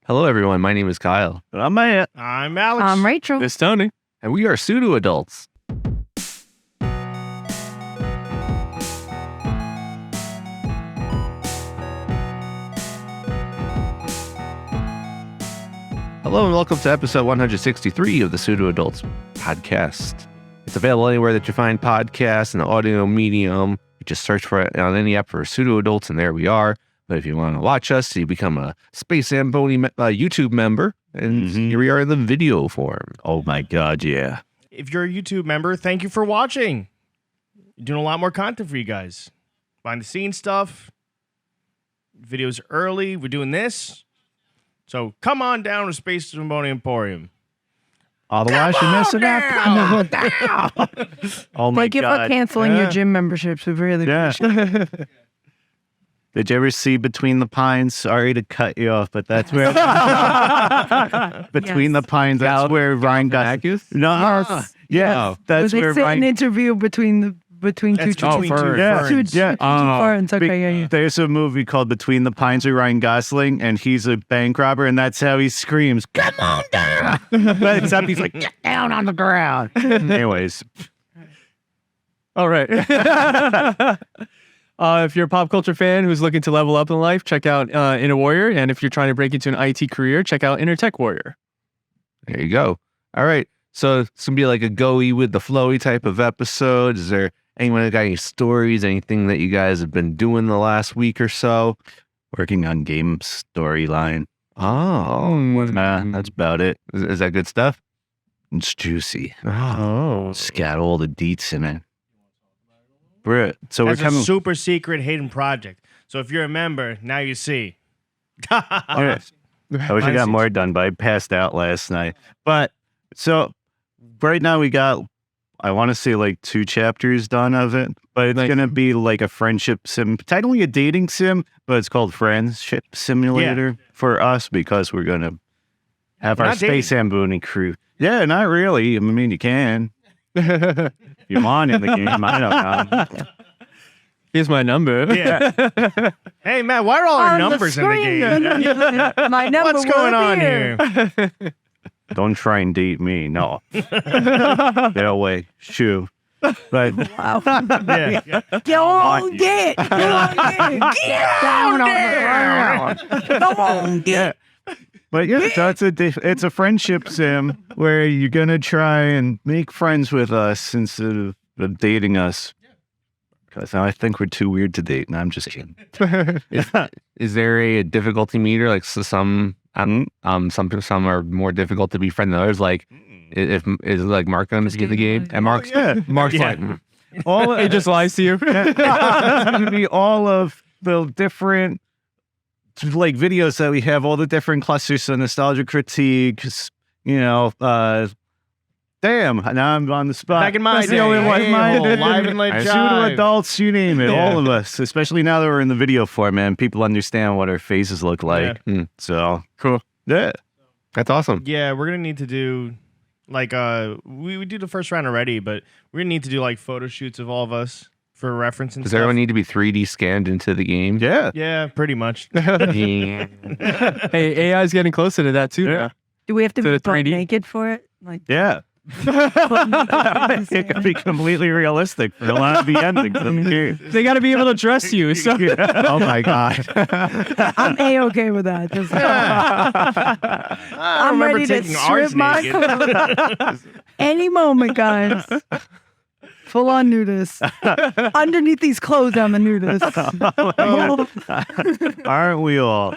Hello, everyone. My name is Kyle. I'm Matt. I'm Alex. I'm Rachel. It's Tony. And we are Pseudo Adults. Hello, and welcome to episode 163 of the Pseudo Adults podcast. It's available anywhere that you find podcasts in the audio medium. You just search for it on any app for Pseudo Adults, and there we are. But if you want to watch us, you become a Space Zambonie YouTube member, and here we are in the video form. Oh my God, yeah. If you're a YouTube member, thank you for watching. We're doing a lot more content for you guys. Behind the scenes stuff. Videos early. We're doing this. So come on down to Space Zambonie Emporium. Otherwise, you're missing out. Oh my Thank you God. for canceling your gym memberships. We really appreciate it. Did you ever see Between the Pines? Sorry to cut you off, but that's where Between the Pines. That's where Ryan got. No, Yes. yeah, that's They where sit an Ryan. interview between two That's between two ferns. Yeah. Ferns. Okay, yeah. There's a movie called Between the Pines with Ryan Gosling, and he's a bank robber, and that's how he screams, "Come on down!" But except he's like, "Get down on the ground." Anyways, All right. If you're a pop culture fan who's looking to level up in life, check out Inner Warrior. And if you're trying to break into an IT career, check out Inner Tech Warrior. There you go. All right. So it's going to be like a go-y with the flowy type of episode. Is there anyone that got any stories, anything that you guys have been doing the last week or so? working on game storyline. Oh. That's about it. Is that good stuff? It's juicy. Oh. It's got all the deets in it. So That's we're coming. a super secret hidden project. So if you're a member, now you see. I wish I got more done, but I passed out last night. But so right now we got, I want to say like 2 chapters done of it, but it's going to be like a friendship sim, technically a dating sim, but it's called Friendship Simulator for us because we're going to have our Not Space Zambonie crew. Yeah, not really. I mean, you can. If you want in the game, I don't know. Here's my number. Yeah. Hey, Matt, why are all our On the numbers in the screen. game? My number What's will going on appear. here? Don't try and date me. No. Get away. Shoo. But Wow. Yeah. Don't get down on the ground. Come on, get. But yeah, so it's a friendship sim where you're gonna try and make friends with us instead of dating us. Because I think we're too weird to date, and I'm just kidding. Is there a difficulty meter? Like some are more difficult to befriend than others. Like is like Mark going to get the game? And Mark's Mark's like All He just lies to you. it's gonna be all of the different like videos that we have, all the different clusters of nostalgia critiques. You know, damn, now I'm on the spot. Back in my That's day, the only one. live and let Pseudo jive. adults, you name it, Yeah. all of us. Especially now that we're in the video format, and people understand what our faces look like. So Cool. yeah, that's awesome. Yeah, we're gonna need to do like we do the first round already, but we're gonna need to do like photo shoots of all of us for reference and Does stuff. everyone need to be 3D scanned into the game? yeah. Yeah, pretty much. Yeah. Hey, AI is getting closer to that too. Yeah. Do we have to To be the butt 3D? naked for it? Like, Yeah. It could be completely realistic for a lot of the endings of the game. They got to be able to dress you. So Oh my God. I'm A-okay with that. Just, I'm remember ready to taking ours strip my naked. clothes. Any moment, guys. Full on nudist. Underneath these clothes, I'm a nudist. Aren't we all?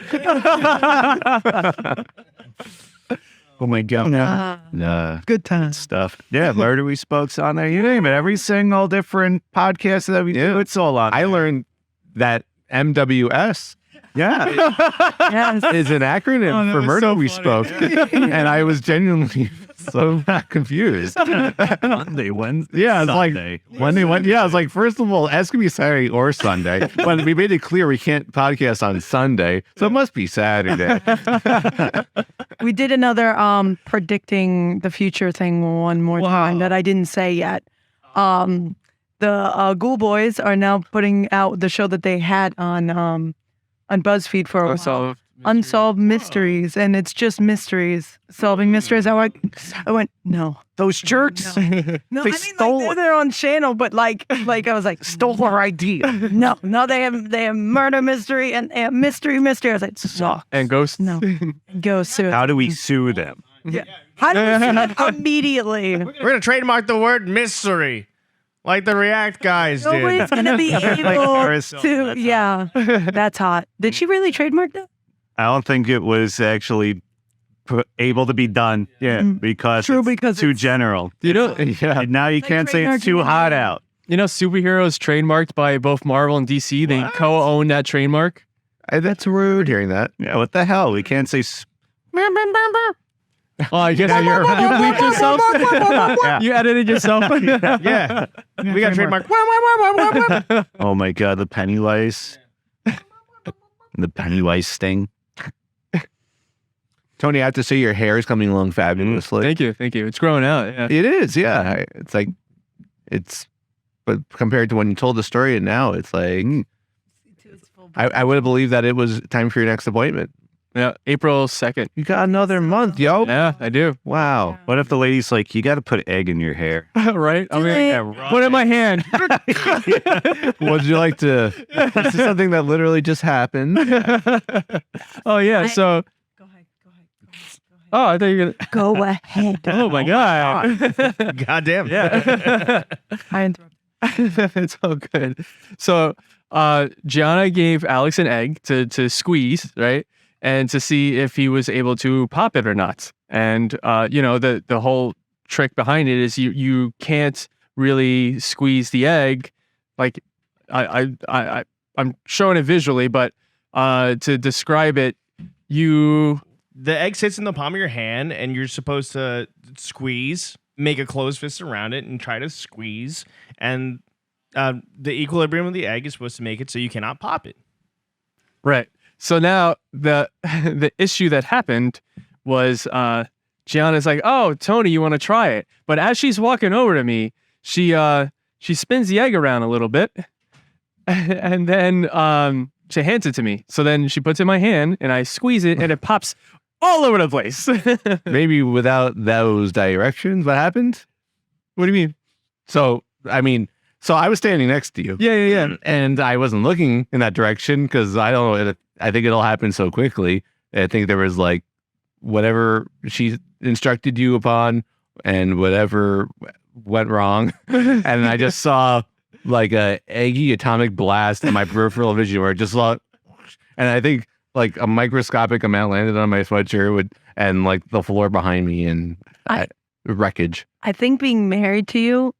Oh my God. Good times. Stuff. Yeah, Murder We Spoke's on there. You name it. Every single different podcast that we do, it's all on. I learned that MWS Yeah. Yes. is an acronym for Murder We Spoke. And I was genuinely so confused. Monday, Wednesday. Yeah, it's Sunday. like when they went. Yeah, I was like, first of all, ask me Saturday or Sunday. But we made it clear we can't podcast on Sunday, so it must be Saturday. We did another predicting the future thing one more time that I didn't say yet. The Ghoul Boys are now putting out the show that they had on BuzzFeed for a while. So unsolved mysteries, and it's just mysteries, solving mysteries. I went, no. Those jerks. No, They I mean, stole like, they're their own channel, but like I was like, stole our idea. no, they have murder mystery and they have mystery. I was like, sucks. And ghosts. No, go sue. How do we sue them? How do we sue them immediately? We're gonna trademark the word mystery, like the React guys did. Nobody's gonna be able Harris. to. Yeah, that's hot. Did she really trademark that? I don't think it was actually able to be done. Yeah, because True, it's because too it's- general. You know, And now you Like can't say it's trademarking too it. hot out. you know, superheroes trademarked by both Marvel and DC. They co-own that trademark. That's rude hearing that. Yeah, what the hell? We can't say. Oh, I guess you bleeped yourself. Yeah. You edited yourself. Yeah, we got trademark. Oh my god, the Pennywise. The Pennywise sting. Tony, I have to say your hair is coming along fabulously. Thank you. It's growing out. Yeah. It is, yeah. It's like, but compared to when you told the story and now, it's like, I would have believed that it was time for your next appointment. Yeah. April 2nd. You got another month, yo. Yeah, I do. Wow. What if the lady's like, you got to put egg in your hair? Right? I mean, it. put it in my hand. Would you like to? This is something that literally just happened. Oh yeah. So. Go ahead. Oh, I thought you were gonna. Go ahead. Oh my god. Goddamn. Yeah. I interrupted. It's all good. So, Gianna gave Alex an egg to squeeze, right, and to see if he was able to pop it or not. And you know, the whole trick behind it is you can't really squeeze the egg. Like I'm showing it visually, but to describe it, The egg sits in the palm of your hand, and you're supposed to squeeze, make a closed fist around it, and try to squeeze. And the equilibrium of the egg is supposed to make it so you cannot pop it. Right. So now the issue that happened was Gianna's like, "Oh, Tony, you want to try it?" But as she's walking over to me, she spins the egg around a little bit, and then she hands it to me. So then she puts it in my hand, and I squeeze it, and it pops all over the place. Maybe without those directions, what happened? What do you mean? So I was standing next to you. Yeah. And I wasn't looking in that direction because I don't know. I think it all happened so quickly. I think there was like whatever she instructed you upon and whatever went wrong. And I just saw like a eggy atomic blast in my peripheral vision where it just saw, and I think like a microscopic amount landed on my sweatshirt and like the floor behind me and wreckage. I think being married to you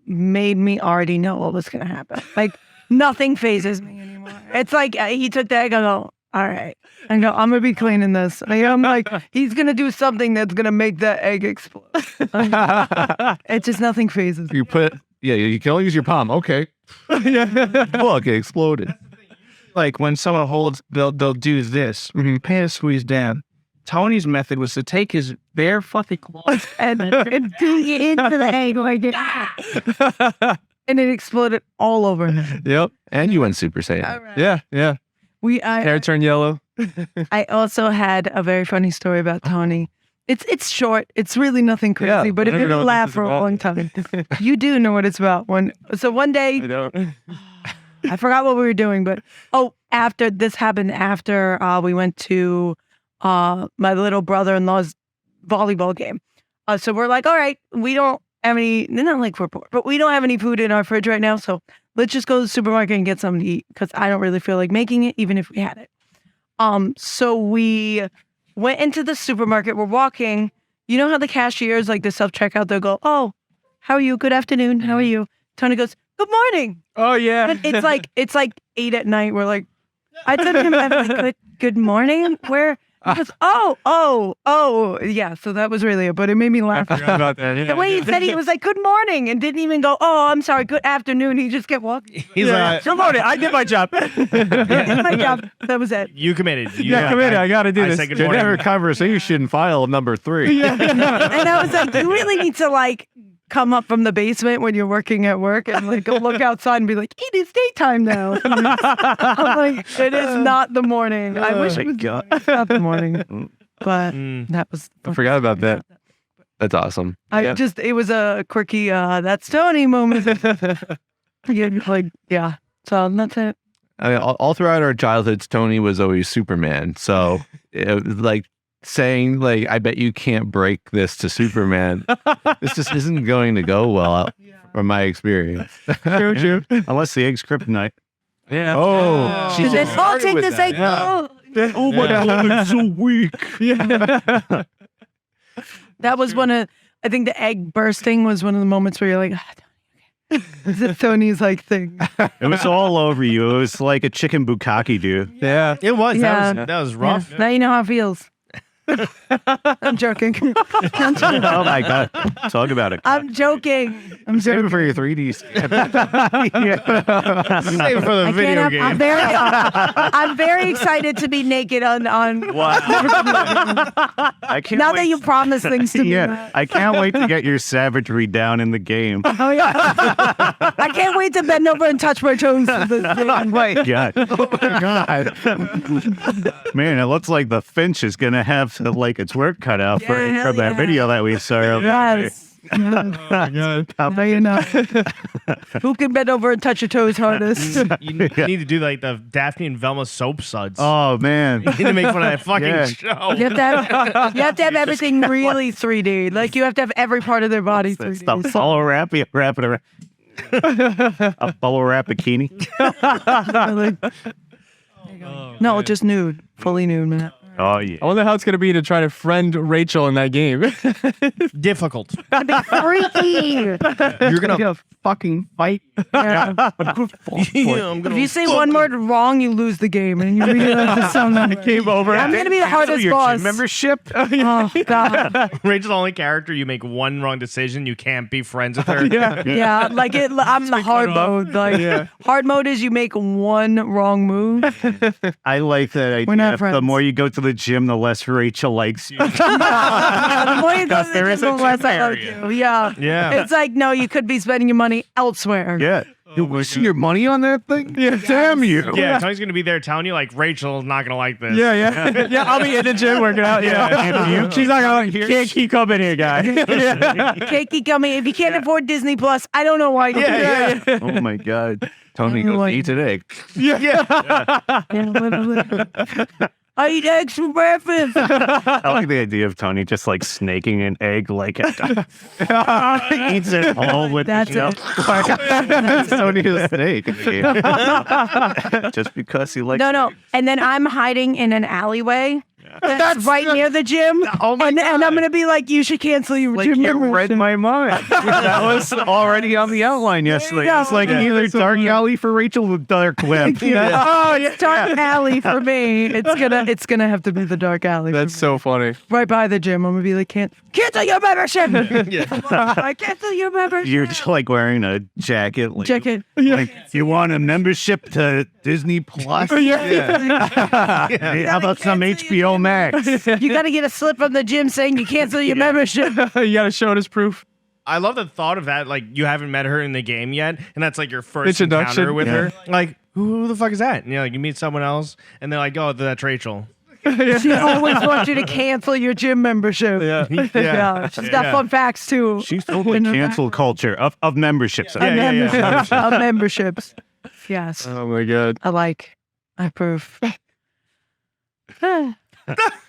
made me already know what was going to happen. Like nothing phases me anymore. It's like he took the egg. I go, all right. I go, I'm going to be cleaning this. I'm like, he's going to do something that's going to make that egg explode. It's just nothing phases me. You can only use your palm. Okay. Look, it exploded. Like when someone holds, they'll do this, pan squeeze down. Tony's method was to take his bare fucking claws And do it into the egg like it. And it exploded all over him. Yep. And you went Super Saiyan. All right. Yeah. Hair turned yellow. I also had a very funny story about Tony. It's short. It's really nothing crazy, Yeah, but it I don't made know me what laugh this is for a about. long time. You do know what it's about. One day, I don't. I forgot what we were doing, but after this happened, after we went to my little brother-in-law's volleyball game. So we're like, all right, we don't have any, not like we're poor, but we don't have any food in our fridge right now. So let's just go to the supermarket and get something to eat because I don't really feel like making it, even if we had it. So we went into the supermarket. We're walking. You know how the cashiers, like the self-checkout, they'll go, "Oh, how are you? Good afternoon. How are you?" Tony goes, "Good morning." Oh yeah. And it's like 8 at night. We're like, I said to him, I'm like, good morning. Where? He goes, oh, yeah. So that was really it, but it made me laugh. Forgot about that. Yeah. The way he said it was like, good morning, and didn't even go, oh, I'm sorry, good afternoon. He just kept walking. He's like, Good morning. I did my job. I did my job. That was it. you committed. Come in. I got to do this. said good Generic morning. conversation file number 3. And I was like, you really need to like come up from the basement when you're working at work and like go look outside and be like, it is daytime now. I'm like, it is not the morning. I wish it was not the morning. But that was. I forgot about that. That's awesome. It was a quirky, that's Tony moment. Yeah. So that's it. I mean, all throughout our childhoods, Tony was always Superman. So it was like saying, like, I bet you can't break this to Superman. This just isn't going to go well from my experience. True. Unless the egg's kryptonite. Yeah. Oh, She said, I'll take this egg. Yeah. Oh my God, it's so weak. Yeah. That was I think the egg bursting was one of the moments where you're like, is it Tony's like thing? It was all over you. It was like a chicken bukkake, dude. Yeah. It was. Yeah. That was rough. Yeah. Now you know how it feels. I'm joking. Oh my God. Talk about it. I'm joking. save it for your 3D. Save it for the video game. I'm very excited to be naked on. Wow. I can't Now wait. that you promise things to me. Yeah, I can't wait to get your savagery down in the game. Oh yeah. I can't wait to bend over and touch my toes. Oh my God. Man, it looks like the Finch is gonna have like its work cut out from that video that we saw earlier. Yes. Now you know. Who can bend over and touch your toes hardest? You need to do like the Daphne and Velma soap suds. Oh man. You need to make fun of that fucking Yeah. show. You have to have everything really 3D. Like you have to have every part of their body 3D. Stop bubble wrap. You wrap it around. A bubble wrap bikini. No, just nude. Fully nude, man. Oh yeah. I wonder how it's going to be to try to friend Rachel in that game. Difficult. Freaky. You're gonna fucking fight. Yeah. If you say one word wrong, you lose the game, and you realize it's something. Game over. I'm gonna be the hardest boss. Membership. Oh God. Rachel's the only character. You make one wrong decision, you can't be friends with her. Yeah, like I'm the hard mode. Like hard mode is you make one wrong move. I like that We're not idea. friends. The more you go to the gym, the less Rachel likes you. The more you go to the there is gym, a the less I gym like you. Yeah. Yeah. It's like, no, you could be spending your money elsewhere. Yeah. You want to see your money on that thing? Yeah. Damn you. Yeah, Tony's gonna be there telling you like Rachel's not gonna like this. Yeah. Yeah, I'll be in the gym working out. Yeah. She's not going to can't keep coming here, guy. Can't keep coming. If you can't afford Disney Plus, I don't know why you do that. Oh my God. Tony goes, eat an egg. Yeah, literally. I eat eggs for breakfast. I like the idea of Tony just like snaking an egg, like eats it all with That's the it. Tony is snake. just because he likes. No. And then I'm hiding in an alleyway. That's right near the gym. Oh my and I'm going to be like, you should cancel your Like gym you read membership. my mind. That was already on the outline yesterday. Yeah. It's like either dark alley for Rachel with dark web. Oh, yeah. Dark alley for me. It's gonna have to be the dark alley. That's so funny. Right by the gym. I'm gonna be like, cancel your membership. I cancel your membership. You're just like wearing a jacket. Like, Jacket. Like, you want a membership to Disney Plus? How about some HBO Max? You got to get a slip from the gym saying you cancel your membership. You got to show it as proof. I love the thought of that. Like you haven't met her in the game yet, and that's like your first Introduction. encounter with her. Like who the fuck is that? And you know, like you meet someone else, and they're like, oh, that's Rachel. She always wants you to cancel your gym membership. Yeah. She's got fun facts too. She's totally cancel culture of memberships. Of memberships. Yes. Oh my God. I approve.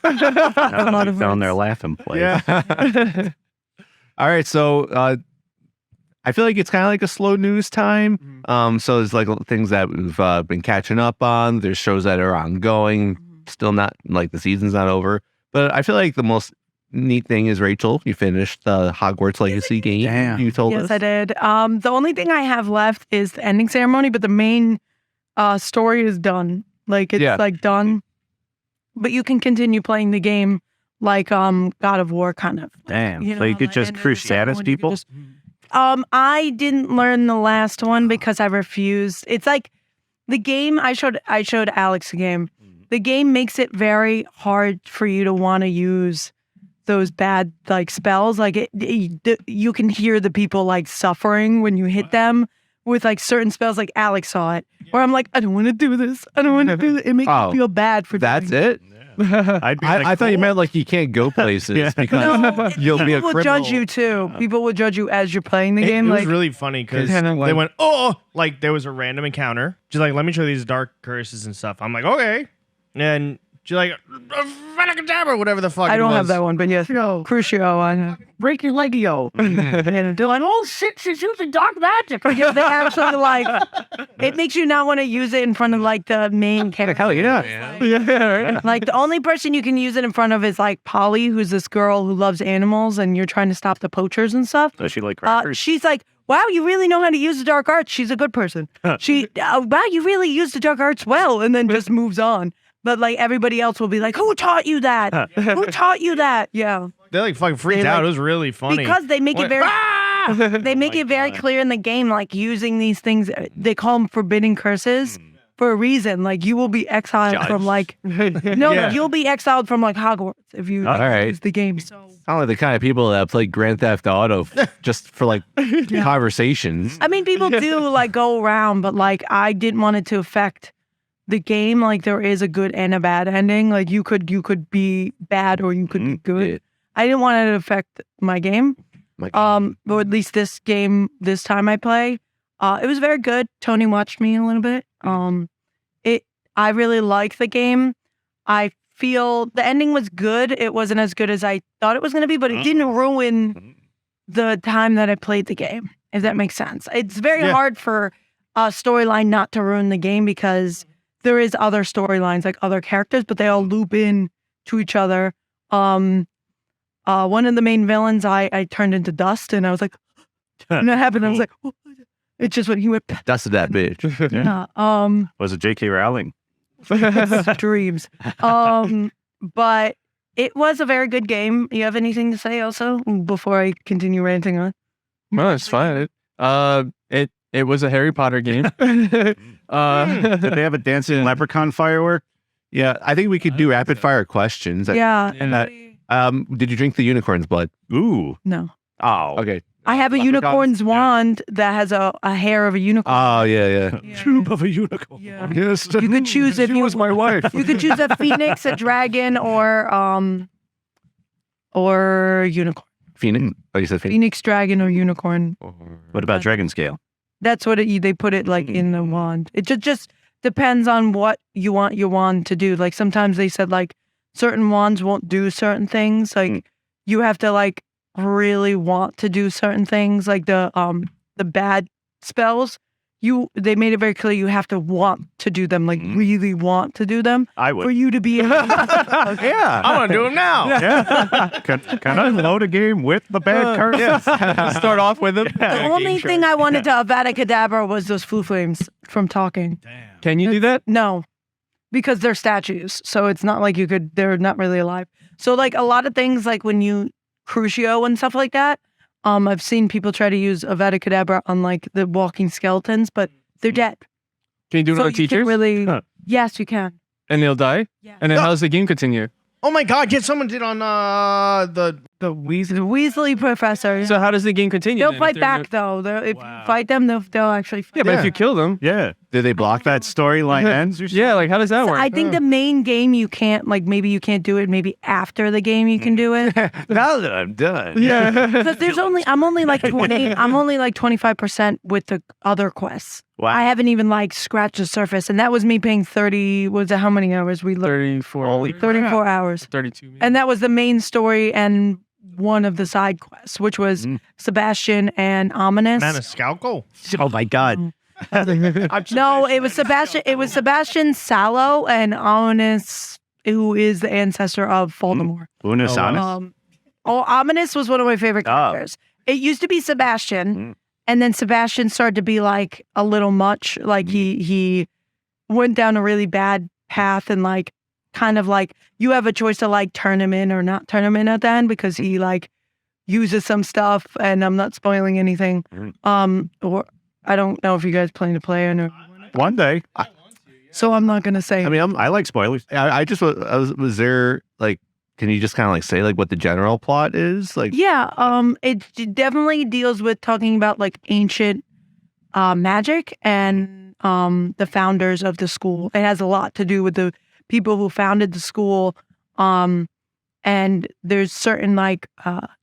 Found their laughing place. Yeah. All right. So I feel like it's kind of like a slow news time. So there's like things that we've been catching up on. There's shows that are ongoing. Still not like the season's not over. But I feel like the most neat thing is, Rachel, you finished the Hogwarts Legacy game. Damn. You told us. Yes, I did. The only thing I have left is the ending ceremony, but the main story is done. Like it's like done. But you can continue playing the game like God of War kind of. Damn. You So know, you could the just end of the cruise status ceremony, you people? could just- I didn't learn the last one because I refused. It's like the game I showed Alex the game. The game makes it very hard for you to want to use those bad like spells, like you can hear the people like suffering when you hit them with like certain spells. Like Alex saw it, where I'm like, I don't want to do this. I don't want to do it. It makes me feel bad for. That's it. I thought you meant like you can't go places because you'll be a criminal. People will judge you too. People will judge you as you're playing the game. It like, was really funny because they went, like there was a random encounter. She's like, let me show you these dark curses and stuff. I'm like, okay. And she's like, or whatever the fuck. I don't have that one, but yes, Crucio on Break your legio. and they're like, oh shit, she's using dark magic. Because they actually like, it makes you not want to use it in front of like the main character. Hell yeah. Like the only person you can use it in front of is like Polly, who's this girl who loves animals, and you're trying to stop the poachers and stuff. Does she like crackers? She's like, wow, you really know how to use the dark arts. She's a good person. Wow, you really use the dark arts well, and then just moves on. But like everybody else will be like, who taught you that? Who taught you that? Yeah. They like fucking freaked out. It was really funny. Because they make it very they make it very clear in the game, like using these things, they call them forbidden curses for a reason. Like you will be exiled from like you'll be exiled from like Hogwarts if you use the game. So Sound like the kind of people that play Grand Theft Auto just for like conversations. I mean, people do like go around, but like I didn't want it to affect the game. Like there is a good and a bad ending. Like you could be bad or you could be good. I didn't want it to affect my game. Or at least this time I play. It was very good. Tony watched me a little bit. I really like the game. I feel the ending was good. It wasn't as good as I thought it was going to be, but it didn't ruin the time that I played the game, if that makes sense. It's very hard for a storyline not to ruin the game because there is other storylines, like other characters, but they all loop in to each other. One of the main villains, I turned into dust, and I was like, and that happened. I was like, what? It's just when he went. Dusted that bitch. Was it J.K. Rowling? Dreams. But it was a very good game. You have anything to say also before I continue ranting on? No, it's fine. It was a Harry Potter game. Did they have a dancing leprechaun firework? Yeah, I think we could do rapid fire questions. Yeah. Did you drink the unicorn's blood? Ooh. No. Oh. Okay. I have a unicorn's wand that has a hair of a unicorn. Oh, yeah. Tube of a unicorn. Yeah. Yes, You could choose if she was my wife. You could choose a phoenix, a dragon, or unicorn. Phoenix? Oh, you said Phoenix? Phoenix, dragon, or unicorn. What about dragon scale? That's what they put it like in the wand. It just depends on what you want your wand to do. Like sometimes they said like certain wands won't do certain things. Like you have to like really want to do certain things. Like the bad spells, they made it very clear you have to want to do them. Like really want to do them. I would. For you to be. Yeah. I want to do them now. Yeah. Can I load a game with the bad cards? Start off with them. The only thing I wanted to Avada Kedavra was those flu flames from talking. Damn. Can you do that? No, because they're statues. So it's not like they're not really alive. So like a lot of things like when you Crucio and stuff like that, I've seen people try to use Avada Kedavra on like the walking skeletons, but they're dead. Can you do it So on you teachers? can't really, yes, you can. And they'll die? Yeah. And then how does the game continue? Oh my God! Yeah, someone did on the Weasley professor. So how does the game continue? They'll then, fight if they're back though. If you fight them, they'll actually fight. Yeah, but if you kill them, Yeah. Did they block that storyline ends or something? yeah, like how does that work? I think the main game you can't, like maybe you can't do it. Maybe after the game you can do it. Now that I'm done. yeah. Because I'm only like 25% with the other quests. Wow. I haven't even like scratched the surface, and that was me paying 30. Was it how many hours we looked? 34. 34 hours, 32 maybe. and that was the main story and one of the side quests, which was Sebastian and Ominous. Maniscalco. Oh my God. No, it was Sebastian. It was Sebastian Sallow and Ominous, who is the ancestor of Voldemort. Unis Honest. Ominous was one of my favorite characters. It used to be Sebastian, and then Sebastian started to be like a little much. Like he went down a really bad path, and like kind of like you have a choice to like turn him in or not turn him in at the end because he like uses some stuff, and I'm not spoiling anything. Or I don't know if you guys plan to play or no. One day. So I'm not gonna say. I mean, I like spoilers. I just was there like can you just kind of like say like what the general plot is? Like, Yeah, it definitely deals with talking about like ancient magic and the founders of the school. It has a lot to do with the people who founded the school. And there's certain like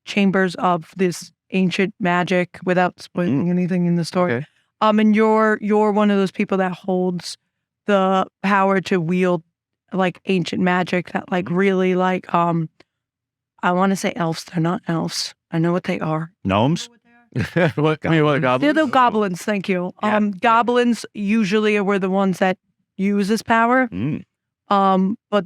chambers of this ancient magic without spoiling anything in the story. Okay. And you're one of those people that holds the power to wield like ancient magic that like really like I want to say elves. They're not elves. I know what they are. Gnomes? What goblins? They're the goblins. Thank you. Goblins usually were the ones that use this power. But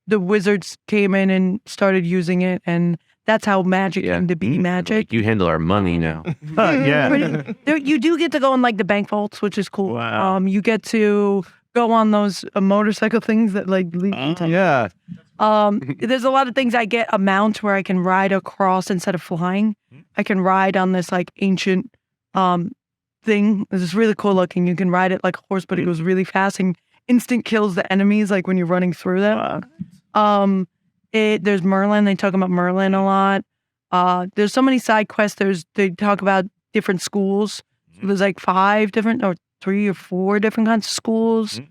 the wizards came in and started using it, and that's how magic came to be magic. Like, you handle our money now. Yeah. You do get to go in like the bank vaults, which is cool. Wow. You get to go on those motorcycle things that like lead into. Yeah. There's a lot of things. I get a mount where I can ride across instead of flying. I can ride on this like ancient thing. It's really cool looking. You can ride it like a horse, but it goes really fast and instant kills the enemies like when you're running through them. There's Merlin. They talk about Merlin a lot. There's so many side quests. They talk about different schools. So there's like 5 different or 3 or 4 different kinds of schools.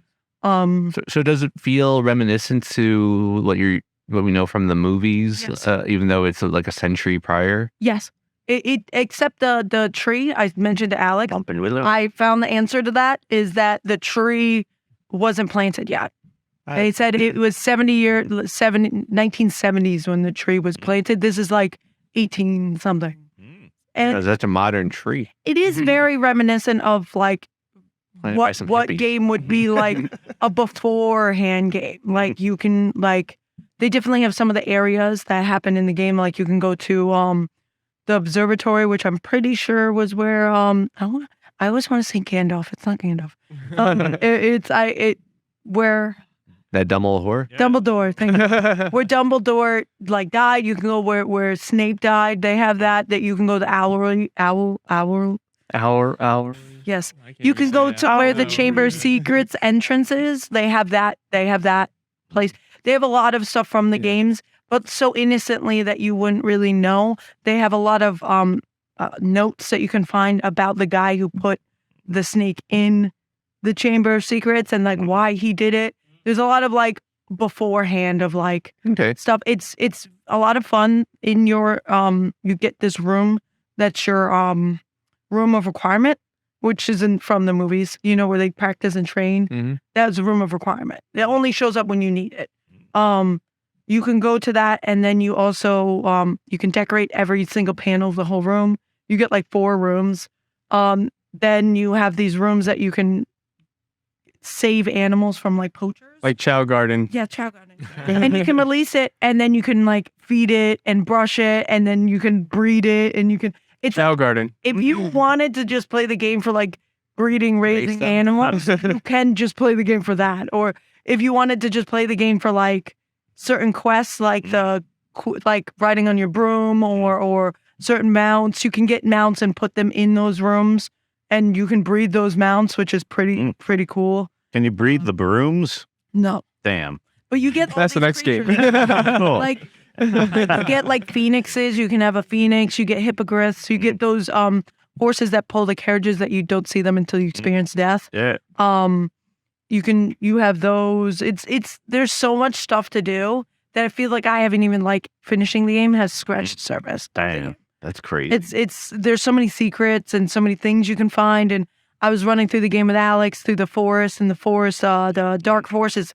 So does it feel reminiscent to what we know from the movies, Yes. even though it's like a century prior? Yes. It except the tree I mentioned to Alex. I found the answer to that is that the tree wasn't planted yet. They said it was 1970s when the tree was planted. This is like 18 something. And That's a modern tree. it is very reminiscent of like Planted by what some what hippies. game would be like a beforehand game. Like you can like they definitely have some of the areas that happen in the game. Like you can go to the observatory, which I'm pretty sure was where I always want to say Gandalf. It's not Gandalf. Where That dumb old whore. Dumbledore, thank you. Where Dumbledore like died, you can go where Snape died. They have that you can go to Hour. Yes, you can go to where the Chamber of Secrets entrance is. They have that place. They have a lot of stuff from the games, but so innocently that you wouldn't really know. They have a lot of notes that you can find about the guy who put the snake in the Chamber of Secrets and like why he did it. There's a lot of like beforehand of like stuff. It's a lot of fun. In your you get this room that's your room of requirement, which isn't from the movies, where they practice and train. That's a room of requirement. It only shows up when you need it. You can go to that, and then you also you can decorate every single panel of the whole room. You get like 4 rooms. Then you have these rooms that you can save animals from like poachers. Like Chow Garden. Yeah, chow garden. And you can release it, and then you can like feed it and brush it, and then you can breed it, and you can. Chow Garden. If you wanted to just play the game for like breeding, raising animals, you can just play the game for that. Or if you wanted to just play the game for like certain quests, like like riding on your broom or certain mounts, you can get mounts and put them in those rooms, and you can breed those mounts, which is pretty cool. Can you breed the brooms? No, Damn. but you get all That's the these next game. creatures. Cool. Like you get like phoenixes. You can have a phoenix. You get hippogriffs. You get those horses that pull the carriages that you don't see them until you experience death. Yeah. You have those. There's so much stuff to do that I feel like I haven't even like finishing the game has scratched the surface. Damn. That's crazy. There's so many secrets and so many things you can find. And I was running through the game with Alex through the forest, and the forest, the dark forest is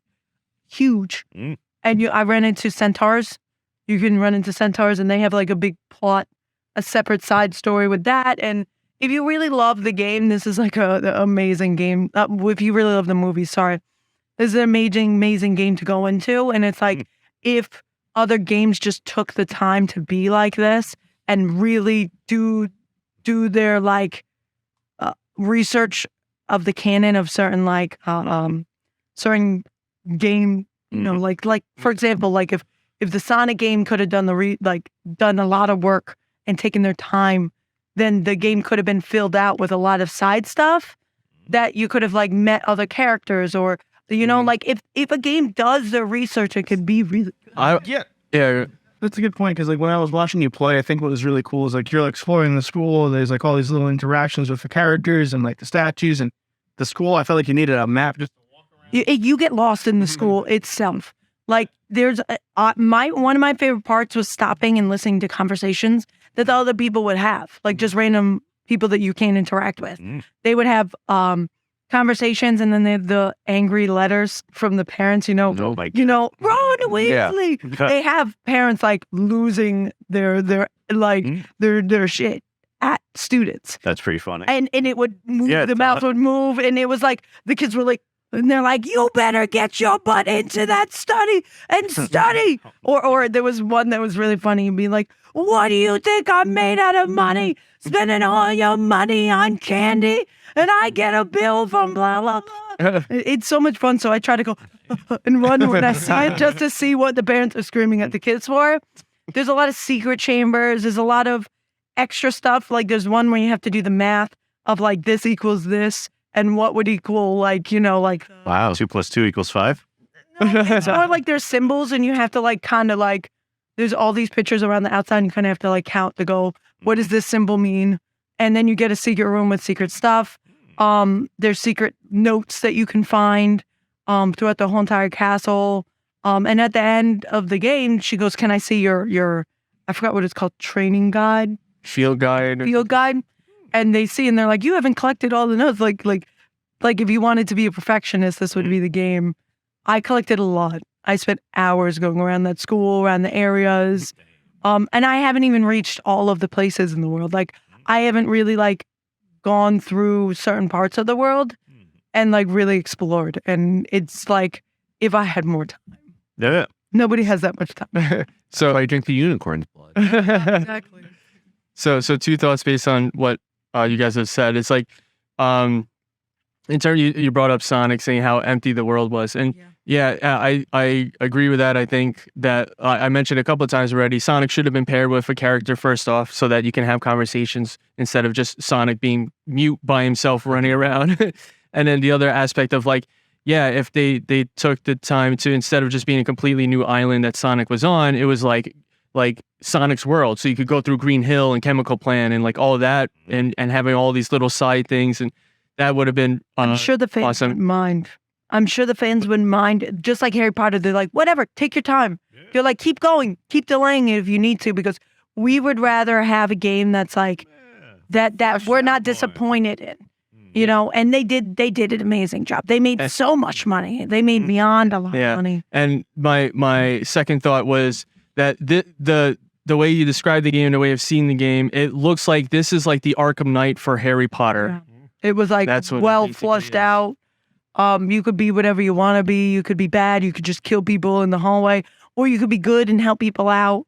huge. And I ran into centaurs. You can run into centaurs, and they have like a big plot, a separate side story with that. And if you really love the game, this is like an amazing game. If you really love the movie, sorry. This is an amazing game to go into. And it's like, if other games just took the time to be like this and really do their like research of the canon of certain like certain game, like for example, like if the Sonic game could have done done a lot of work and taken their time, then the game could have been filled out with a lot of side stuff that you could have like met other characters, or like if a game does their research, it could be really good. Yeah. That's a good point because like when I was watching you play, I think what was really cool is like you're like exploring the school. There's like all these little interactions with the characters and like the statues and the school. I felt like you needed a map just to walk around. You get lost in the school itself. Like there's one of my favorite parts was stopping and listening to conversations that the other people would have, like just random people that you can't interact with. They would have conversations, and then they have the angry letters from the parents. Ron Weasley. Yeah. They have parents like losing their shit at students, That's pretty funny. and it would move. Yeah, The mouth would move, and it was like the kids were like. And they're like, you better get your butt into that study and study. Or there was one that was really funny and be like, what do you think I'm made out of money? Spending all your money on candy and I get a bill from blah, blah, blah. It's so much fun. So I try to go and run when I see it just to see what the parents are screaming at the kids for. There's a lot of secret chambers. There's a lot of extra stuff. Like there's one where you have to do the math of like this equals this. And what would equal, Wow. 2 + 2 = 5. It's more like there's symbols and you have to like kind of like, there's all these pictures around the outside and you kind of have to like count to go, what does this symbol mean? And then you get a secret room with secret stuff. There's secret notes that you can find throughout the whole entire castle. And at the end of the game, she goes, can I see your I forgot what it's called, training guide? Field guide. And they see, and they're like, you haven't collected all the notes. Like if you wanted to be a perfectionist, this would be the game. I collected a lot. I spent hours going around that school, around the areas. And I haven't even reached all of the places in the world. Like, I haven't really, like, gone through certain parts of the world and, like, really explored. And it's like, if I had more time. Yeah. Nobody has that much time. So I drink the unicorn's blood. Exactly. So two thoughts based on what you guys have said. It's like, in terms you brought up Sonic saying how empty the world was, and I agree with that. I think that I mentioned a couple of times already. Sonic should have been paired with a character first off, so that you can have conversations instead of just Sonic being mute by himself running around. And then the other aspect of like, if they took the time to, instead of just being a completely new island that Sonic was on, it was like Sonic's world. So you could go through Green Hill and Chemical Plant and like all of that and having all these little side things. And that would have been I'm sure the fans awesome. wouldn't mind. I'm sure the fans wouldn't mind. Just like Harry Potter, they're like, whatever, take your time. They're like, keep going, keep delaying it if you need to, because we would rather have a game that's like, that we're not disappointed in. And they did an amazing job. They made so much money. They made beyond a lot of money. And my second thought was that the way you describe the game, the way I've seen the game, it looks like this is like the Arkham Knight for Harry Potter. Yeah. It was like well flushed out. You could be whatever you want to be. You could be bad. You could just kill people in the hallway, or you could be good and help people out.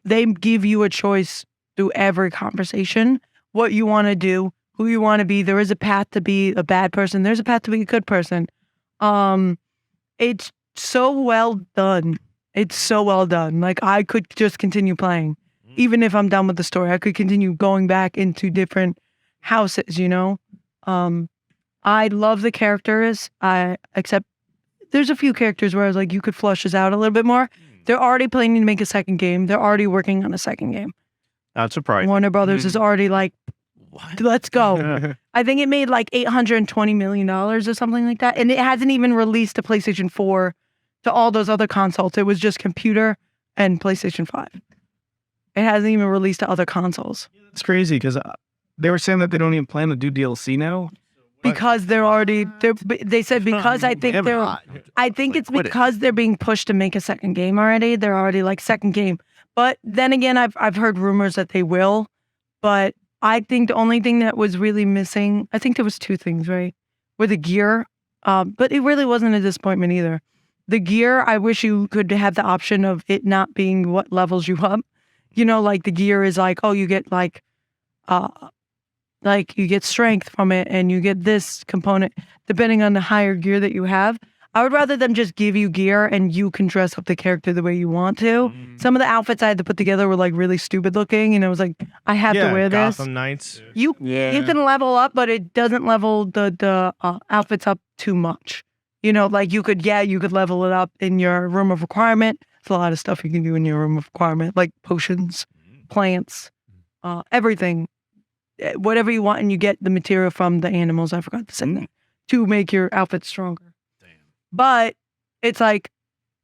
They give you a choice through every conversation, what you want to do, who you want to be. There is a path to be a bad person. There's a path to be a good person. It's so well done. It's so well done. Like, I could just continue playing. Even if I'm done with the story, I could continue going back into different houses, I love the characters. Except there's a few characters where I was like, you could flush this out a little bit more. They're already planning to make a second game. They're already working on a second game. Not surprising. Warner Brothers is already like, let's go. I think it made like $820 million or something like that. And it hasn't even released to PlayStation 4 to all those other consoles. It was just computer and PlayStation 5. It hasn't even released to other consoles. It's crazy because they were saying that they don't even plan to do DLC now. Because they said because I think it's because they're being pushed to make a second game already. They're already like second game. But then again, I've heard rumors that they will. But I think the only thing that was really missing, I think there was two things, right? Were the gear. But it really wasn't a disappointment either. The gear, I wish you could have the option of it not being what levels you up. Like the gear is like, oh, you get like you get strength from it and you get this component depending on the higher gear that you have. I would rather them just give you gear and you can dress up the character the way you want to. Some of the outfits I had to put together were like really stupid looking, and I was like, I have to wear this. Gotham Knights. You can level up, but it doesn't level the outfits up too much. Like you could level it up in your room of requirement, It's a lot of stuff you can do in your room of requirement, like potions, plants, everything. Whatever you want, and you get the material from the animals. I forgot to say that, to make your outfit stronger. Damn. But it's like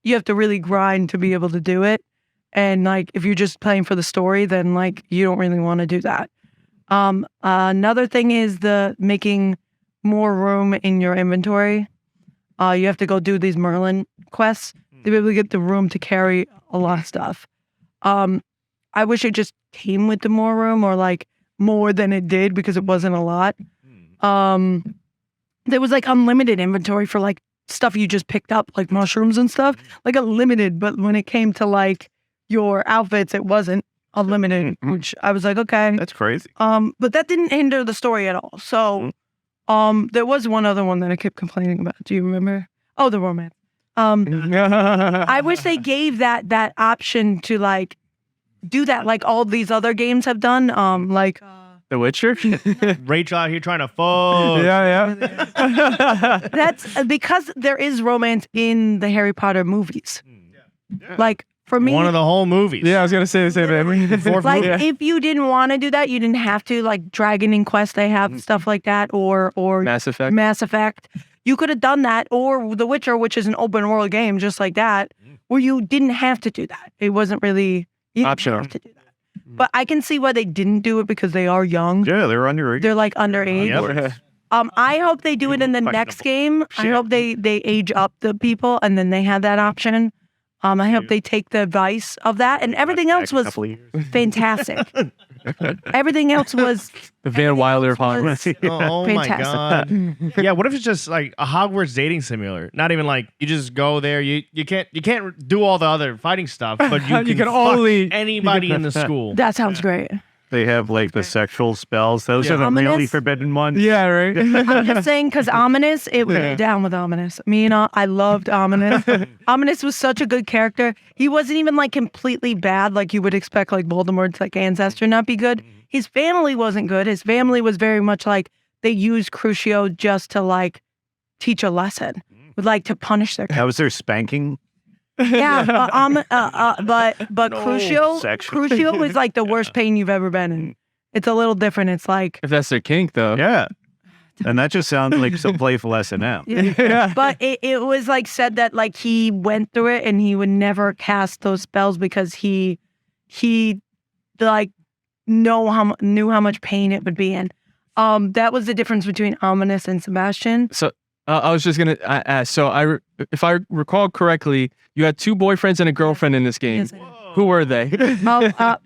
you have to really grind to be able to do it. And like if you're just playing for the story, then like you don't really want to do that. Another thing is the making more room in your inventory. You have to go do these Merlin quests to be able to get the room to carry a lot of stuff. I wish it just came with the more room, or like more than it did, because it wasn't a lot. There was like unlimited inventory for like stuff you just picked up, like mushrooms and stuff, like unlimited. But when it came to like your outfits, it wasn't unlimited, which I was like, okay. That's crazy. But that didn't hinder the story at all. So there was one other one that I kept complaining about. Do you remember? Oh, the romance. I wish they gave that option to like do that, like all these other games have done. Like The Witcher. Rachel out here trying to fuck. yeah. that's because there is romance in the Harry Potter movies. Like for me, One of the whole movies. Yeah, I was gonna say the same thing. Fourth like movie. if you didn't want to do that, you didn't have to. Like Dragon and Quest, they have stuff like that, or Mass Effect. Mass Effect. You could have done that, or The Witcher, which is an open world game just like that, where you didn't have to do that. It wasn't really you didn't Optional. have to do that. But I can see why they didn't do it, because they are young. Yeah, they're underage. They're like underage. Yep. I hope they do it in the next game. I hope they age up the people, and then they have that option. I hope they take the advice of that, and everything else was fantastic. Everything else was The Van Wilder of Hogwarts. Oh my fantastic. god. Yeah, what if it's just like a Hogwarts dating simulator? Not even like you just go there. You can't do all the other fighting stuff, but you can can fuck only- anybody in the school. That sounds great. They have like the sexual spells. Those Yeah. are the really Ominous. forbidden ones. Yeah, right. I'm just saying, because Ominous, it was down with Ominous. Me and I loved Ominous. Ominous was such a good character. He wasn't even like completely bad, like you would expect, like Voldemort's like ancestor not be good. His family wasn't good. His family was very much like they used Crucio just to like teach a lesson, would like to punish their. That was their spanking. Yeah, but Crucio Sexual. Crucio is like the worst pain you've ever been in. It's a little different. It's like. If that's their kink, though. Yeah. And that just sounds like some playful S&M. Yeah. But it was like said that like he went through it and he would never cast those spells because he like knew how much pain it would be in. That was the difference between Ominous and Sebastian. So I was just gonna ask. So if I recall correctly, you had two boyfriends and a girlfriend in this game. Yes, I did. Who were they?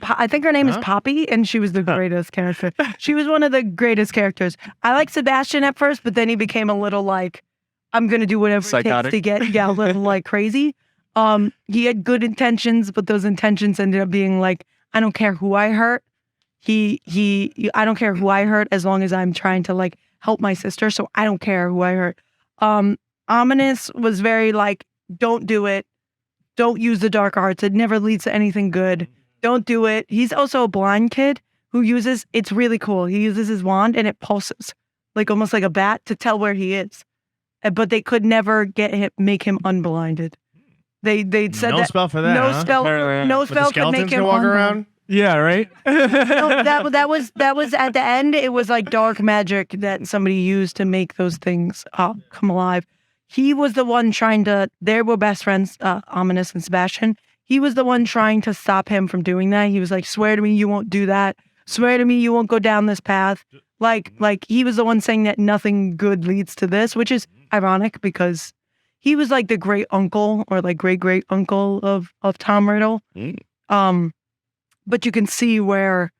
I think her name is Poppy, and she was the greatest character. She was one of the greatest characters. I liked Sebastian at first, but then he became a little like, I'm gonna do whatever Psychotic. it takes to get a little like crazy. He had good intentions, but those intentions ended up being like, I don't care who I hurt. I don't care who I hurt as long as I'm trying to like help my sister. So I don't care who I hurt. Ominous was very like, don't do it. Don't use the dark arts. It never leads to anything good. Don't do it. He's also a blind kid who uses, it's really cool. He uses his wand and it pulses like almost like a bat to tell where he is. But they could never make him unblinded. They said No that spell for that. no huh? spell no But the spell could skeletons make him can walk unblinded. around. Yeah, right. No, that was at the end. It was like dark magic that somebody used to make those things come alive. He was the one trying to. They were best friends, Ominous and Sebastian. He was the one trying to stop him from doing that. He was like, "Swear to me you won't do that. Swear to me you won't go down this path." Like he was the one saying that nothing good leads to this, which is ironic because he was like the great uncle or like great uncle of Tom Riddle. But you can see where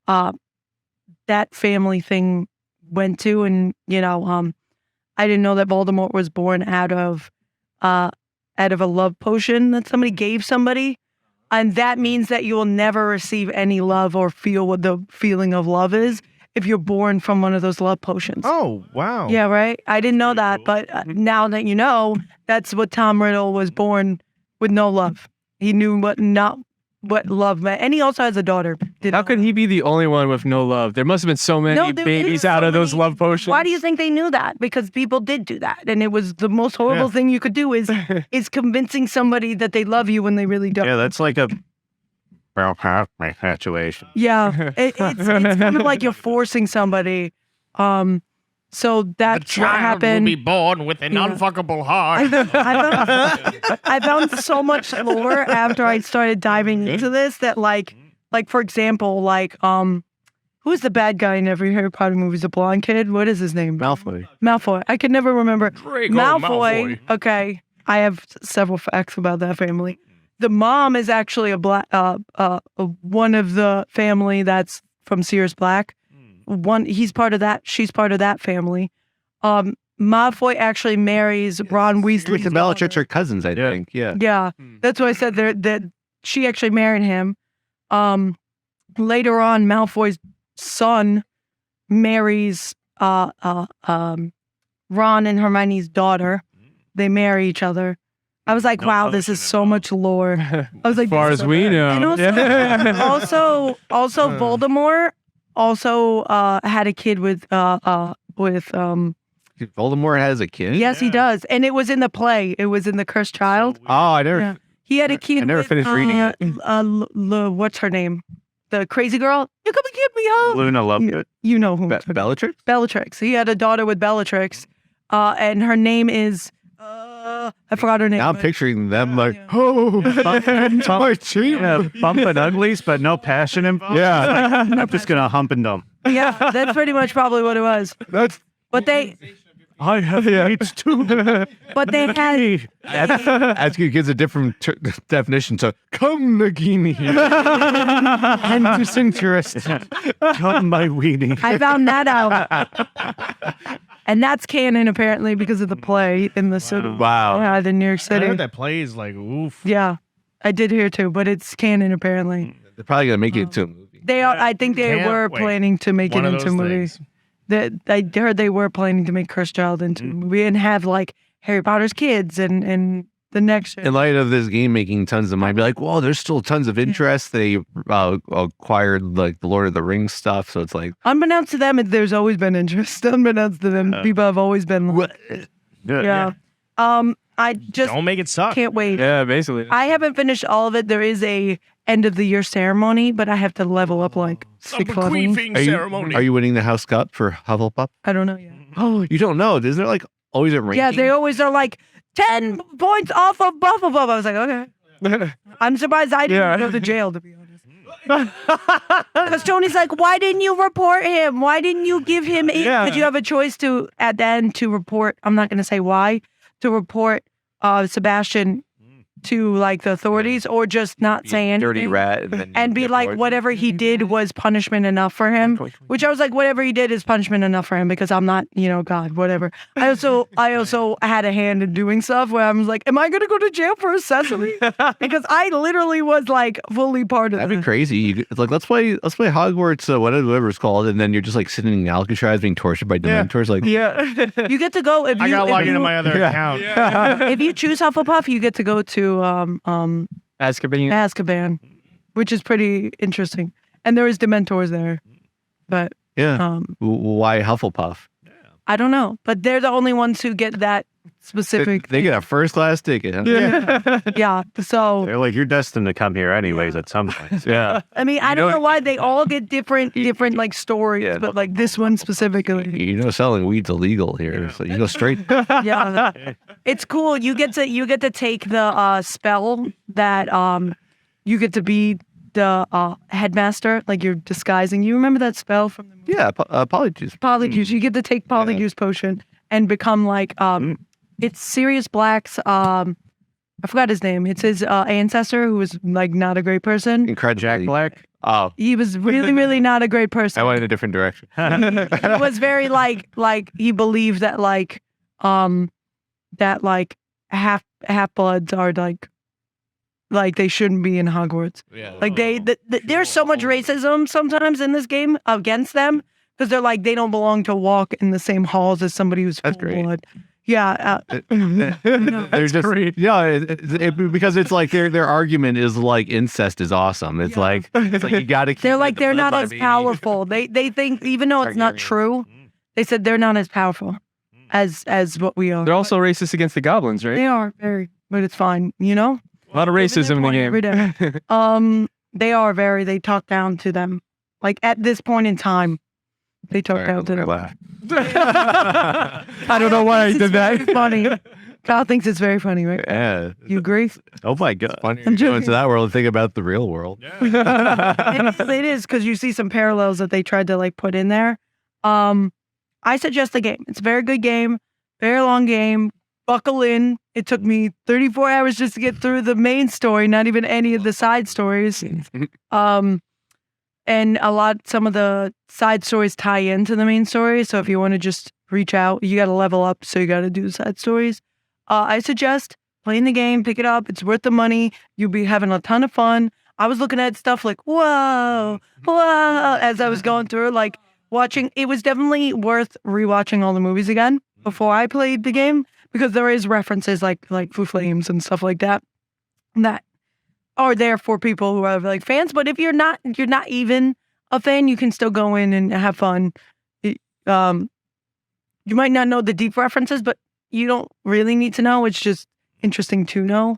that family thing went to, and I didn't know that Voldemort was born out of a love potion that somebody gave somebody, and that means that you will never receive any love or feel what the feeling of love is if you're born from one of those love potions. Oh wow. Yeah, right. I didn't know that, but now that you know, that's what Tom Riddle was born with, no love. He knew what love meant. And he also has a daughter. How could he be the only one with no love? There must have been so many babies out of those love potions. Why do you think they knew that? Because people did do that, and it was the most horrible thing you could do is convincing somebody that they love you when they really don't. Yeah, that's like a situation. Yeah, it's kind of like you're forcing somebody. So that's what happened. Will be born with an unfuckable heart. I found so much lore after I started diving into this that like for example, who's the bad guy in every Harry Potter movie? The blonde kid? What is his name? Malfoy. I could never remember. Malfoy. Okay. I have several facts about that family. The mom is actually one of the family that's from Sirius Black. He's part of that. She's part of that family. Malfoy actually marries Ron Weasley. The Bellatrix are cousins, I think. Yeah. Yeah, that's what I said. That she actually married him. Later on, Malfoy's son marries Ron and Hermione's daughter. They marry each other. I was like, wow, this is so much lore. I was like, as far as we know. And also Voldemort also had a kid with Voldemort has a kid? Yes, he does. And it was in the play. It was in The Cursed Child. Oh, I never. Yeah. He had a kid. I never finished reading it. What's her name? The crazy girl. You come and get me home. Luna Lovegood. You know who? Bellatrix? Bellatrix. He had a daughter with Bellatrix, and her name is. I forgot her name. Now I'm picturing them like, oh, that's my cheap. Yeah, bumping uglies, but no passion involved. Yeah. I'm just gonna hump and dump. Yeah, that's pretty much probably what it was. But they I have AIDS too. But they had. As it gives a different definition to come Nagini. I'm disinterested. Come my weenie. I found that out. And that's canon apparently because of the play in the city. Wow. Yeah, the New York I City. heard that play is like, oof. Yeah, I did hear too, but it's canon apparently. They're probably gonna make it into a movie. They are. I think they were planning to make it into a movie. I heard they were planning to make Cursed Child into a movie and have like Harry Potter's kids and the next. In light of this game making tons of money, be like, whoa, there's still tons of interest. They acquired like the Lord of the Rings stuff, so it's like unbeknownst to them, there's always been interest. Unbeknownst to them, people have always been. Like, yeah. I just don't make it suck. Can't wait. Yeah, basically. I haven't finished all of it. There is a end of the year ceremony, but I have to level up like 6 levels. Are you winning the House Cup for Hufflepuff? I don't know yet. Oh, you don't know? Isn't there like always a ranking? Yeah, they always are like 10 points off of Buffalo. I was like, okay. I'm surprised I didn't go to jail, to be honest. Because Tony's like, why didn't you report him? Why didn't you give him? Because you have a choice to at the end to report. I'm not going to say why. To report Sebastian to like the authorities or just not say anything. Dirty rat. And be like, whatever he did was punishment enough for him. Which I was like, whatever he did is punishment enough for him because I'm not, God, whatever. I also had a hand in doing stuff where I was like, am I going to go to jail for accessory? Because I literally was like fully part of That'd be crazy. It's like, let's play Hogwarts, whatever it's called. And then you're just like sitting in Alcatraz being tortured by Dementors. Like, you get to go. I got to log into my other account. If you choose Hufflepuff, you get to go to Azkaban, which is pretty interesting. And there is Dementors there, but why Hufflepuff? I don't know. But they're the only ones who get that specific. They get a first class ticket. Huh? Yeah. So they're like, you're destined to come here anyways at some point. Yeah. I mean, I don't know why they all get different like stories, but like this one specifically. Selling weed's illegal here, so you go straight. Yeah. It's cool. You get to take the spell that you get to be the headmaster, like you're disguising. You remember that spell from the movie? Yeah, Polyjuice. Polyjuice. You get to take Polyjuice potion and become like it's Sirius Black's I forgot his name. It's his ancestor who was like not a great person. Incredibly. Jack Black. Oh, he was really, really not a great person. I went in a different direction. He was very like he believed that half bloods are like they shouldn't be in Hogwarts. Yeah. Like there's so much racism sometimes in this game against them because they're like they don't belong to walk in the same halls as somebody who's full blood. Yeah. They're just because it's like their argument is like incest is awesome. It's like you got to. They're not as powerful. They think even though it's not true, they said they're not as powerful as what we are. They're also racist against the goblins, right? They are very, but it's fine. You know. A lot of racism in the game. They are very. They talk down to them. Like at this point in time, they talk down to them. I don't know why I did that. It's funny. Kyle thinks it's very funny, right? Yeah. You agree? Oh my God. Funny to go into that world and think about the real world. It is because you see some parallels that they tried to like put in there. I suggest the game. It's a very good game, very long game. Buckle in. It took me 34 hours just to get through the main story, not even any of the side stories. And some of the side stories tie into the main story. So if you want to just reach out, you got to level up. So you got to do the side stories. I suggest playing the game, pick it up. It's worth the money. You'll be having a ton of fun. I was looking at stuff like, whoa, as I was going through, like watching. It was definitely worth rewatching all the movies again before I played the game because there is references like Foo Flames and stuff like that are there for people who are like fans. But if you're not even a fan, you can still go in and have fun. You might not know the deep references, but you don't really need to know. It's just interesting to know.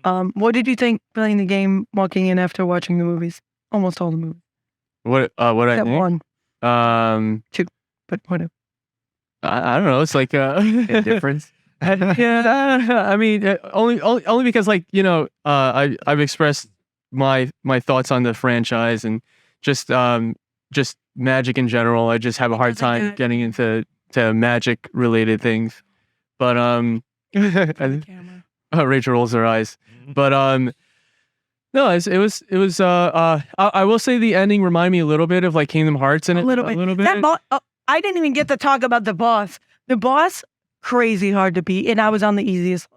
What did you think playing the game, walking in after watching the movies? Almost all the movies. What I Except think? one. Two, but whatever. I don't know. It's like Indifference. Yeah, I mean, only because like I've expressed my thoughts on the franchise and just magic in general. I just have a hard time getting into magic related things. But Rachel rolls her eyes. But no, it was. I will say the ending reminded me a little bit of like Kingdom Hearts in it. A little bit. That I didn't even get to talk about the boss. The boss. Crazy hard to beat, and I was on the easiest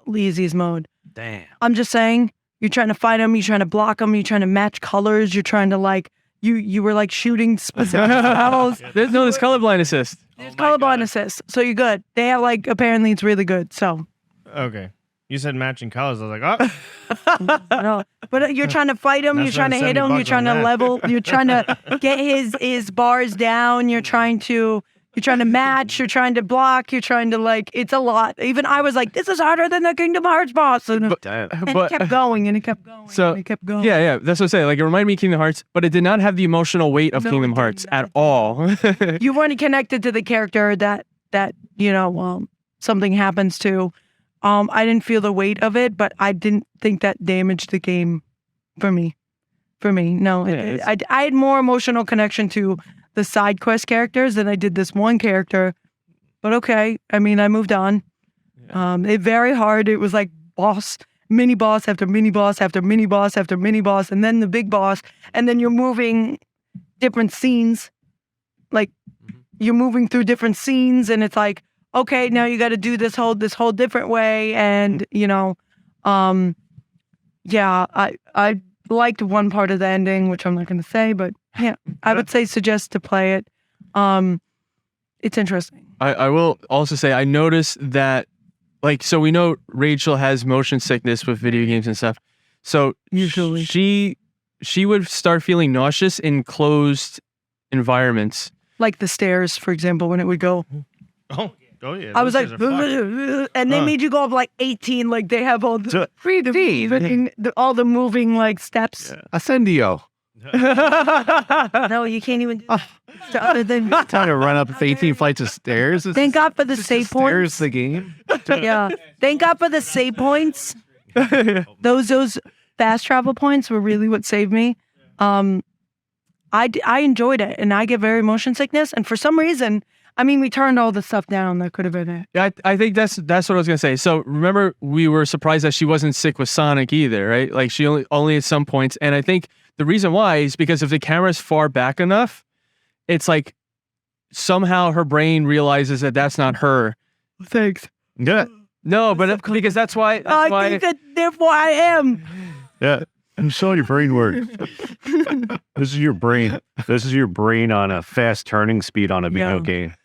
mode. Damn. I'm just saying, you're trying to fight him, you're trying to block him, you're trying to match colors, you're trying to like you were like shooting specific spells. There's colorblind assist. There's colorblind assist, so you're good. They have like apparently it's really good. So okay, you said matching colors. I was like, oh, no, but you're trying to fight him, you're trying to hit him, you're trying to level, you're trying to get his bars down, you're trying to match, you're trying to block, you're trying to like, it's a lot. Even I was like, this is harder than the Kingdom Hearts boss. And it kept going and it kept going and it kept going. Yeah, that's what I'm saying. Like it reminded me of Kingdom Hearts, but it did not have the emotional weight of Kingdom Hearts at all. You weren't connected to the character that something happens to. I didn't feel the weight of it, but I didn't think that damaged the game for me. No, I had more emotional connection to the side quest characters than I did this one character. But okay, I mean, I moved on. It very hard. It was like mini boss after mini boss after mini boss after mini boss, and then the big boss, and then you're moving different scenes. Like you're moving through different scenes, and it's like, okay, now you got to do this whole different way, and I liked one part of the ending, which I'm not going to say, but yeah, I would suggest to play it. It's interesting. I will also say I noticed that, like, so we know Rachel has motion sickness with video games and stuff. So usually she would start feeling nauseous in closed environments, like the stairs, for example, when it would go. Oh yeah. I was like, and they made you go up like 18. Like they have all the all the moving like steps. Ascendio. No, you can't even do that. Other than Time to run up 18 flights of stairs. Thank God for the save points. Stairs the game. Yeah. Thank God for the save points. Those fast travel points were really what saved me. I enjoyed it, and I get very motion sickness, and for some reason, I mean, we turned all the stuff down that could have been it. Yeah, I think that's what I was gonna say. So remember, we were surprised that she wasn't sick with Sonic either, right? Like she only at some points, and I think the reason why is because if the camera's far back enough, it's like somehow her brain realizes that that's not her. Thanks. Yeah. No, but because that's why. I think that therefore I am. Yeah. And so your brain works. This is your brain. This is your brain on a fast turning speed on a video game.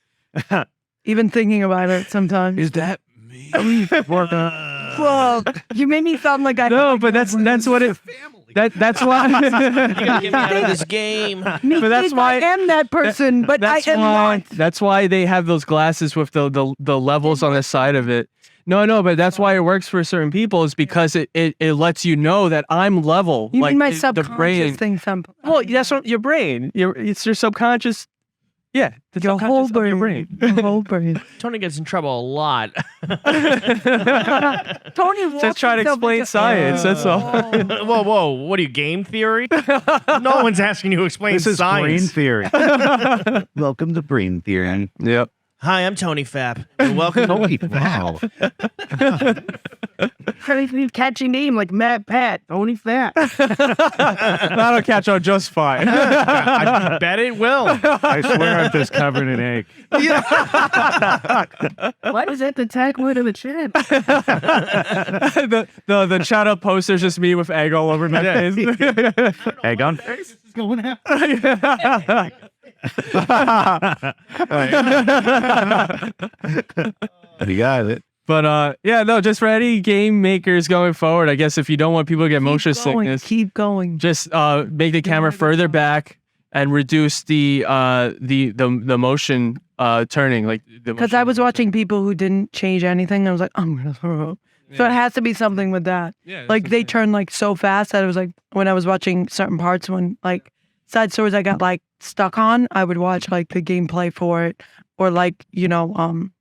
Even thinking about it sometimes. Is that me? Well, you made me sound like I. No, but that's what it. That's why. You gotta get me out of this game. Me but that's think why- I am that person, but I That's am why. not. That's why they have those glasses with the levels on the side of it. No, but that's why it works for certain people is because it lets you know that I'm level. You like mean my the subconscious brain. thing? Well, that's what your brain. It's your subconscious. Yeah, the Your whole subconscious of your brain. Your whole brain. Tony gets in trouble a lot. Tony Just try to explain science. That's all. Whoa. What are you, game theory? No one's asking you to explain This is brain science. theory. Welcome to brain theory. Yep. Hi, I'm Tony Fapp. And welcome to Wow. Crazy catchy name like Matt Pat. Tony Fat. That'll catch on just fine. I bet it will. I swear I'm just covered in egg. Why is that the tag word of the chat? the shout out poster's just me with egg all over my face. Egg on? This is going out. You got it. But yeah, no, just for any game makers going forward, I guess if you don't want people to get motion sickness, Keep going. just make the camera further back and reduce the motion turning, like Because I was watching people who didn't change anything. I was like, I'm gonna throw up. So it has to be something with that. Like they turn like so fast that it was like when I was watching certain parts when like side stories I got like stuck on, I would watch like the gameplay for it or like, you know what I'm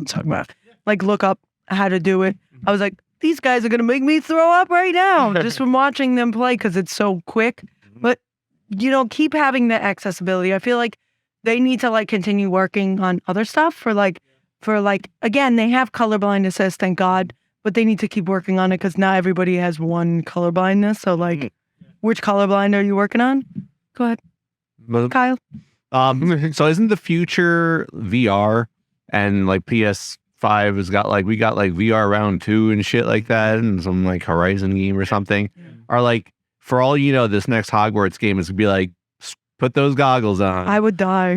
talking about. Like look up how to do it. I was like, these guys are gonna make me throw up right now just from watching them play because it's so quick. But keep having the accessibility. I feel like they need to like continue working on other stuff for again, they have colorblind assist, thank God, but they need to keep working on it because not everybody has one colorblindness. So like, which colorblind are you working on? Go ahead, Kyle. So isn't the future VR and like PS5 has got like we got like VR round 2 and shit like that and some like Horizon game or something? Are like for all you know, this next Hogwarts game is gonna be like put those goggles on. I would die.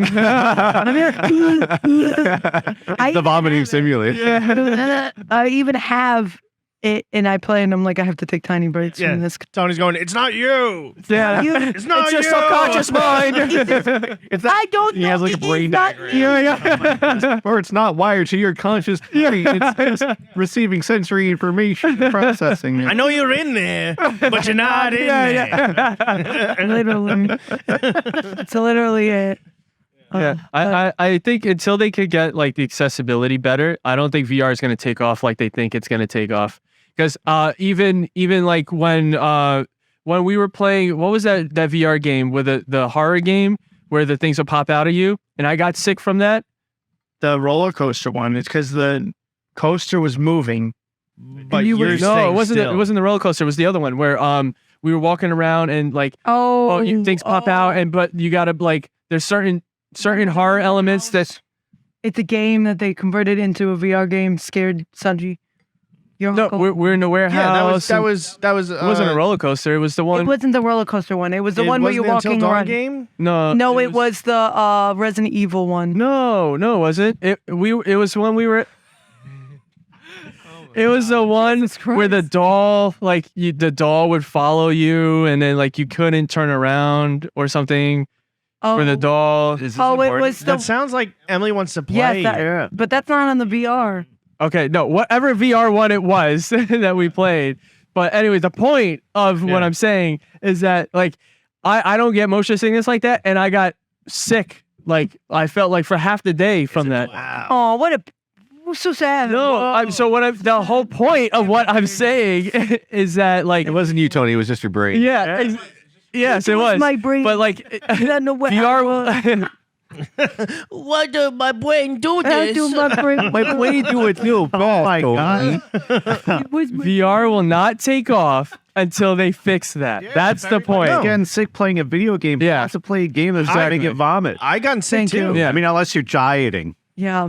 The vomiting simulator. I even have it, and I play, and I'm like, I have to take tiny breaks Yeah. from this. Tony's going, it's not you. yeah. It's not It's your you. subconscious mind. I don't. He has know like a if he's brain not- diagram. Or it's not wired to your conscious brain. It's just receiving sensory information and processing it. I know you're in there, but you're not in there. Literally, it's literally it. Yeah, I think until they could get like the accessibility better, I don't think VR is going to take off like they think it's going to take off. Because even like when we were playing, what was that VR game with the horror game where the things would pop out of you, and I got sick from that. The roller coaster one. It's because the coaster was moving. But You were- you're No, staying it wasn't. still. It wasn't the roller coaster. It was the other one where we were walking around and like things pop out, and but you gotta like there's certain horror elements that. It's a game that they converted into a VR game. Scared Sanji. Your No, uncle. we're in the warehouse. Yeah, that and was. It wasn't a roller coaster. It was the It one. wasn't the roller coaster one. It was the It one where you're wasn't the Until walking Dawn around. game. No, No, it was the Resident Evil one. No, it wasn't. It was when we were. It was the one Jesus where the Christ. doll, like the doll would follow you, and then like you couldn't turn around or something Oh, for the doll. Is this oh, it important? was the That sounds like Emily wants to play. yes, but that's not on the VR. Okay, no, whatever VR one it was that we played. But anyway, the point of what I'm saying is that like I don't get motion sickness like that, and I got sick. Like I felt like for half the day from that. Wow. Oh, what a so sad. No, the whole point of what I'm saying is that like It wasn't you, Tony. It was just your brain. yeah, yes, it was. my brain. But like I don't know what VR. Why does my brain do I do my brain. My brain do it too fast. Oh my God. It was my- VR will not take off until they fix that. That's the point. No. Getting sick playing a video game. Yeah. You have to play a game that's going to get vomit. I got sick Thank too. you. Yeah. I mean, unless you're dieting. Yeah.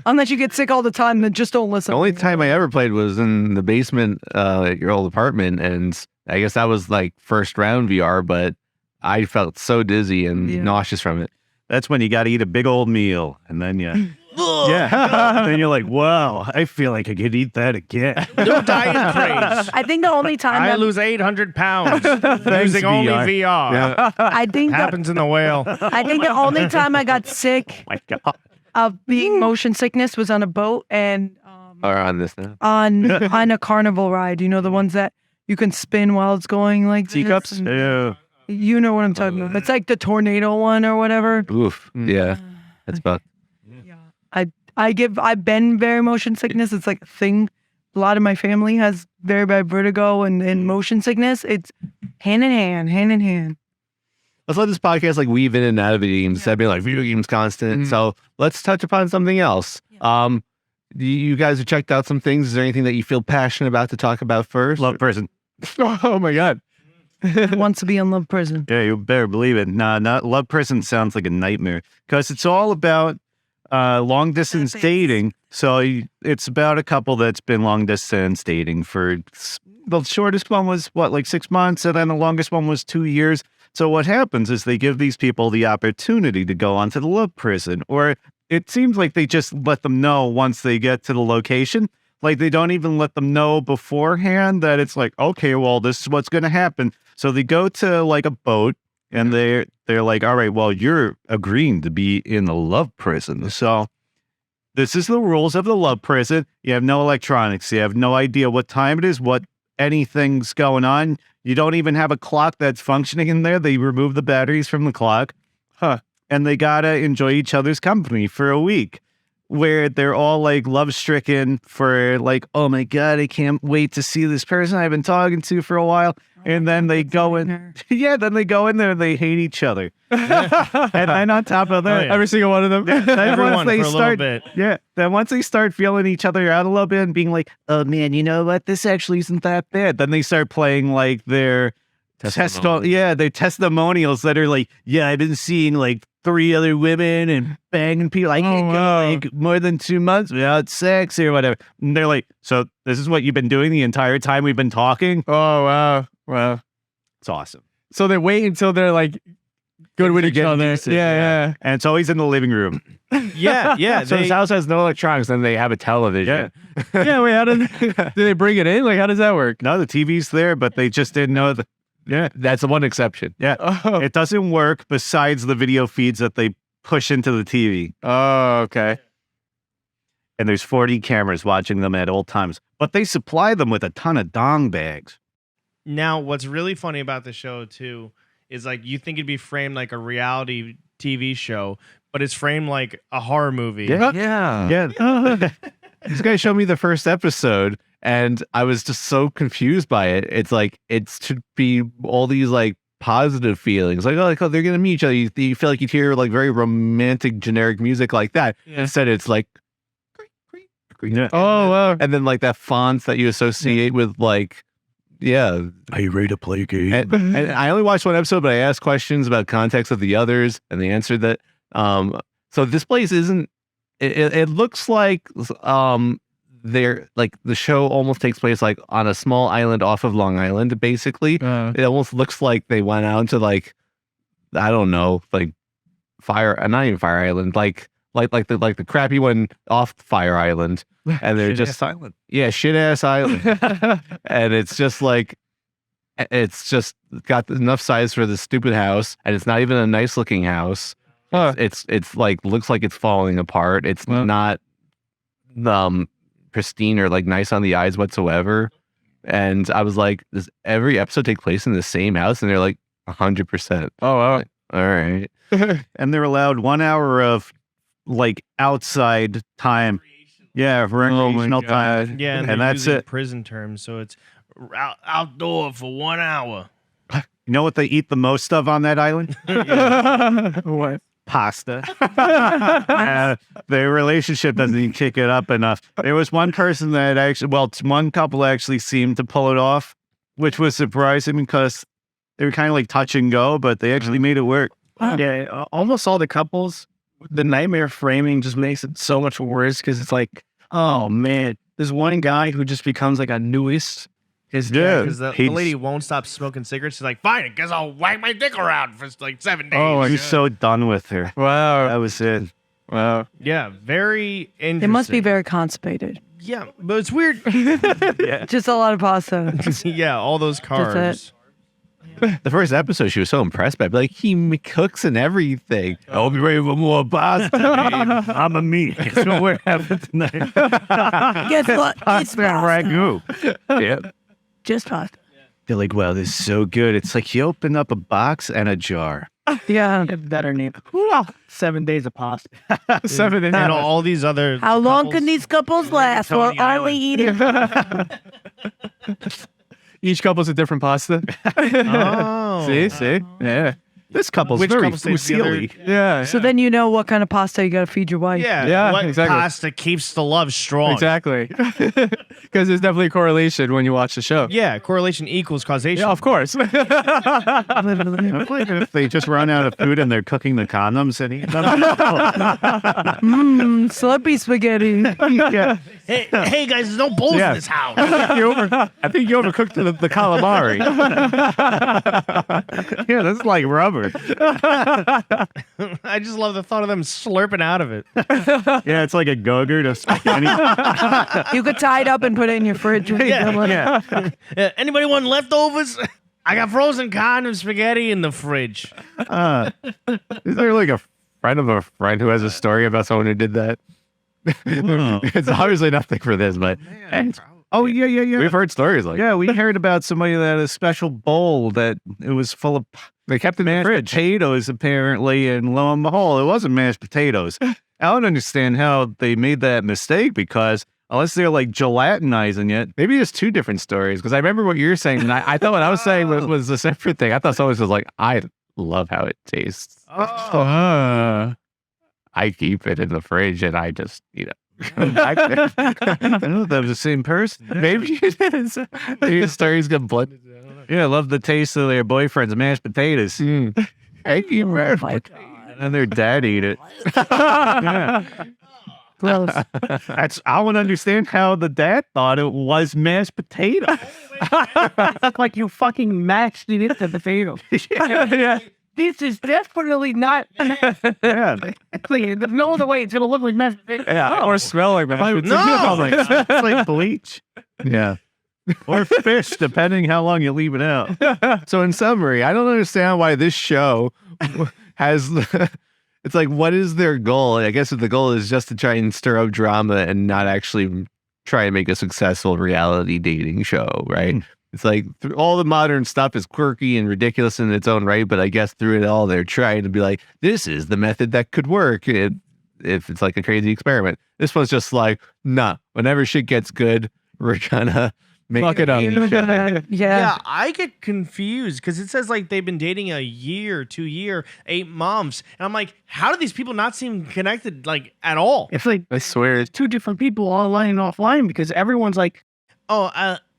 Unless you get sick all the time, then just don't listen. The only time I ever played was in the basement at your old apartment, and I guess that was like first round VR, but I felt so dizzy and Yeah. nauseous from it. That's when you got to eat a big old meal, and then you. Yeah. Then you're like, wow, I feel like I could eat that again. New diet craze. I think the only time I that lose 800 pounds using only VR. Yeah. I think that, Happens in the whale. I think the only time I got sick My God. of being motion sickness was on a boat and Or on this now. on a carnival ride. You know, the ones that you can spin while it's going like Teacups? this? And Ew. you know what I'm talking about. It's like the tornado one or whatever. Oof. Yeah. That's about. I've been very motion sickness. It's like a thing. A lot of my family has very bad vertigo and motion sickness. It's hand in hand. Let's let this podcast like weave in and out of video games instead of being like video games constant. So let's touch upon something else. You guys have checked out some things. Is there anything that you feel passionate about to talk about first? Love Prison. Oh my God. Wants to be in Love Prison. Yeah, you better believe it. Nah, not Love Prison sounds like a nightmare because it's all about long distance dating. So it's about a couple that's been long distance dating for the shortest one was like 6 months, and then the longest one was 2 years. So what happens is they give these people the opportunity to go onto the Love Prison, or it seems like they just let them know once they get to the location. Like they don't even let them know beforehand that it's like, okay, well, this is what's going to happen. So they go to like a boat and they're like, all right, well, you're agreeing to be in the Love Prison. So this is the rules of the Love Prison. You have no electronics. You have no idea what time it is, what anything's going on. You don't even have a clock that's functioning in there. They remove the batteries from the clock. And they gotta enjoy each other's company for a week, where they're all like love stricken for like, oh my God, I can't wait to see this person I've been talking to for a while. And then they go in, then they go in there and they hate each other. And then on top of that, Every single one of them. then Everyone once they for a little start, bit. then once they start feeling each other out a little bit and being like, oh man, you know what? This actually isn't that bad. Then they start playing like their their testimonials that are like, yeah, I've been seeing like 3 other women and banging people. I can't go like more than 2 months without sex or whatever. And they're like, so this is what you've been doing the entire time we've been talking? Oh, wow. It's awesome. So they wait until they're like good with each other. Yeah. And it's always in the living room. Yeah. So his house has no electronics, and they have a television. Yeah, wait, how do they bring it in? Like, how does that work? No, the TV's there, but they just didn't know that. Yeah, that's the one exception. Yeah. Oh, It doesn't work besides the video feeds that they push into the TV. oh okay. And there's 40 cameras watching them at all times. But they supply them with a ton of dong bags. Now, what's really funny about the show, too, is like you think it'd be framed like a reality TV show, but it's framed like a horror movie. Yeah. Yeah. This guy showed me the first episode, and I was just so confused by it. It's like it should be all these like positive feelings, like oh they're gonna meet each other. You feel like you'd hear like very romantic, generic music like that. Yeah. Instead, it's like, Yeah. Oh, wow. and then like that fonts that you associate with like, yeah. Are you ready to play a game? And I only watched one episode, but I asked questions about context of the others, and they answered that. So this place isn't. It looks like they're like the show almost takes place like on a small island off of Long Island. Basically, it almost looks like they went out to like, I don't know, like not even Fire Island, like the crappy one off Fire Island, and they're just silent. yeah, shit ass island, and it's just like. It's just got enough size for this stupid house, and it's not even a nice looking house. It's like looks like it's falling apart. It's not pristine or like nice on the eyes whatsoever. And I was like, does every episode take place in the same house? And they're like 100%. Oh, wow. All right. And they're allowed 1 hour of like outside time. Yeah, recreational time. Yeah, And they're that's using it. prison terms, so it's outdoor for 1 hour. You know what they eat the most of on that island? What? Pasta. Their relationship doesn't even kick it up enough. There was one person that one couple actually seemed to pull it off, which was surprising because they were kind of like touch and go, but they actually made it work. Yeah, almost all the couples, the nightmare framing just makes it so much worse because it's like, oh man, there's one guy who just becomes like a newest. Because the lady won't stop smoking cigarettes. She's like, fine, I guess I'll whack my dick around for like 7 days. Oh, he's so done with her. Wow. That was it. Wow. Yeah, very interesting. They must be very constipated. Yeah, but it's weird. Just a lot of pasta. Yeah, all those carbs. The first episode, she was so impressed by it. Like, he cooks and everything. I'll be ready for more pasta. I'm a meat. That's what we're having tonight. Guess what? It's Pasta and ragu. Yeah. just pasta. They're like, wow, this is so good. It's like you open up a box and a jar. Yeah. Better name. 7 days of pasta. 7 and And all these other. How long couples. can these couples last? Or Tony are we Island. eating? Each couple's a different pasta. Oh. See? Yeah. This couple's Which very couple stays together? fusilly. Yeah. So then you know what kind of pasta you got to feed your wife. Yeah, Yeah, what exactly. pasta keeps the love strong? Exactly. Because there's definitely a correlation when you watch the show. Yeah, correlation equals causation. Yeah, of course. If they just run out of food and they're cooking the condoms and eating them. Slurpee spaghetti. Yeah. Hey guys, there's no bowls Yeah. in this house. I think you overcooked the calamari. Yeah, that's like rubber. I just love the thought of them slurping out of it. Yeah, it's like a Go-Gurt of spaghetti. You could tie it up and put it in your fridge. Yeah. Anybody want leftovers? I got frozen condom spaghetti in the fridge. Is there like a friend of a friend who has a story about someone who did that? It's obviously nothing for this, but Oh, yeah. we've heard stories like Yeah, we heard about somebody that had a special bowl that it was full of they kept it in the mashed fridge. potatoes, apparently, and lo and behold, it wasn't mashed potatoes. I don't understand how they made that mistake because unless they're like gelatinizing it, Maybe it's two different stories because I remember what you were saying, and I thought what I was saying was a separate thing. I thought someone was like, I love how it tastes. I keep it in the fridge and I just, I don't know if that was the same person. maybe it is. Maybe the story's got blood. Yeah, I love the taste of their boyfriend's mashed potatoes. Thank you very my much. And their dad eat it. Yeah. Gross. I want to understand how the dad thought it was mashed potato. That's like you fucking mashed it into the potato. Yeah. This is definitely not. Yeah. There's no other way it's gonna look like mashed potato. Yeah. Or smell like mashed No! It's like bleach. Yeah. Or fish, depending how long you leave it out. So in summary, I don't understand why this show has it's like, what is their goal? I guess if the goal is just to try and stir up drama and not actually try and make a successful reality dating show, right? It's like all the modern stuff is quirky and ridiculous in its own right, but I guess through it all, they're trying to be like, this is the method that could work if it's like a crazy experiment. This one's just like, nah, whenever shit gets good, we're gonna make Fuck it up. Yeah. Yeah, I get confused because it says like they've been dating a year, 2 year, 8 months. And I'm like, how do these people not seem connected like at all? It's like I swear. there's two different people online and offline because everyone's like, Oh,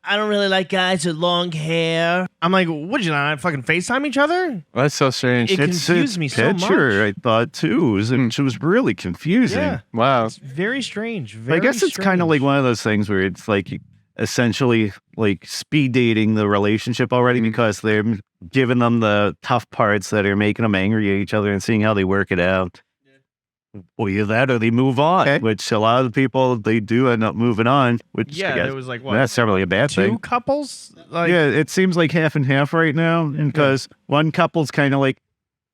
I don't really like guys with long hair. I'm like, what, did you not fucking FaceTime each other? That's so strange. It It's confused a me so picture, much. I thought, too. It was really confusing. Yeah. Wow. It's very strange. I Very guess it's kind of like strange. one of those things where it's like essentially like speed dating the relationship already because they're giving them the tough parts that are making them angry at each other and seeing how they work it out. Well, either that or they move on, Okay. which a lot of the people, they do end up moving on, which Yeah, I guess there was like, what, that's necessarily a bad 2 thing. couples? Like, Yeah, it seems like half and half right now because one couple's kind of like,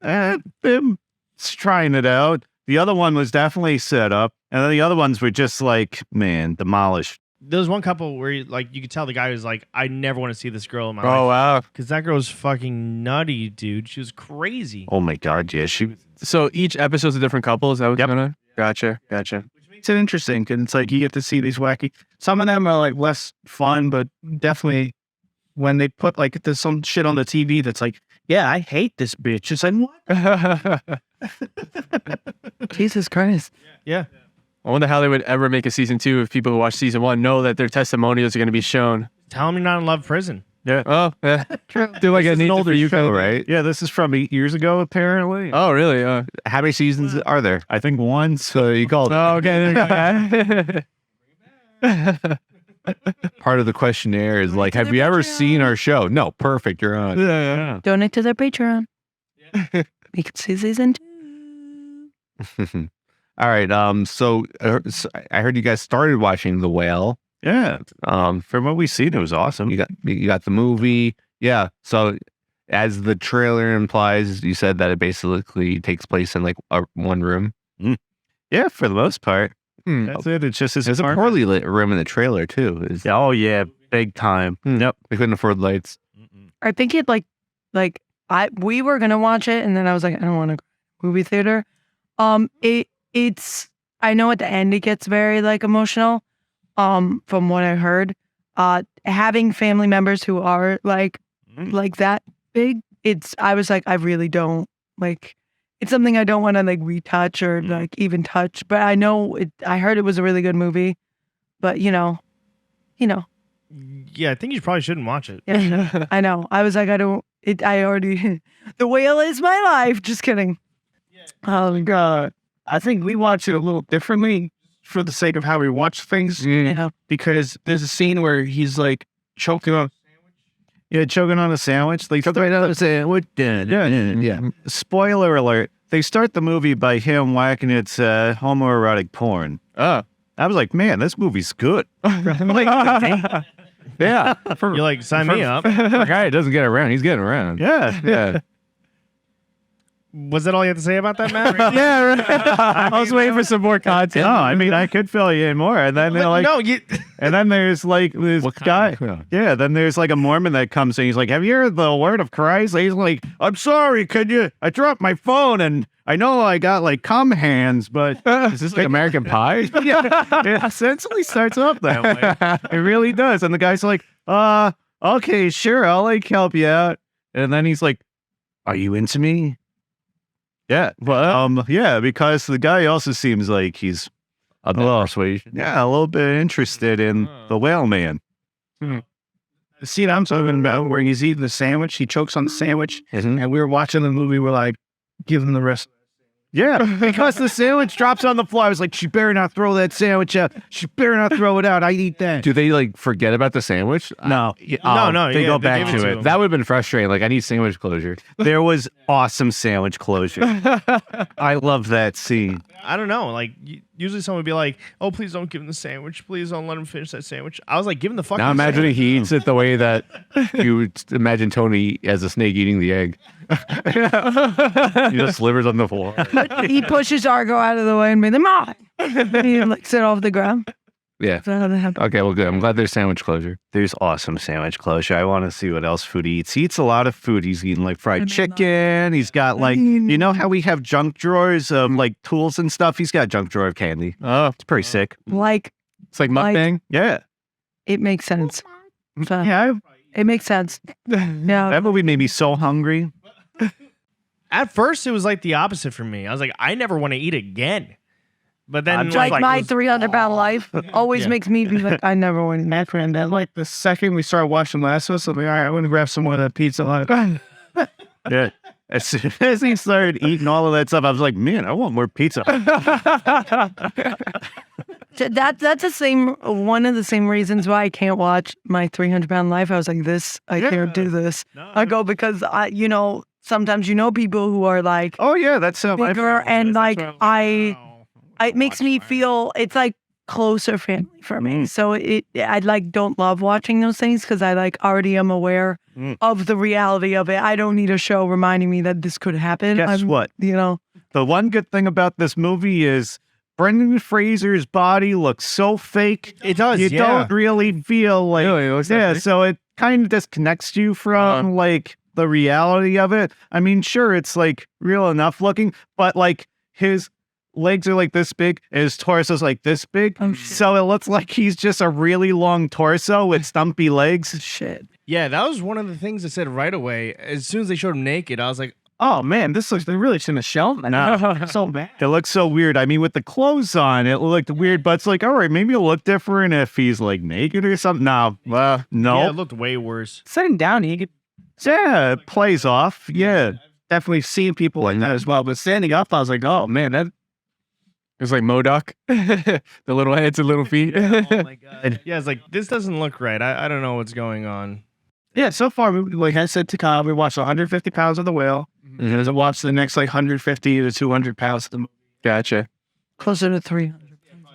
them trying it out. The other one was definitely set up. And then the other ones were just like, man, demolished. there was one couple where you could tell the guy was like, I never want to see this girl in my Oh, life. wow. Because that girl was fucking nutty, dude. She was crazy. Oh my God, yeah, she was. So each episode's a different couple? Is that what's going on? Gotcha. it's interesting because it's like you get to see these wacky. Some of them are like less fun, but definitely when they put like there's some shit on the TV that's like, yeah, I hate this bitch. It's like, what? Jesus Christ. Yeah. I wonder how they would ever make a season 2 if people who watch season 1 know that their testimonials are going to be shown. Tell him you're not in love prison. Yeah. Oh, yeah. Do like This a is need an older for you show, kind of- right? Yeah, this is from 8 years ago, apparently. Oh, really? How many seasons are there? I think one. So you called Oh, okay. There you go. part of the questionnaire is like, have you ever seen our show? No, perfect. You're on. Yeah. Donate to their Patreon. We can see season 2. All right. So I heard you guys started watching The Whale. Yeah. From what we've seen, it was awesome. You got the movie. Yeah. So as the trailer implies, you said that it basically takes place in like one room. Yeah, for the most part. That's it. It's just There's a poorly lit room in the trailer too. Oh yeah, big time. Yep. They couldn't afford lights. I think it we were gonna watch it, and then I was like, I don't want to go to movie theater. It's I know at the end it gets very like emotional. From what I heard, having family members who are like that big, I was like, I really don't like. It's something I don't want to like retouch or like even touch. But I know I heard it was a really good movie. But you know. Yeah, I think you probably shouldn't watch it. Yeah, I know. I was like, I don't. I already. The Whale is my life. Just kidding. Oh God, I think we watch it a little differently for the sake of how we watch things. Yeah. Because there's a scene where he's like choking on. Yeah, choking on a sandwich. Like Choking right on a sandwich. Yeah. Spoiler alert. They start the movie by him whacking its homoerotic porn. Oh. I was like, man, this movie's good. Yeah. You're like, sign me up. For a guy that doesn't get around, he's getting around. Yeah. Was that all you had to say about that, Matt? Yeah, right. I was waiting for some more content. No, I mean, I could fill you in more. And then they're like, you. and then there's like this guy. Yeah, then there's like a Mormon that comes in. He's like, have you heard the word of Christ? And he's like, I'm sorry, I dropped my phone and I know I got like cum hands, but Is this like American Pie? yeah, it essentially starts up that way. It really does. And the guy's like, okay, sure, I'll like help you out. And then he's like, are you into me? Yeah. Well, yeah, because the guy also seems like he's A little persuasion. a little bit interested in the whale man. The scene I'm talking about where he's eating the sandwich, he chokes on the sandwich, and we were watching the movie. We're like, give him the rest. Yeah, because the sandwich drops on the floor. I was like, she better not throw that sandwich out. She better not throw it out. I'd eat that. Do they like forget about the sandwich? No. No, They yeah, go they back give it to to it. him. That would have been frustrating. Like, I need sandwich closure. There was awesome sandwich closure. I love that scene. I don't know. Like, usually someone would be like, oh, please don't give him the sandwich. Please don't let him finish that sandwich. I was like, give him the fucking Now imagining sandwich. he eats it the way that you would imagine Tony as a snake eating the egg. He just slivers on the floor. He pushes Argo out of the way and made them on. He licks it off the ground. Yeah. Is that how that happened? Okay, well, good. I'm glad there's sandwich closure. There's awesome sandwich closure. I want to see what else food he eats. He eats a lot of food. He's eating like fried chicken. He's got like, you know how we have junk drawers of like tools and stuff? He's got a junk drawer of candy. Oh, It's pretty sick. Like, it's like mukbang. Yeah. it makes sense. So, Yeah, it makes sense. Yeah. That movie made me so hungry. At first, it was like the opposite for me. I was like, I never want to eat again. But then, Like my it was- 300-pound life always Yeah. makes me be like, I never want to. my friend. Then like the second we started watching Last of Us, I'm like, all right, I'm gonna grab some more of that Pizza Hut. Yeah. As soon as he started eating all of that stuff, I was like, man, I want more pizza. That's the same. One of the same reasons why I can't watch my 300-pound life. I was like, I can't do this. I go because sometimes people who are like Oh, yeah, that's how my bigger and like it makes me feel it's like closer family for me. So I like don't love watching those things because I like already am aware of the reality of it. I don't need a show reminding me that this could happen. Guess what? The one good thing about this movie is Brendan Fraser's body looks so fake. It does, You yeah. don't really feel like, Really? It looks that yeah, fake? so it kind of disconnects you from like the reality of it. I mean, sure, it's like real enough looking, but like his legs are like this big, and his torso's like this big. Oh, shit. So it looks like he's just a really long torso with stumpy legs. shit. Yeah, that was one of the things I said right away. As soon as they showed him naked, I was like, Oh man, this looks. They really shouldn't have shown that. So bad. It looks so weird. I mean, with the clothes on, it looked weird, but it's like, all right, maybe it'll look different if he's like naked or something. No, no. yeah, it looked way worse. Sitting down, you could Yeah, it plays off. Yeah. definitely seen people like that as well. But standing up, I was like, oh man, that. It's like Modoc, the little heads and little feet. Oh my god. Yeah, it's like this doesn't look right. I don't know what's going on. Yeah, so far, like I said to Kyle, we watched 150 pounds of the whale. And then watched the next like 150 to 200 pounds of the movie. Gotcha. Closer to 300.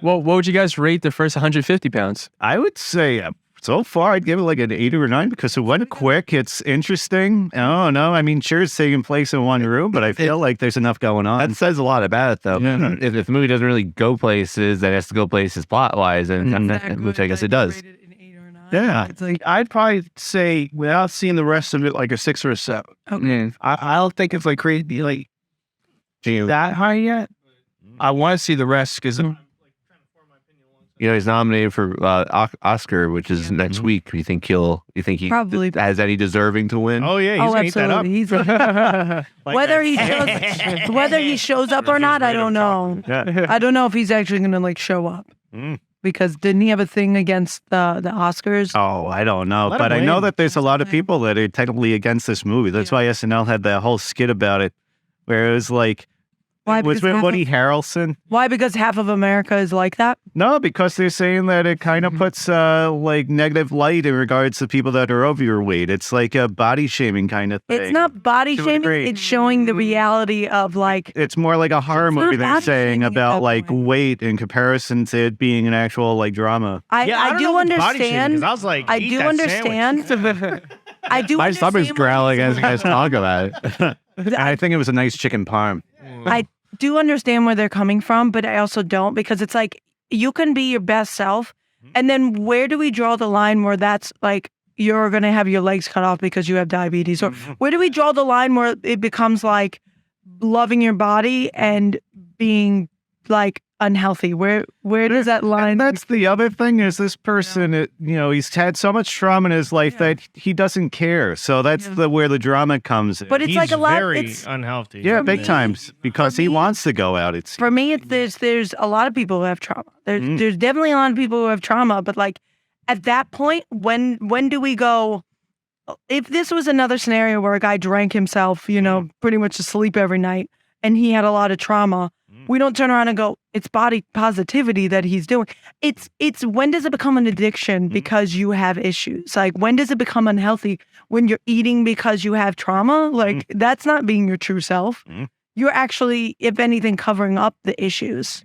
Well, what would you guys rate the first 150 pounds? I would say so far I'd give it like an 8 or a 9 because it went quick. It's interesting. Oh no, I mean, sure, it's taking place in one room, but I feel like there's enough going on. That says a lot about it, though. Yeah. If the movie doesn't really go places, that has to go places plot wise, and which I guess it does. Yeah. It's like, I'd probably say, without seeing the rest of it, like a 6 or a 7. Okay. I don't think it's like crazy, like that high yet. I want to see the rest because He's nominated for Oscar, which is next week. You think he Probably. has any deserving to win? Oh yeah, he's gonna eat that up. He's whether he shows up or not, I don't know. Yeah. I don't know if he's actually gonna like show up because didn't he have a thing against the Oscars? Oh, I don't know. Let But him I know win. that there's a lot of people that are technically against this movie. That's why SNL had that whole skit about it where it was like, Why? was Because it Woody Harrelson? Why? Because half of America is like that. No, because they're saying that it kind of puts like negative light in regards to people that are overweight. It's like a body shaming kind of thing. It's not body To a shaming. degree. It's showing the reality of like. It's more like a horror It's not movie they're body saying shaming at about that like point. weight in comparison to it being an actual like drama. Yeah, I don't do know if it's body shaming, 'cause understand. I was like, I eat do that understand. I do. My stomach's understand growling as you guys talk about it. And I think it was a nice chicken parm. I do understand where they're coming from, but I also don't because it's like you can be your best self, and then where do we draw the line where that's like you're gonna have your legs cut off because you have diabetes, or where do we draw the line where it becomes like loving your body and being like unhealthy? Where does that line? And that's the other thing is this person, he's had so much trauma in his life that he doesn't care. So that's where the drama comes in. But it's He's like a lot. very It's unhealthy. yeah, big me- times because he wants to go out. It's for me. There's a lot of people who have trauma. There's definitely a lot of people who have trauma. But like at that point, when do we go? If this was another scenario where a guy drank himself, pretty much to sleep every night, and he had a lot of trauma, we don't turn around and go, it's body positivity that he's doing. It's when does it become an addiction because you have issues? Like when does it become unhealthy? When you're eating because you have trauma? Like that's not being your true self. You're actually, if anything, covering up the issues.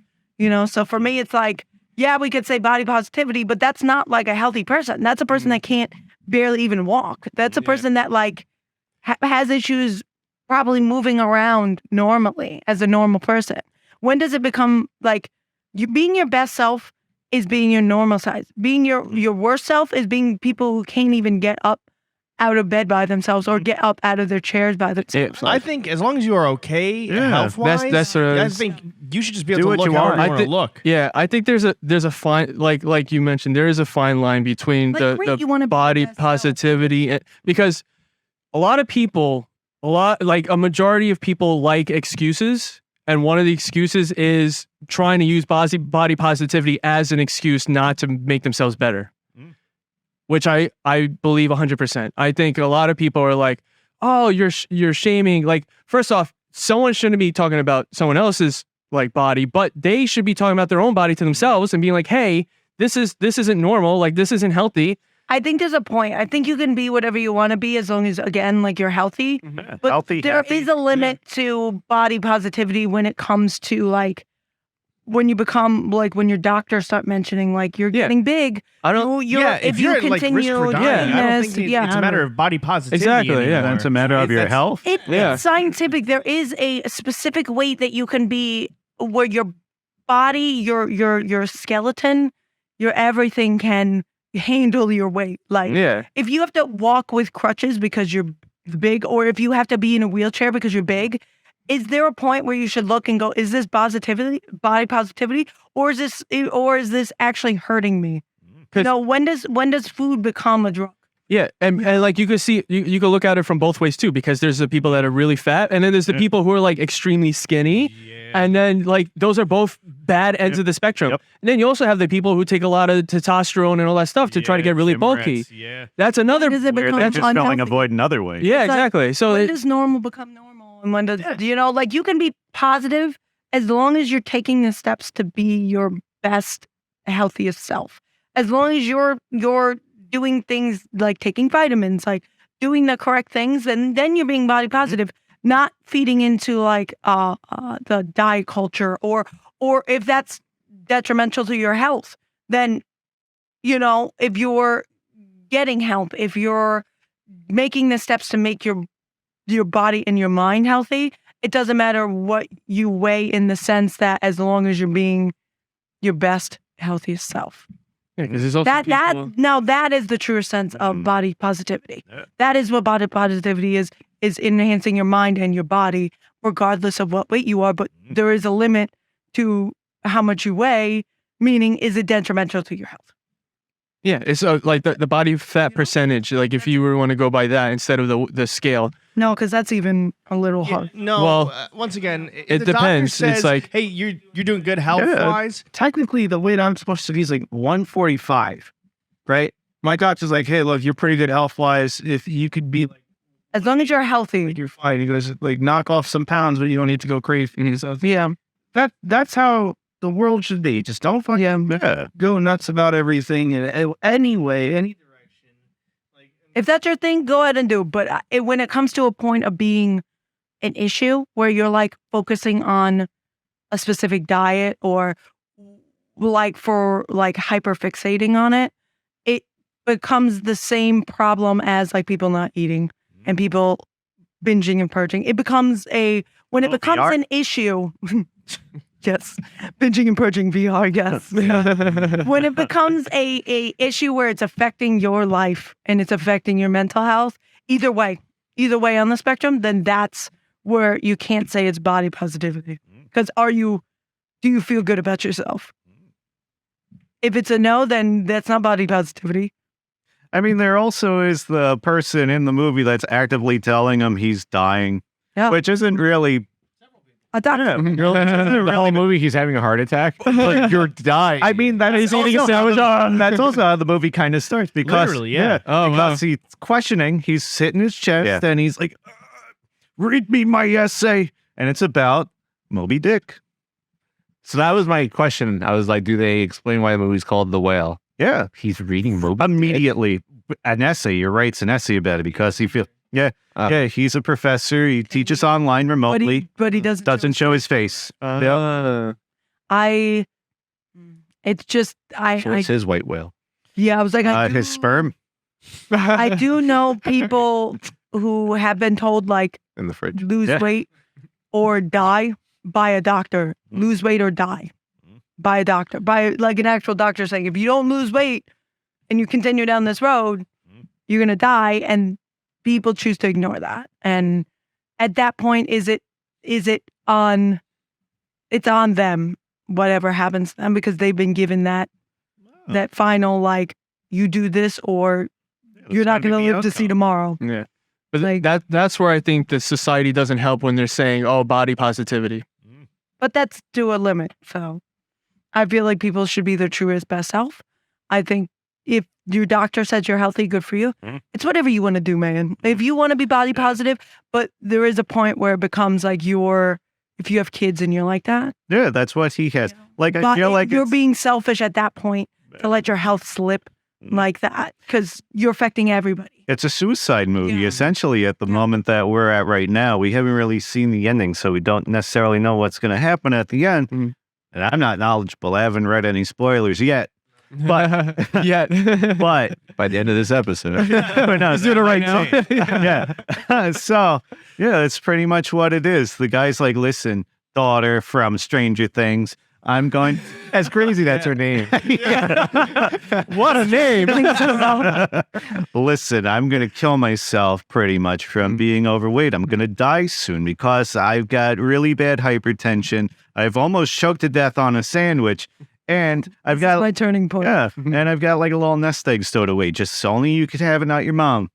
So for me, it's like, yeah, we could say body positivity, but that's not like a healthy person. That's a person that can't barely even walk. That's a person that like has issues probably moving around normally as a normal person. When does it become like you being your best self is being your normal size? Being your worst self is being people who can't even get up out of bed by themselves or get up out of their chairs by themselves. I think as long as you are okay health wise, that's what I think you should just be able Do to what look you however want. you want to look. Yeah, I think there's a fine like you mentioned, there is a fine line between Like, great, you wanna the be your body best self. positivity because a lot of people, like a majority of people like excuses. And one of the excuses is trying to use body positivity as an excuse not to make themselves better, which I believe 100%. I think a lot of people are like, oh, you're shaming. Like, first off, someone shouldn't be talking about someone else's like body, but they should be talking about their own body to themselves and being like, hey, this isn't normal. Like, this isn't healthy. I think there's a point. I think you can be whatever you want to be as long as, again, like you're healthy. But Healthy, there happy. is a limit to body positivity when it comes to like when you become like when your doctors start mentioning like you're getting big. I don't. If you're at like risk for dying, I don't think it's a matter of body positivity. Exactly, yeah. anymore. it's a matter of your health. Yeah. It's scientific. There is a specific weight that you can be where your body, your skeleton, your everything can handle your weight. Like if you have to walk with crutches because you're big, or if you have to be in a wheelchair because you're big, is there a point where you should look and go, is this body positivity, or is this actually hurting me? No, when does food become a drug? Yeah, and like you could see, you could look at it from both ways too, because there's the people that are really fat, and then there's the people who are like extremely skinny, and then like those are both bad ends of the spectrum. And then you also have the people who take a lot of testosterone and all that stuff to try to get really bulky. That's another Does it Where become they're just filling unhealthy? a void another way. Yeah, It's like, exactly. So when does normal become normal, and when does like you can be positive as long as you're taking the steps to be your best, healthiest self. As long as you're doing things like taking vitamins, like doing the correct things, and then you're being body positive. not feeding into like the diet culture, or if that's detrimental to your health, then if you're getting help, if you're making the steps to make your body and your mind healthy, it doesn't matter what you weigh, in the sense that as long as you're being your best, healthiest self. Yeah, 'cause there's also that is the truest sense of body positivity. Yeah. That is what body positivity is enhancing your mind and your body, regardless of what weight you are. But there is a limit to how much you weigh, meaning, is it detrimental to your health? Yeah, it's like the body fat percentage. Like if you want to go by that instead of the scale. No, because that's even a little hard. No, Well, once again, if it the doctor depends. says, It's like- hey, you're doing good health-wise. Technically, the weight I'm supposed to be is like 145, right? My doctor's like, hey, look, you're pretty good health-wise. If you could be like, As long as you're healthy. you're fine. He goes, like, knock off some pounds, but you don't need to go crazy. So Yeah. that's how the world should be. Just don't fucking Yeah. go nuts about everything in any way, any direction. Like, If that's your thing, go ahead and do. But when it comes to a point of being an issue where you're like focusing on a specific diet, or like for like hyper fixating on it, it becomes the same problem as like people not eating and people binging and purging. It becomes when it becomes VR? an issue. Yes, binging and purging VR. Yes. When it becomes a issue where it's affecting your life and it's affecting your mental health, either way on the spectrum, then that's where you can't say it's body positivity. Because do you feel good about yourself? If it's a no, then that's not body positivity. I mean, there also is the person in the movie that's actively telling him he's dying, Yeah. which isn't really. A doctor. The whole movie, he's having a heart attack. Like, you're dying. I mean, that's also that's also how the movie kind of starts, because Literally, yeah. Oh, because he's questioning, he's hitting his chest, and he's like, "Read me my essay," and it's about Moby Dick. So that was my question. I was like, do they explain why the movie's called The Whale? Yeah, He's reading Moby. immediately an essay. He writes an essay about it because he feels. Yeah, he's a professor. He teaches online remotely. But he doesn't show his face. So it's just it's his white whale. I was like, His sperm. I do know people who have been told like In the fridge. lose Yeah. weight or die by a doctor. Lose weight or die by a doctor. By like an actual doctor saying, if you don't lose weight and you continue down this road, you're gonna die. And people choose to ignore that. And at that point, it's on them, whatever happens to them, because they've been given that final, like, you do this or you're not going to live to see tomorrow. Yeah. But Like- that's where I think the society doesn't help when they're saying, oh, body positivity. But that's to a limit. So I feel like people should be their truest best self. I think if your doctor says you're healthy, good for you. It's whatever you want to do, man. If you want to be body positive, but there is a point where it becomes like if you have kids and you're like that, Yeah, that's what he has. Like, I but feel like you're it's- being selfish at that point to let your health slip like that, because you're affecting everybody. It's a suicide movie, Yeah. essentially, at the moment that we're at right now. We haven't really seen the ending, so we don't necessarily know what's going to happen at the end. Mhm. And I'm not knowledgeable. I haven't read any spoilers yet. But, yeah. but, By the end of this episode. but no, He's doing it right now. yeah. So, yeah, that's pretty much what it is. The guy's like, listen, daughter from Stranger Things, I'm going. That's crazy. That's her name. What a name. Listen, I'm going to kill myself pretty much from being overweight. I'm going to die soon because I've got really bad hypertension. I've almost choked to death on a sandwich. And I've That's got, my turning point. yeah, and I've got like a little nest egg stowed away. Just only you could have it, not your mom.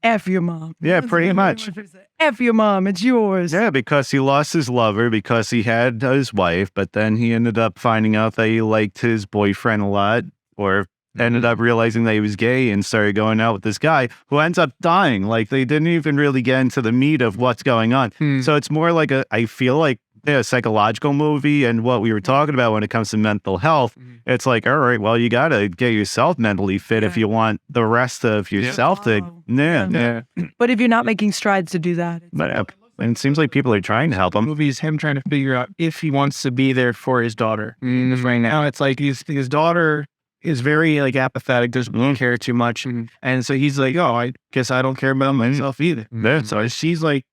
F your mom. Yeah, That's pretty what much. I say. F your mom. It's yours. Yeah, because he lost his lover because he had his wife, but then he ended up finding out that he liked his boyfriend a lot, or ended up realizing that he was gay and started going out with this guy who ends up dying. Like, they didn't even really get into the meat of what's going on. So it's more like I feel like psychological movie and what we were talking about when it comes to mental health. It's like, all right, well, you got to get yourself mentally fit if you want the rest of yourself to. Yeah. But if you're not making strides to do that, But and it seems like people are trying to help The him. movie is him trying to figure out if he wants to be there for his daughter. Because right now it's like his daughter is very like apathetic, doesn't care too much. And so he's like, oh, I guess I don't care about myself either. Yeah. So she's like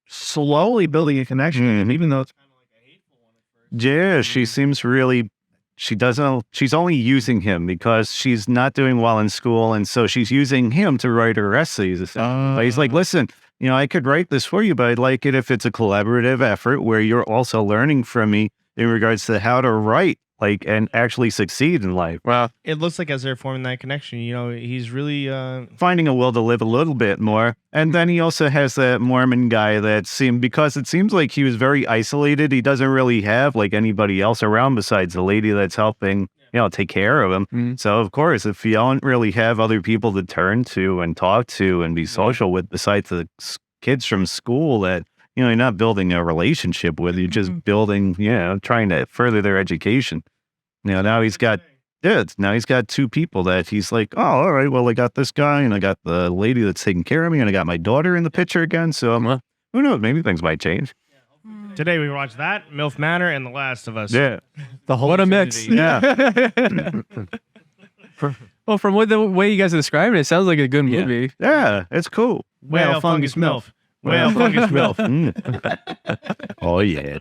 slowly building a connection, even though it's kind of like a hateful one at first. Yeah, she seems really. She's only using him because she's not doing well in school, and so she's using him to write her essays. But he's like, listen, I could write this for you, but I'd like it if it's a collaborative effort where you're also learning from me in regards to how to write, and actually succeed in life. Well, it looks like as they're forming that connection, he's really Finding a will to live a little bit more. And then he also has that Mormon guy because it seems like he was very isolated. He doesn't really have anybody else around besides the lady that's helping, take care of him. So of course, if you don't really have other people to turn to and talk to and be social with besides the kids from school that, you're not building a relationship with, you're just building, trying to further their education. Now he's got two people that he's like, oh, all right, well, I got this guy and I got the lady that's taking care of me and I got my daughter in the picture again. So who knows? Maybe things might change. Today we watched that, MILF Manor, and The Last of Us. Yeah. The whole what a mix. Yeah. Well, from the way you guys are describing it, it sounds like a good movie. Yeah, it's cool. Whale fungus MILF. Whale fungus MILF. Oh, yeah.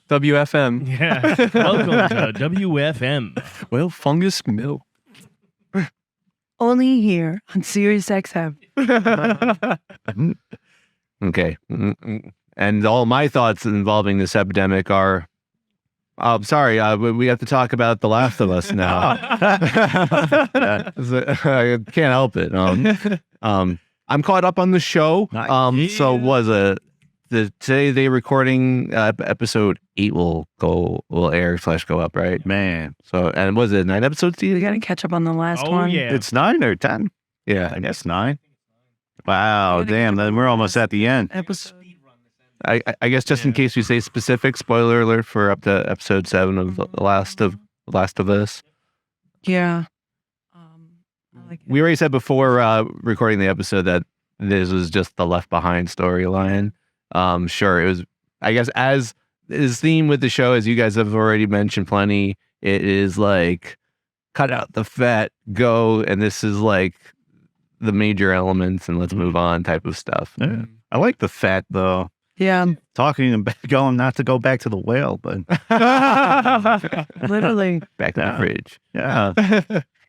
WFM. Yeah. Welcome to WFM. Well, fungus milk. only here on Sirius XM. Okay. And all my thoughts involving this epidemic are, sorry, we have to talk about The Last of Us now. I can't help it. I'm caught up on the show. So today they recording episode 8 will air / go up, right? Man. So, and was it 9 episodes? We got to catch up on the last one. Yeah. It's 9 or 10? Yeah. I guess 9. Wow, damn, then we're almost at the end. Episode. I guess just in case we say specific, spoiler alert for up to episode 7 of The Last of Us. Yeah. I like it. We already said before recording the episode that this was just the Left Behind storyline. Sure, it was, I guess, as his theme with the show, as you guys have already mentioned plenty, it is like cut out the fat, go, and this is like the major elements and let's move on type of stuff. Yeah. I like the fat, though. Yeah. Talking about going not to go back to the whale, but Literally. Back to the fridge. yeah.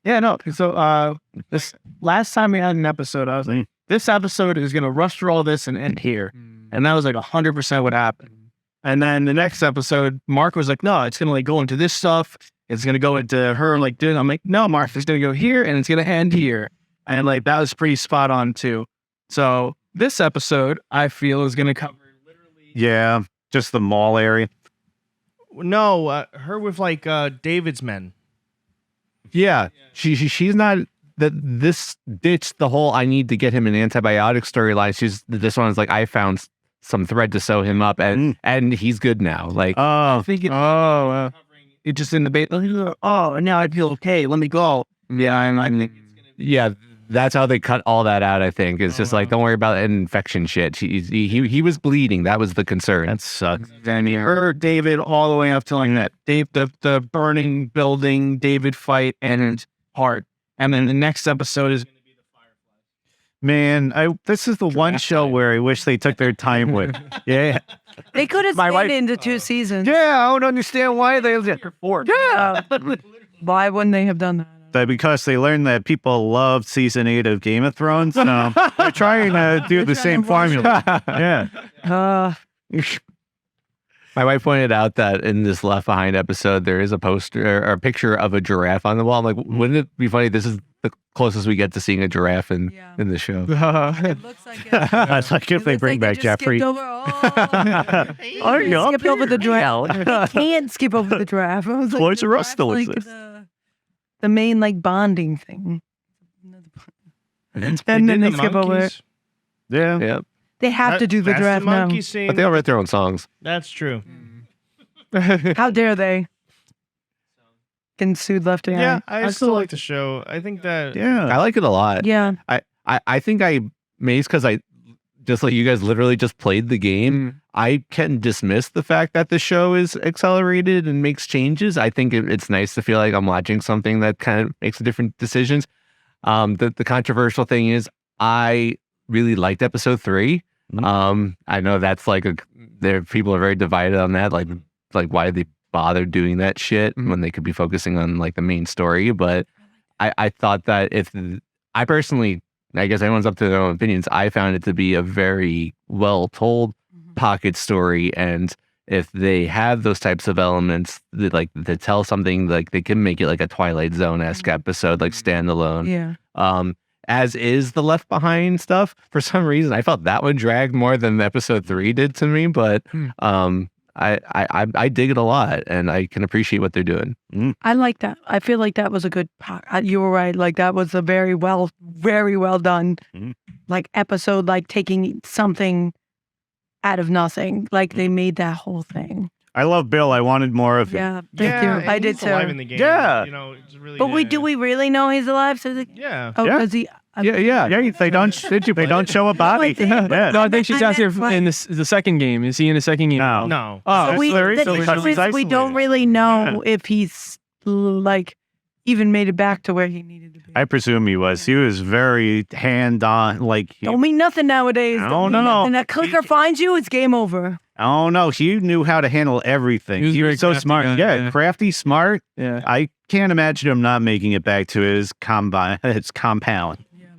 Yeah, no. So this last time we had an episode, I was like, this episode is gonna rush through all this and end here. And that was like 100% what happened. And then the next episode, Mark was like, no, it's gonna like go into this stuff. It's gonna go into her like doing. I'm like, no, Mark, it's gonna go here and it's gonna end here. And like that was pretty spot on too. So this episode, I feel, is gonna cover literally. Yeah, just the mall area. No, her with like David's men. Yeah, she's not that. This ditched the whole I need to get him an antibiotic storyline. This one's like I found some thread to sew him up and he's good now. Like I think it just in the bait. Oh, now I feel okay. Let me go. Yeah, I think. Yeah, that's how they cut all that out. I think it's just like don't worry about infection shit. He was bleeding. That was the concern. That sucks. Then her David all the way up to like that. The burning building David fight and heart. And then the next episode is going to be the Fireflies. Man, this is the one show where I wish they took their time with. Yeah. They could have split into 2 seasons. Yeah, I don't understand why they did 4. Yeah. Why wouldn't they have done that? But because they learned that people loved season 8 of Game of Thrones, so they're trying to do the same formula. Yeah. My wife pointed out that in this Left Behind episode, there is a poster or a picture of a giraffe on the wall. I'm like, wouldn't it be funny? This is the closest we get to seeing a giraffe in the show. It looks like That's like if they bring back Jeffrey. Skipped over the giraffe. They can't skip over the giraffe. I was like, Toys R Us giraffe's still like exists. the main like bonding thing. And then they skip over it. Yeah. Yep. They have to do the That's draft the now. monkey scene. But they all write their own songs. That's true. How dare they? Getting sued left and Yeah, right. I still like the show. I think that. Yeah. I like it a lot. Yeah. I think I amazed because I just like you guys literally just played the game. I can dismiss the fact that the show is accelerated and makes changes. I think it's nice to feel like I'm watching something that kind of makes different decisions. The controversial thing is I really liked episode 3. I know that's like there people are very divided on that. Like why did they bother doing that shit when they could be focusing on like the main story? But I thought that I personally, I guess everyone's up to their own opinions. I found it to be a very well told pocket story, and if they have those types of elements that like to tell something, like they can make it like a Twilight Zone-esque episode, like standalone. Yeah. As is the Left Behind stuff. For some reason, I felt that one dragged more than episode 3 did to me, but I dig it a lot, and I can appreciate what they're doing. I like that. I feel like that was a good. You were right. Like that was a very well done, like episode. Like taking something out of nothing. Like they made that whole thing. I love Bill. I wanted more of him. Yeah, thank you. and I did he's alive in too. the game. Yeah. You know, it's really. But do we really know he's alive? So Yeah. oh, Yeah. does he? Yeah. They don't show a body. Yeah. No, I think she's I asking if meant, in the second game. Is he in the second game? No. No. Oh, So we don't really know if he's like even made it back to where he needed to be. I presume he was. He was very hand-on. Like, Don't mean nothing nowadays. No, Don't no, mean no. nothing. That clicker finds you, it's game over. oh no, he knew how to handle everything. He was He very was so crafty smart. guy, Yeah, yeah. crafty, smart. Yeah. I can't imagine him not making it back to his compound.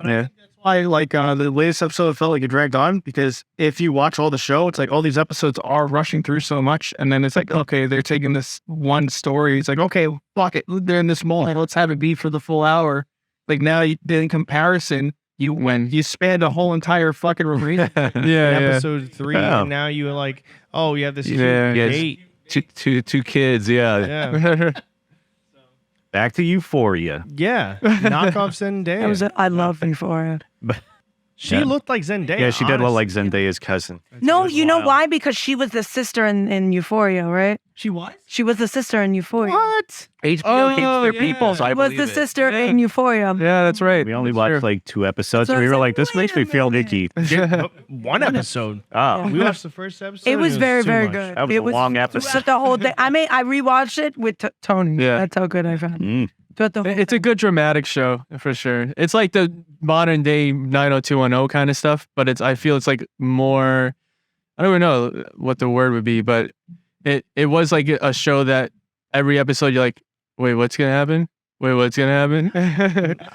Yeah. Why like the latest episode felt like it dragged on, because if you watch all the show, it's like all these episodes are rushing through so much, and then it's like, okay, they're taking this one story. It's like, okay, fuck it, they're in this moment, let's have it be for the full hour. Like now, in comparison, you spanned a whole entire fucking movie. Yeah. Episode 3, Yeah. and now you were like, oh, you have this Yeah. Yes. date. Two kids, yeah. Yeah. Back to Euphoria. Yeah. Knock off Zendaya. I love Euphoria. She looked like Zendaya. Yeah, she did look like honestly. Zendaya's cousin. No, you know why? Because she was the sister in Euphoria, right? She was. She was the sister in Euphoria. What? HBO Oh, hates their yeah. people, so I She was believe the it. sister in Euphoria. Yeah, that's right. We only That's watched true. like 2 episodes, So and we it's were like, like, this makes me wait a feel minute. icky. One episode. Oh, We watched the first episode. It was and very, too very much. good. That was It a long episode. throughout the whole thing. I rewatched it with Tony. Yeah. That's how good I found it. Mm. Throughout the whole It's a good dramatic show for sure. It's like the modern day 90210 kind of stuff, but I feel it's like more. I don't even know what the word would be, but it was like a show that every episode you're like, wait, what's gonna happen? Wait, what's gonna happen?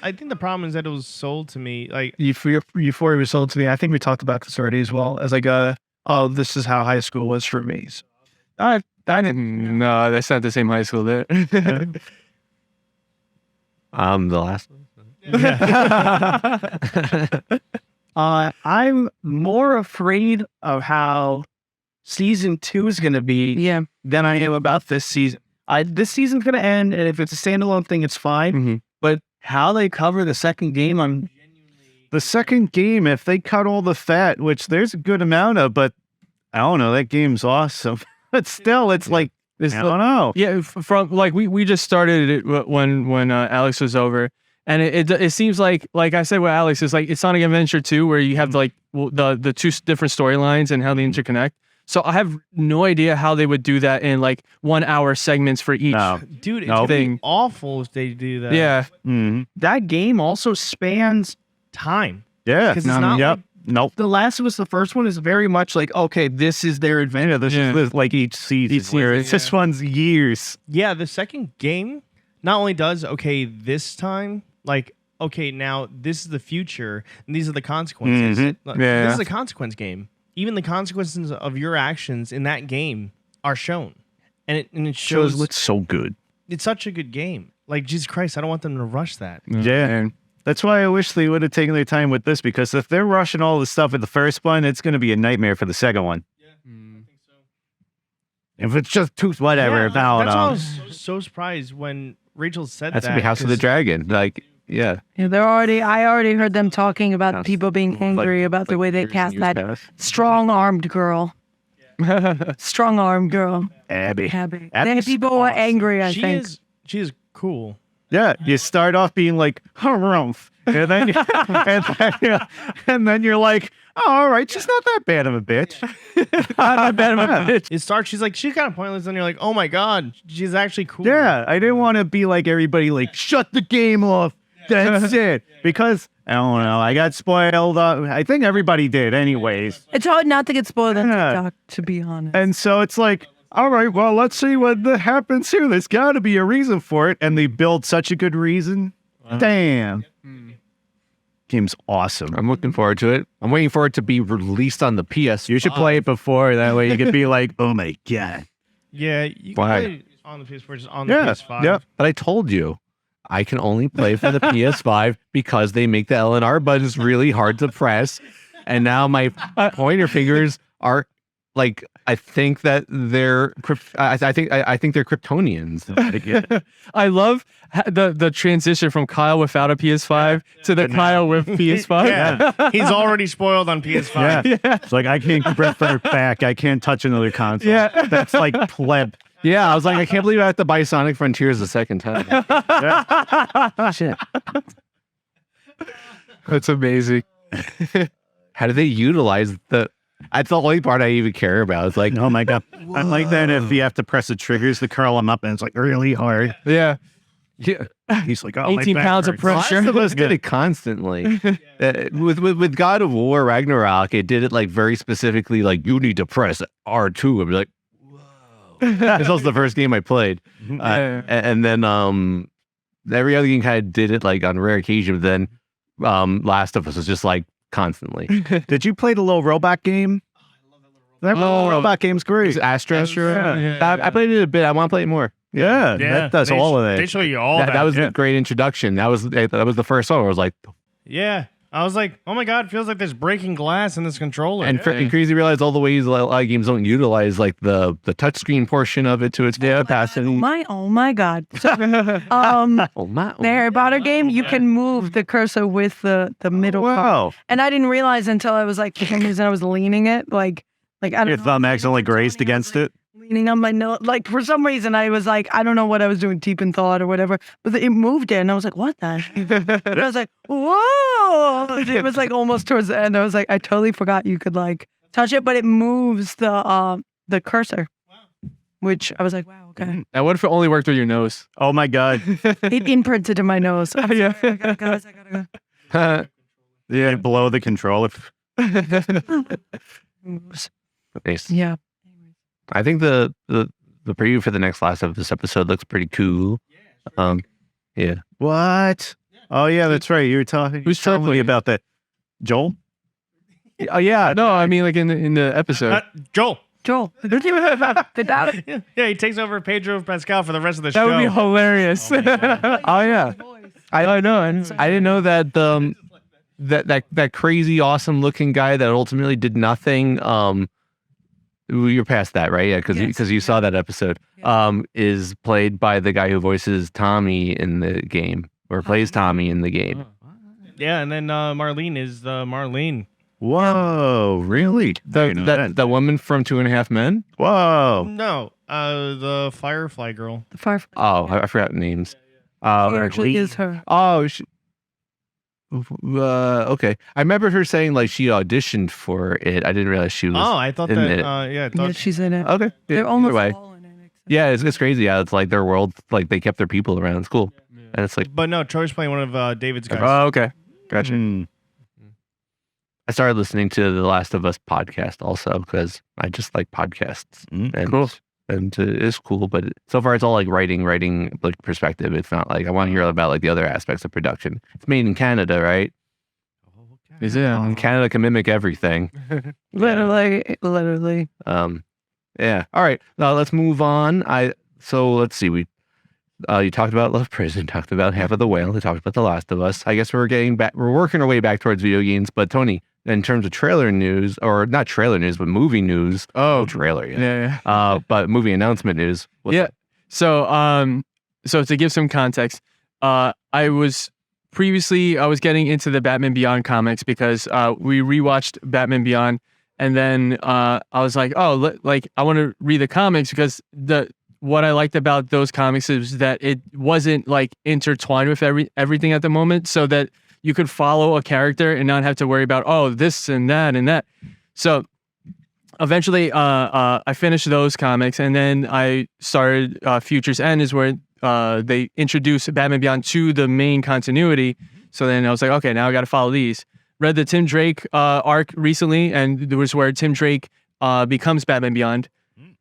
I think the problem is that it was sold to me like Euphoria was sold to me. I think we talked about this already as well, as like oh, this is how high school was for me. So, I didn't. No, that's not the same high school there. The last one. I'm more afraid of how season 2 is going to be Yeah. than I am about this season. This season's going to end, and if it's a standalone thing, it's fine. Mhm. But how they cover the second game, The second game, if they cut all the fat, which there's a good amount of, but I don't know, that game's awesome. But still, it's like, It's I don't know. Yeah, from like we just started it when Alex was over, and it seems like I said with Alex, it's like it's Sonic Adventure 2 where you have like the 2 different storylines and how they interconnect. So I have no idea how they would do that in like 1 hour segments for each. No. dude, it's No. gonna be Thing. awful if they do that. Yeah, Mhm. that game also spans. Time. Yeah. Because it's not Yep. like, Nope. The Last of Us, the first one, is very much like, okay, this is their adventure. Yeah, this Yeah. is like each season. Each where season, it's this one's years. yeah, the second game not only does okay this time, like okay, now this is the future and these are the consequences. Mhm. Like, Yeah. This is a consequence game. Even the consequences of your actions in that game are shown. And it shows It's so good. it's such a good game. Like Jesus Christ, I don't want them to rush that. Yeah. And That's why I wish they would have taken their time with this, because if they're rushing all the stuff with the first one, it's going to be a nightmare for the second one. If it's just whatever, Yeah, I don't that's why I know. was so surprised when Rachel said That's that. gonna be House of the 'cause- Dragon. Like Yeah. Yeah, I already heard them talking about Sounds people being angry about the way they years and cast years that past. strong-armed girl. Strong-armed girl. Abby. Abby. Abby's People were angry, I She think. is cool. Yeah, you start off being like, harumph. And then, and then you're like, oh, all right, she's not that bad of a bitch. Not that bad of a bitch. It starts. She's kind of pointless, and you're like, oh my god, she's actually cool. Yeah, I didn't want to be like everybody, like, shut the game off. That's it. Because, I don't know, I got spoiled. I think everybody did anyways. It's hard not to get spoiled on Yeah. TikTok, to be honest. And so it's like, all right, well, let's see what happens here. There's got to be a reason for it. And they build such a good reason. Damn. Game's awesome. I'm looking forward to it. I'm waiting for it to be released on the PS. You should play it before. That way you could be like, oh my God. Yeah, you can Why? play it on the PS4, just on the Yeah, PS5. yeah. But I told you, I can only play for the PS5 because they make the LNR buttons really hard to press. And now my pointer fingers are like, I think that they're, I think they're Kryptonians. I love the transition from Kyle without a PS5 to the Kyle with PS5. Yeah, he's already spoiled on PS5. Yeah. It's like, I can't refer it back. I can't touch another console. Yeah. That's like pleb. Yeah, I was like, I can't believe I have to buy Sonic Frontiers the second time. Shit. That's amazing. How do they utilize the... That's the only part I even care about. It's like, Oh my God. I like that if you have to press the triggers to curl them up and it's like really hard. Yeah. yeah. He's like, oh, my 18 back pounds of hurts. pressure. Last of Us did it constantly. With God of War Ragnarok, it did it like very specifically, like you need to press R2. I'd be like, whoa. This was the first game I played. And then every other game kind of did it like on rare occasion, but then Last of Us was just like constantly. Did you play the little robot game? That little robot game's great. Astra. Yeah. I played it a bit. I want to play it more. Yeah, that does all of They it. show you all that. That was the great introduction. That was the first one where I was like, Yeah. I was like, oh my god, it feels like there's breaking glass in this controller. and crazy realize all the ways a lot of games don't utilize like the touchscreen portion of it to its capacity. Oh my God. So, the Harry Potter game, you can move the cursor with the middle part. Wow. And I didn't realize until I was like, for some reason I was leaning it. Like I don't Your know. thumb accidentally grazed against it. Leaning on my nose. Like for some reason I was like, I don't know what I was doing deep in thought or whatever, but it moved it and I was like, what the? And I was like, whoa. It was like almost towards the end. I was like, I totally forgot you could like touch it, but it moves the cursor. Which I was like, wow, okay. Now, what if it only worked with your nose? Oh my God. It imprinted in my nose. I'm sorry, I gotta go. Yeah, below the controller. Nice. Yeah. I think the preview for the next Last of Us episode looks pretty cool. Yeah. What? Oh yeah, that's right. You were talking. Who's telling me talking? about that? Joel? Oh yeah, no, I mean like in the episode. Joel. Joel. Without it. Yeah, he takes over Pedro Pascal for the rest of the That show. would be hilarious. Oh my God. Oh yeah. I know. I didn't know that that crazy awesome looking guy that ultimately did nothing. You're past that, right? Yeah, because you saw that episode. Is played by the guy who voices Tommy in the game, or plays Tommy in the game. Yeah, and then Marlene is Marlene. Whoa, really? The woman from 2.5 Men. Whoa. No, the Firefly girl. The Firefly. Oh, I forgot names. She actually is her. Oh, okay. I remember her saying like she auditioned for it. I didn't realize she was. Oh, I thought in that. it. Yeah, I Yeah, thought she's in it. Okay. They're Either almost way. all in it. Yeah, it's crazy. Yeah, it's like their world. Like they kept their people around. It's cool. And it's like, But no, Troy's playing one of David's guys. Oh, okay. Gotcha. Mm. I started listening to the Last of Us podcast also because I just like podcasts. And, Cool. And it's cool, but so far it's all like writing like perspective. It's not like I want to hear about like the other aspects of production. It's made in Canada, right? Is it? And Canada can mimic everything. Literally. Yeah. All right. Now let's move on. So let's see. You talked about Love Prison, talked about Half of the Whale, we talked about The Last of Us. I guess we're working our way back towards video games. But Tony, in terms of trailer news, or not trailer news, but movie news. Oh, trailer, yeah. But movie announcement news. What's Yeah. So to give some context, I was previously I was getting into the Batman Beyond comics because we rewatched Batman Beyond, and then I was like, oh, I want to read the comics because what I liked about those comics is that it wasn't like intertwined with everything at the moment, so that you could follow a character and not have to worry about this and that and that. So eventually, I finished those comics, and then I started Future's End, is where they introduced Batman Beyond to the main continuity. So then I was like, okay, now I got to follow these. Read the Tim Drake arc recently, and there was where Tim Drake becomes Batman Beyond.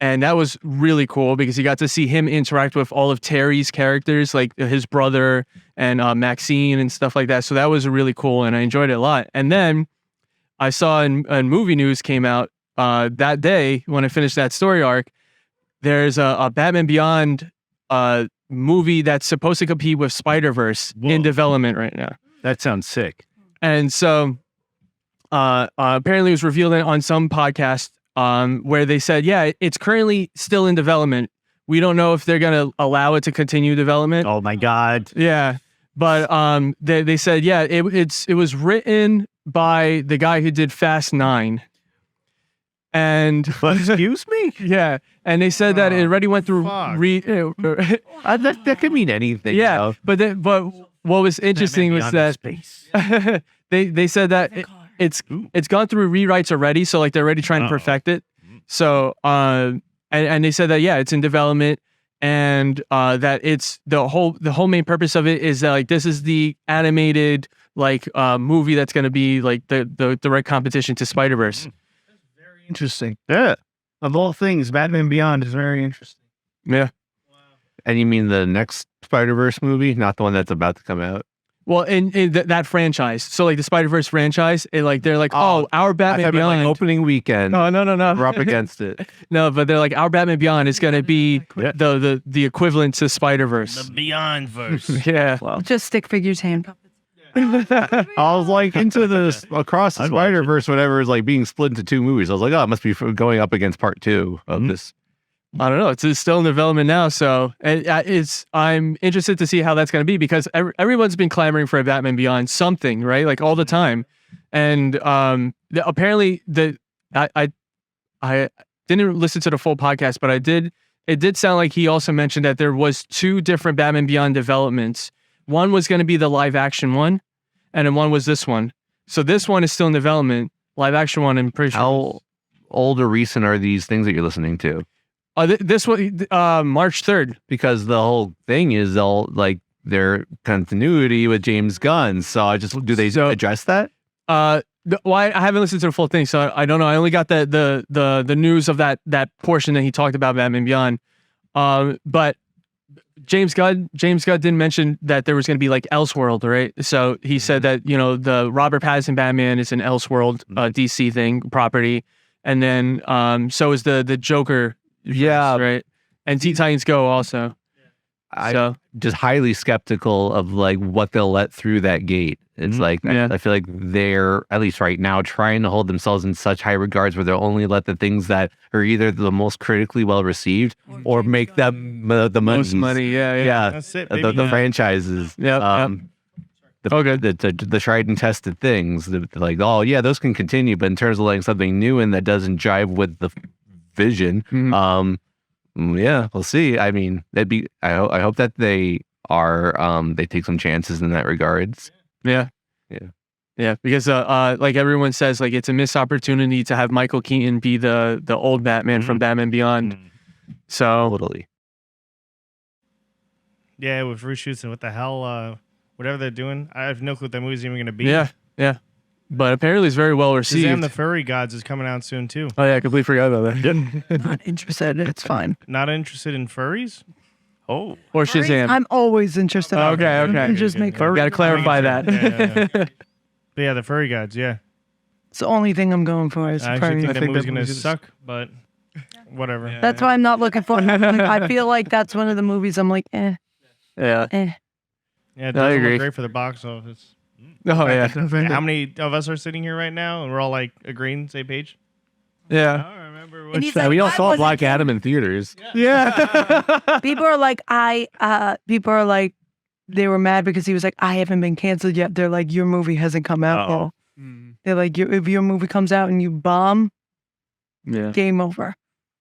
And that was really cool because you got to see him interact with all of Terry's characters, like his brother and Maxine and stuff like that. So that was really cool, and I enjoyed it a lot. And then I saw in movie news came out that day when I finished that story arc, there's a Batman Beyond movie that's supposed to compete with Spider-Verse in development right now. That sounds sick. And so apparently it was revealed on some podcast where they said, yeah, it's currently still in development. We don't know if they're going to allow it to continue development. Oh my God. Yeah. But they said, yeah, it was written by the guy who did Fast 9. And excuse me? Yeah. And they said that it already went through that could mean anything. Yeah. Though. But what was interesting was that space. they said that it's gone through rewrites already, so like they're already trying to perfect it. So and they said that it's in development, and that it's the whole main purpose of it is that like this is the animated like movie that's going to be like the direct competition to Spider-Verse. That's very interesting. Yeah. Of all things, Batman Beyond is very interesting. Yeah. And you mean the next Spider-Verse movie, not the one that's about to come out? Well, in that franchise, so like the Spider-Verse franchise, they're like, our Batman Beyond opening weekend. No, we're up against it. No, but they're like, our Batman Beyond is going to be the equivalent to Spider-Verse. The Beyond verse. Yeah. Well, just stick figures, hand puppets. I was like into the Across the Spider-Verse, whatever is like being split into two movies. I was like, oh, it must be going up against part 2 of this. I don't know. It's still in development now, so I'm interested to see how that's going to be because everyone's been clamoring for a Batman Beyond something, right? Like all the time, and apparently I didn't listen to the full podcast, but it did sound like he also mentioned that there was 2 different Batman Beyond developments. One was going to be the live action one, and then one was this one. So this one is still in development. Live action one, I'm pretty sure. How old or recent are these things that you're listening to? This one, March 3rd. Because the whole thing is all like their continuity with James Gunn. So do they address that? Well, I haven't listened to the full thing, so I don't know. I only got the news of that portion that he talked about Batman Beyond. But James Gunn didn't mention that there was going to be like Elseworld, right? So he said that the Robert Pattinson Batman is an Elseworld DC thing property, and then so is the Joker. Yeah, right. And Teen Titans Go also. I'm just highly skeptical of like what they'll let through that gate. It's like I feel like they're at least right now trying to hold themselves in such high regards where they'll only let the things that are either the most critically well received or make them the most money. Yeah. That's it, the franchises. The tried and tested things. Like, those can continue, but in terms of letting something new in that doesn't jive with the vision, we'll see. I mean, I hope that they take some chances in that regards. Yeah, because like everyone says, like it's a missed opportunity to have Michael Keaton be the old Batman from Batman Beyond. So totally. Yeah, with reshoots and what the hell, whatever they're doing, I have no clue what that movie's even going to be. Yeah. But apparently it's very well received. Shazam the Furry Gods is coming out soon too. Oh yeah, I completely forgot about that. Not interested. It's fine. Not interested in furries? Oh. Or Shazam. I'm always interested. Okay. Just make Got to clarify that. But yeah, the Furry Gods, It's the only thing I'm going for. I actually think that movie's going to suck, but whatever. That's why I'm not looking for it. I feel like that's one of the movies I'm like, Yeah. Yeah, it I doesn't agree. look great for the box office. Oh yeah. How many of us are sitting here right now and we're all like agreeing, same page? Yeah. I don't remember And which. he's like, we all I saw wasn't- Black Adam in theaters. Yeah. people are like, they were mad because he was like, I haven't been canceled yet. They're like, your movie hasn't come out yet. They're like, if your movie comes out and you bomb, game over.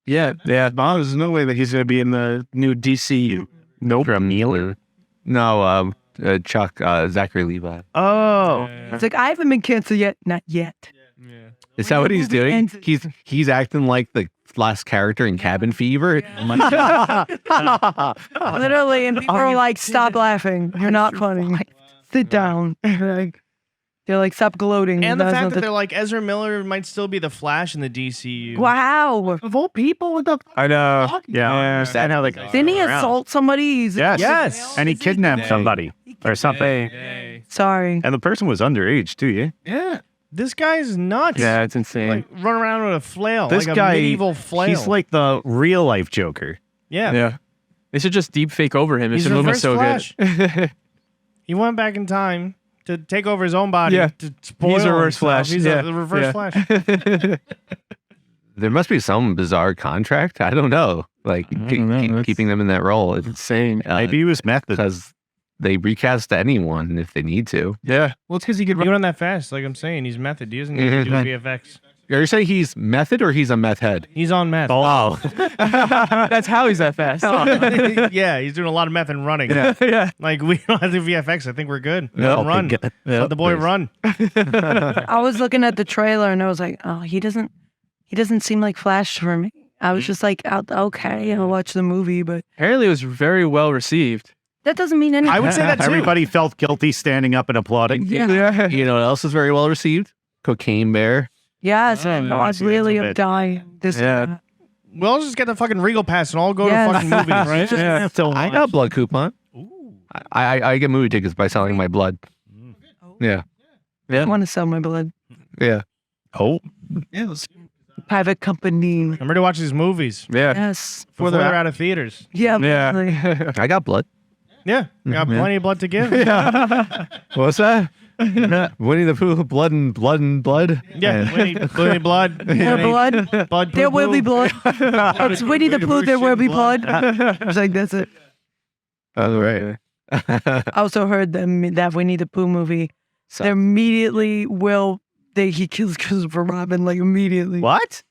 Yeah. There's no way that he's going to be in the new DCU. Nope. From Neeler. No, Chuck, Zachary Levi. Oh. It's like, I haven't been canceled yet. Not yet. Is that what he's doing? ends- He's acting like the last character in Cabin Fever. Literally, and people are like, stop laughing. You're not funny. Sit down. Like, they're like, stop gloating. And the That's fact not that they're like, Ezra Miller might still be the Flash in the DCU. wow. Of all people, what the I know. Yeah. I understand how they got Didn't he around. assault somebody? He's Yes. And he kidnapped somebody or something. sorry. And the person was underage too, yeah? Yeah. This guy's nuts. Yeah, it's insane. Like, run around with a flail. This like guy, a medieval flail. he's like the real life Joker. yeah. yeah. They should just deep fake over him. It He's should look reverse so Flash. good. He went back in time to take over his own body. Yeah. To spoil He's a reverse himself. Flash. He's Yeah. the reverse Yeah. Flash. There must be some bizarre contract. I don't know. Like don't know. That's- keeping them in that role. It's Insane. Maybe he was method. because they recast anyone if they need to. Yeah. Well, it's because he could He went on that fast, like I'm saying. He's method. He doesn't need to do VFX. Are you saying he's method or he's a meth head? He's on meth. Oh, That's how he's that fast. Yeah, he's doing a lot of meth and running. yeah. Like, we don't have to do VFX. I think we're good. No, Let him run. get- Let the boy run. I was looking at the trailer and I was like, oh, he doesn't seem like Flash for me. I was just like, okay, I'll watch the movie, but Apparently, it was very well received. that doesn't mean anything. I would say that too. Everybody felt guilty standing up and applauding. Yeah. You know what else is very well received? Cocaine Bear. Yes, Oh, I yeah. was See, really that's a up bit- dying. This Yeah. We'll just get the fucking Regal Pass and all go Yes. to fucking movies. Right? Yeah. I got a blood coupon. I get movie tickets by selling my blood. Yeah. I want to sell my blood. Yeah. Oh, Yeah. Private company. Remember to watch these movies Yeah. Yes. before they're out of theaters. Yeah. Yeah. really. I got blood. Yeah, got plenty of blood to give. What's that? Winnie the Pooh, blood and blood and blood. Yeah, Winnie blood. More blood. Blood. There will be poo-poo. blood. It's Winnie the Pooh. There will be blood. I was like, that's it. Oh, right. I also heard that Winnie the Pooh movie. They immediately he kills Christopher Robin like immediately. what?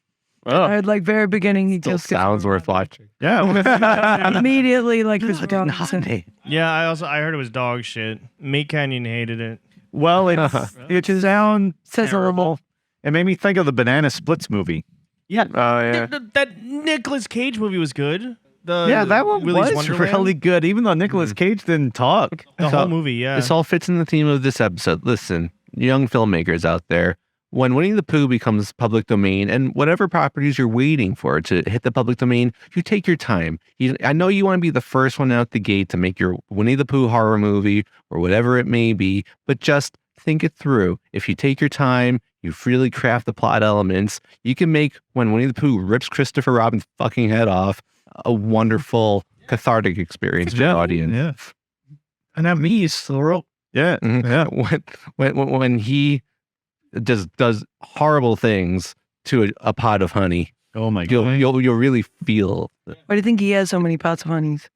I heard like very beginning he Still kills sounds worth watching. Yeah. immediately like Christopher Robin. Yeah, I heard it was dog shit. Meat Canyon hated it. Well, it sounds Says terrible. It made me think of the Banana Splits movie. Oh, yeah. That Nicolas Cage movie was good. Yeah, that one Willy's was Wonderland? really good, even though Nicolas Cage didn't talk. The whole movie. Yeah. This all fits in the theme of this episode. Listen, young filmmakers out there, when Winnie the Pooh becomes public domain and whatever properties you're waiting for to hit the public domain, you take your time. I know you want to be the first one out the gate to make your Winnie the Pooh horror movie or whatever it may be, but just think it through. If you take your time, you freely craft the plot elements, you can make when Winnie the Pooh rips Christopher Robin's fucking head off a wonderful cathartic experience for the audience. Yeah. And that me is thorough. Yeah. Mhm. Yeah. When he does horrible things to a pot of honey, Oh my God. you'll really feel. Why do you think he has so many pots of honeys?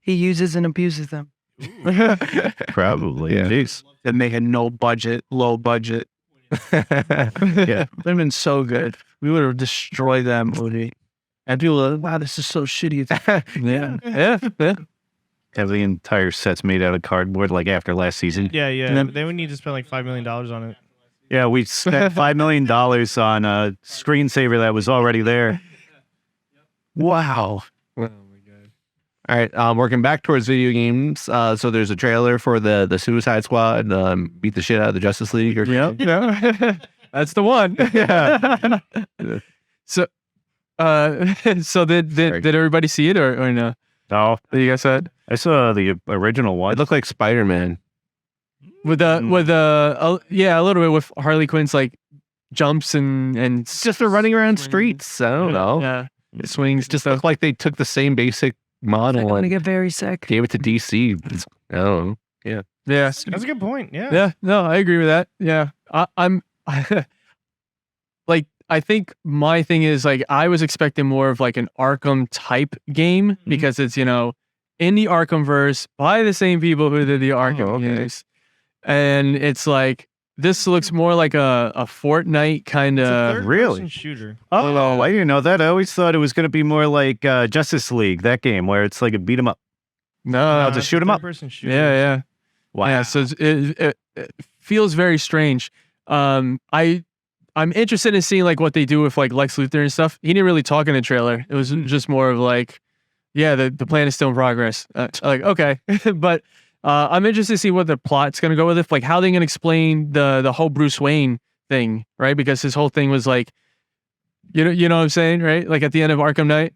He uses and abuses them. Probably. Yeah. Jeez. That make a low budget. Yeah. They've been so good. We would have destroyed that movie. And people are like, wow, this is so shitty. Yeah. Yeah. Yeah. Have the entire sets made out of cardboard like after last season. Yeah, yeah. And then- They would need to spend like $5 million on it. Yeah, we spent $5 million on a screensaver that was already there. Wow. All right, working back towards video games. So there's a trailer for the Suicide Squad, beat the shit out of the Justice League. Or Yep. That's the one. Yeah. So, so did everybody see it or no? No, That you guys said I saw the original one. It looked like Spider-Man. with a little bit with Harley Quinn's like jumps and It's just for running around streets. I don't know. Yeah, swings. Just looked like they took the same basic I'm model gonna and get very sick. gave it to DC. I don't know. Yeah. That's a good point. Yeah. Yeah, no, I agree with that. Yeah, I'm like, I think my thing is like I was expecting more of like an Arkham type game because it's in the Arkhamverse by the same people who did the Arkham games. And it's like, this looks more like a Fortnite kind of. Really? Shooter. Oh, I didn't know that. I always thought it was going to be more like Justice League, that game where it's like a beat 'em up. No, just shoot 'em up. Shooter. Yeah. Wow. Yeah, so it feels very strange. I'm interested in seeing like what they do with like Lex Luthor and stuff. He didn't really talk in the trailer. It was just more of like, yeah, the plan is still in progress. Like, okay, but I'm interested to see what the plot's gonna go with it. Like how they gonna explain the whole Bruce Wayne thing, right? Because his whole thing was like, you know what I'm saying, right? Like at the end of Arkham Knight.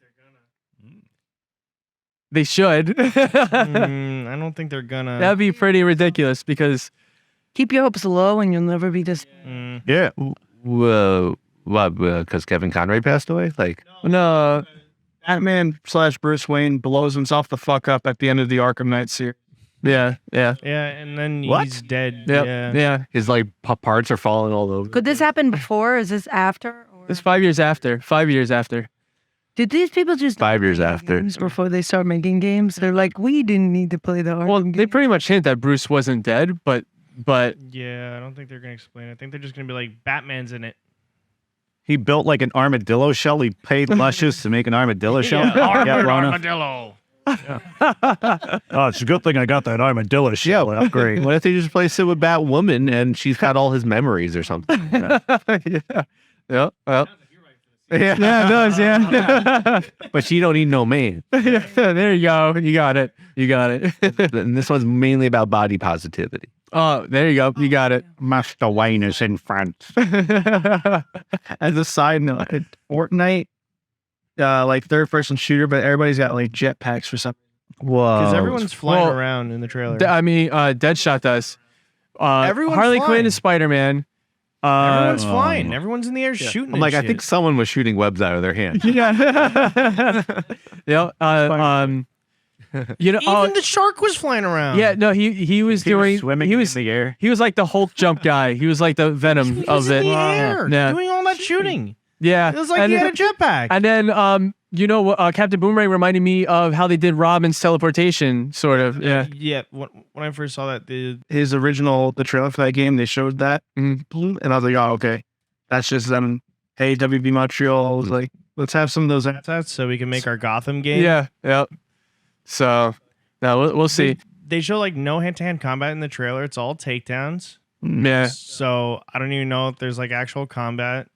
They should. I don't think they're gonna. That'd be pretty ridiculous because Keep your hopes low and you'll never be this. Yeah. Whoa. What? Because Kevin Conroy passed away? Like, no. Batman / Bruce Wayne blows himself the fuck up at the end of the Arkham Knight series. Yeah. Yeah, and then he's dead. Yep. Yeah. his like parts are falling all over. Could this happen before? Is this after? Or It's 5 years after. 5 years after. did these people just 5 years after. games before they start making games? They're like, we didn't need to play the Arkham Well, game. they pretty much hint that Bruce wasn't dead, but Yeah, I don't think they're gonna explain it. I think they're just gonna be like, Batman's in it. He built like an armadillo shell. He paid luscious to make an armadillo shell. Rona. Armadillo. Oh, it's a good thing I got that armadillo shell. Yeah, great. What if they just replace it with Batwoman and she's got all his memories or something? yeah. Well. Yeah, Yeah, it does, yeah. but she don't need no man. There you go. You got it. And this one's mainly about body positivity. Oh, there you go. You got it. Master Wayne is in front. As a side note, Fortnite, like third-person shooter, but everybody's got like jetpacks for something. Whoa. Because everyone's flying Well, around in the trailer. I mean, Deadshot does. Everyone's Harley flying. Quinn is Spider-Man. Everyone's flying. Everyone's in the air shooting. I'm like, and I think shit. someone was shooting webs out of their hand. Yeah. You know, Even the shark was flying around. yeah, no, he was doing swimming he was in the air. he was like the Hulk jump guy. He was like the Venom He was of in it. the air Yeah. doing all that shooting. Yeah. It was like and, he had a jetpack. and then you know what Captain Boomerang reminded me of how they did Robin's teleportation, sort of. Yeah. Yeah, when I first saw that, the His original, the trailer for that game, they showed that, and I was like, oh, okay, that's just them. Hey, WB Montreal was like, let's have some of those. that's so we can make our Gotham game. Yeah. Yep. So now we'll see. They show like no hand-to-hand combat in the trailer. It's all takedowns. Yeah. So I don't even know if there's like actual combat.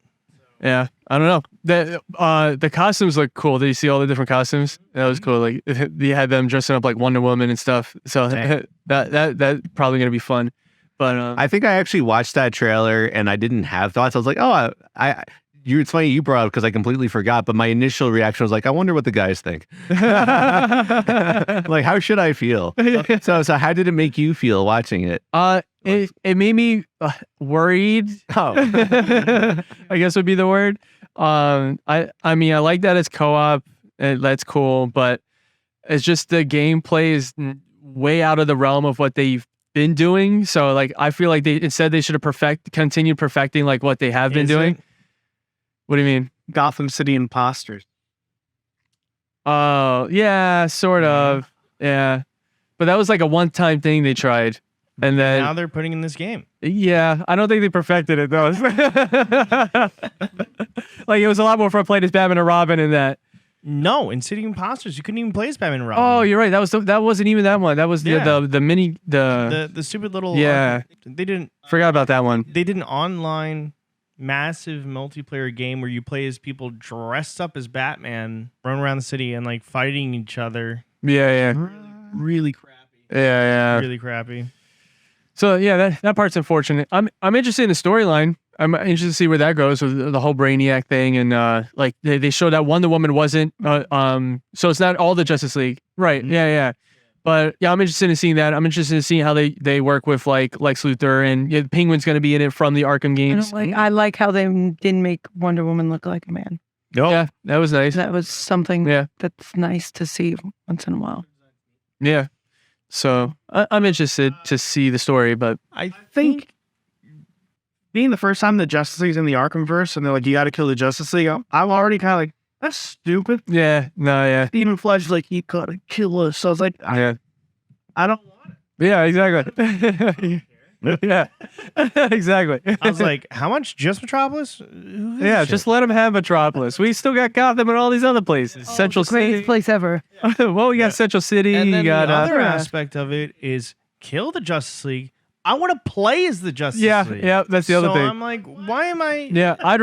Yeah, I don't know. The costumes look cool. Did you see all the different costumes? That was cool. Like you had them dressing up like Wonder Woman and stuff. So that probably gonna be fun. But I think I actually watched that trailer and I didn't have thoughts. I was like, oh, it's funny you brought up because I completely forgot. But my initial reaction was like, I wonder what the guys think. Like, how should I feel? So how did it make you feel watching it? it made me worried. Oh, I guess would be the word. I mean, I like that it's co-op and that's cool, but it's just the gameplay is way out of the realm of what they've been doing. So like, I feel like they should have continued perfecting like what they have been doing. What do you mean? Gotham City Imposters. Oh, yeah, sort of. Yeah. But that was like a one-time thing they tried. And then Now they're putting in this game. yeah, I don't think they perfected it though. Like it was a lot more fun playing as Batman and Robin in that. No, in City Imposters, you couldn't even play as Batman and Robin. Oh, you're right. That wasn't even that one. That was the mini the stupid little Yeah. They didn't. Forgot about that one. They did an online massive multiplayer game where you play as people dressed up as Batman, run around the city and like fighting each other. Yeah. Really crappy. Yeah. Really crappy. So yeah, that part's unfortunate. I'm interested in the storyline. I'm interested to see where that goes with the whole Brainiac thing, and like they showed that Wonder Woman wasn't. So it's not all the Justice League, right? Mm-hmm. Yeah. But yeah, I'm interested in seeing that. I'm interested in seeing how they work with like Lex Luthor, and Penguin's going to be in it from the Arkham games. I like how they didn't make Wonder Woman look like a man. Yeah, that was nice. That was something that's nice to see once in a while. Yeah. So I'm interested to see the story, but I think being the first time the Justice League's in the Arkhamverse and they're like, you got to kill the Justice League, I'm already kind of like, that's stupid. Yeah, no, yeah. Stephen Fletcher's like, he gotta kill us. So I was like, Yeah. I don't want it. Yeah, exactly. Yeah, exactly. I was like, how much? Just Metropolis? Who gives a Yeah, shit? just let him have Metropolis. We still got Gotham and all these other places. Central Greatest City. place ever. Well, we got Central City. And then you got the other Yeah. aspect of it is kill the Justice League. I want to play as the Justice yeah, League. yeah. That's the other so thing. I'm like, why am I? Yeah, I'd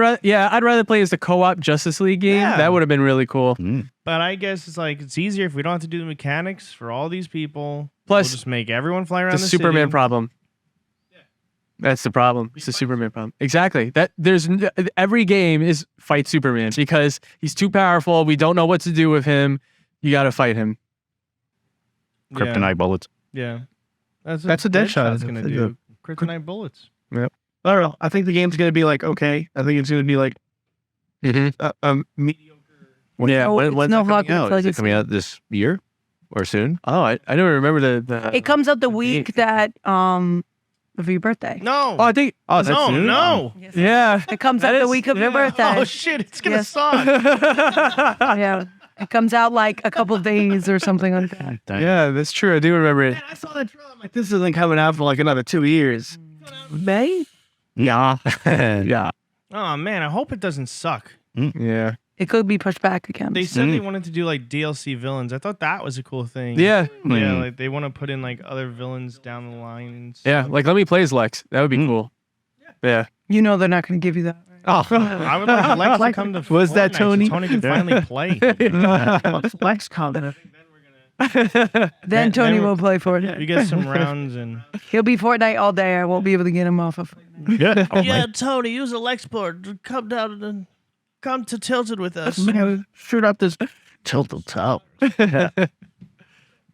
rather play as the co-op Justice League game. Yeah. That would have been really cool. But I guess it's like it's easier if we don't have to do the mechanics for all these people. Plus, we'll just make everyone fly around The the Superman city. problem. That's the problem. It's the Superman problem. Exactly. Every game is fight Superman because he's too powerful. We don't know what to do with him. You got to fight him. Kryptonite bullets. Yeah. That's what Deadshot's going to gonna do. Kryptonite bullets. I don't know. I think the game's gonna be like okay. I think it's gonna be like mediocre. Yeah, Oh, it's when's no that coming Hogwarts out? Is it Legacy. coming out this year or soon? Oh, I don't remember the It comes out the week that of your birthday. No. Oh, I think. Oh, that's no, soon? no. Yeah. It comes out That the is- week of your yeah. birthday. Oh, shit. It's going to Yes. suck. Yeah. It comes out like a couple of days or something like that. Yeah, that's true. I do remember it. Man, I saw that trailer. I'm like, this isn't coming out for like another 2 years. May? Yeah. Yeah. Oh, man. I hope it doesn't suck. Yeah. It could be pushed back again. They said they wanted to do like DLC villains. I thought that was a cool thing. Yeah. Yeah, like they want to put in like other villains down the line. And Yeah. stuff. Like, let me play as Lex. That would be cool. Yeah. You know they're not going to give you that. Oh, I would like Lex to come to Was that Fortnite Tony? So Tony can finally play. Lex comment. Then Tony then will play Fortnite. You get some rounds and He'll be Fortnite all day. I won't be able to get him off of Fortnite. Yeah. yeah, Tony, use a Lex board. Come down and come to Tilted with us. Shoot up this. Tilted Tower.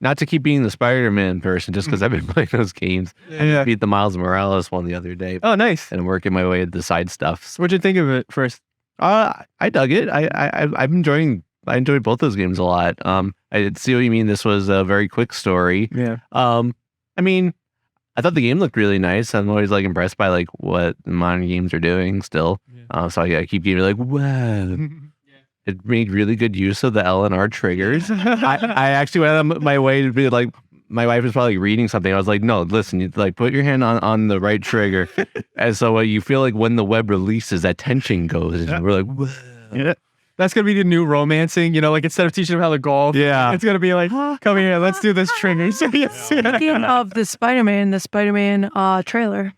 not to keep being the Spider-Man person, just because I've been playing those games. Yeah. I beat the Miles Morales one the other day, Oh, nice. and I'm working my way to the side stuff. What'd you think of it first? I dug it. I'm enjoying. I enjoyed both those games a lot. I see what you mean. This was a very quick story. Yeah. I mean, I thought the game looked really nice. I'm always like impressed by like what modern games are doing still. So I keep getting like, wow. It made really good use of the L and R triggers. I actually went out of my way to be like, my wife was probably reading something. I was like, no, listen, you like put your hand on the right trigger. And so you feel like when the web releases, that tension goes. And we're like, whoa. Yeah. That's going to be the new romancing, you know, like instead of teaching them how to golf, Yeah. it's going to be like, come here, let's do this trigger. Speaking of the Spider-Man trailer.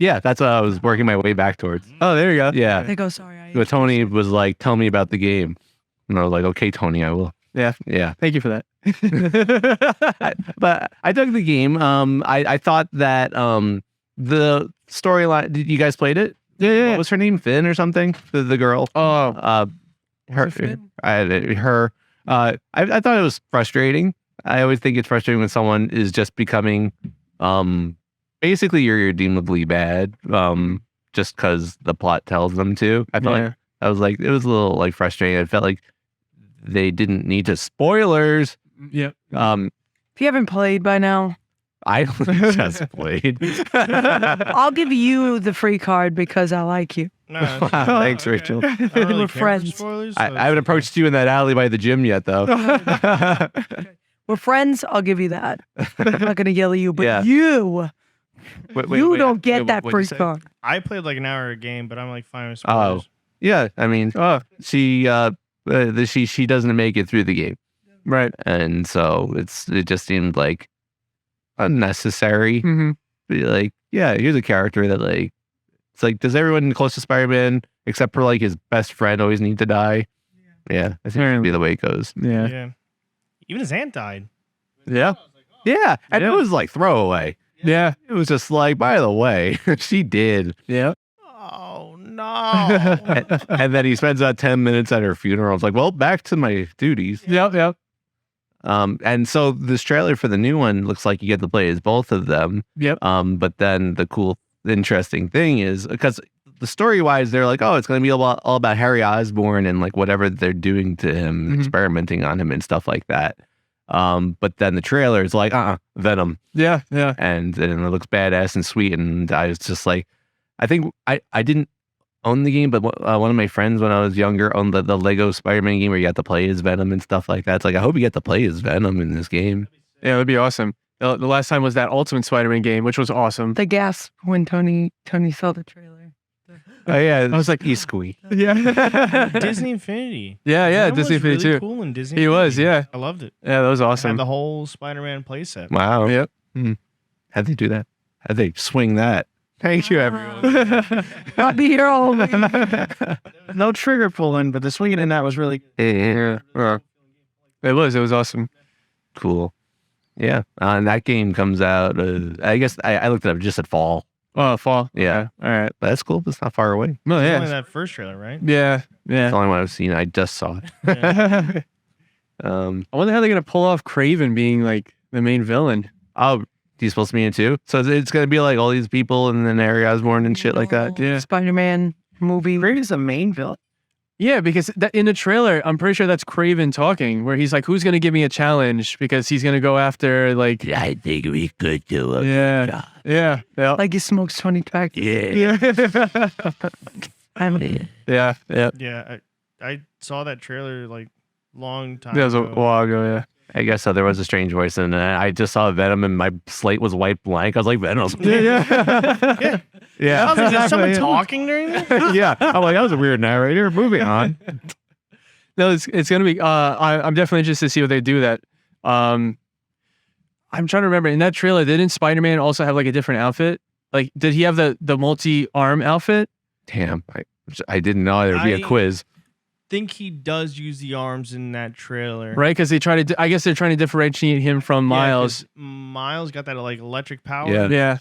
Yeah, that's what I was working my way back towards. Oh, there you go. Yeah. They go, sorry. But Tony was like, tell me about the game. And I was like, okay, Tony, I will. Yeah. Yeah. Thank you for that. But I dug the game. I thought that the storyline, did you guys played it? Yeah. What was her name? Finn or something? The girl. Oh, Her. Finn? I thought it was frustrating. I always think it's frustrating when someone is just becoming basically you're irredeemably bad just because the plot tells them to. I felt like I was like, it was a little like frustrating. I felt like they didn't need to spoilers. yeah. If you haven't played by now, I just played. I'll give you the free card because I like you. No, Thanks, Rachel. I don't really We're care for friends. spoilers, I so haven't approached you in that alley by the gym yet, though. We're friends. I'll give you that. I'm not going to yell at you, but Yeah. you don't get that what'd you free say? card. I played like an hour a game, but I'm like fine with Oh. spoilers. Yeah, I mean, Oh, she doesn't make it through the game, right. and so it just seemed like unnecessary. Mm-hmm. Be like, yeah, here's a character that like, it's like, does everyone close to Spider-Man except for like his best friend always need to die? Yeah, I think that should be the way it goes. Yeah. Yeah. Even his aunt died. Yeah. Yeah, and it was like throwaway. Yeah. It was just like, by the way, she did. Yeah. Oh no. And then he spends about 10 minutes at her funeral. It's like, well, back to my duties. Yep. Yep. And so this trailer for the new one looks like you get to play as both of them. Yep. But then the cool, interesting thing is because the story-wise, they're like, oh, it's going to be all about Harry Osborn and like whatever they're doing to him, Mhm. experimenting on him and stuff like that. But then the trailer is like, Venom, Yeah. Yeah. and it looks badass and sweet. And I was just like, I think I didn't own the game, but one of my friends when I was younger owned the Lego Spider-Man game where you got to play as Venom and stuff like that. It's like, I hope you get to play as Venom in this game. Yeah, that'd be awesome. The last time was that Ultimate Spider-Man game, which was awesome. The gasp when Tony saw the trailer. Oh yeah, I was like, he's squeak. Yeah. Disney Infinity. Yeah, Venom Disney was Infinity really too. Cool in Disney. He was, Infinity. yeah. I loved it. Yeah, that was Had awesome. the whole Spider-Man playset. Wow. Yep. How'd they do that? How'd they swing that? Thank you, everyone. I'll be here all week. No trigger pulling, but the swinging in that was really Yeah. It was awesome. Cool. Yeah. And that game comes out, I guess I looked it up just at fall. Oh, fall. Yeah. All right. But that's cool. It's not far away. No, It's yeah. only that first trailer, right? Yeah. It's Yeah. the only one I've seen. I just saw it. Yeah. I wonder how they're gonna pull off Kraven being like the main villain. Oh, he's supposed to be in it too? So it's going to be like all these people and then Harry Osborn and shit like that. Yeah. Spider-Man movie. Raven's the main villain. Yeah, because in the trailer, I'm pretty sure that's Kraven talking, where he's like, "Who's gonna give me a challenge?" Because he's gonna go after like. I think we could do it. Yeah. Like he smokes 20 packs. Yeah. Yeah. Yeah, I saw that trailer like long time That was a ago. while ago. Yeah. I guess so. There was a strange voice, and I just saw Venom, and my slate was white blank. I was like, Venom. Yeah. Yeah. I was like, is someone talking during this? Yeah. I'm like, that was a weird narrator. Moving on. No, it's gonna be. I'm definitely interested to see what they do. That. I'm trying to remember in that trailer. Didn't Spider-Man also have like a different outfit? Like, did he have the multi-arm outfit? Damn. I didn't know there'd be a quiz. Think he does use the arms in that trailer, Right, because they try to. I guess they're trying to differentiate him from Yeah, Miles. 'cause Miles got that like electric power. Yeah.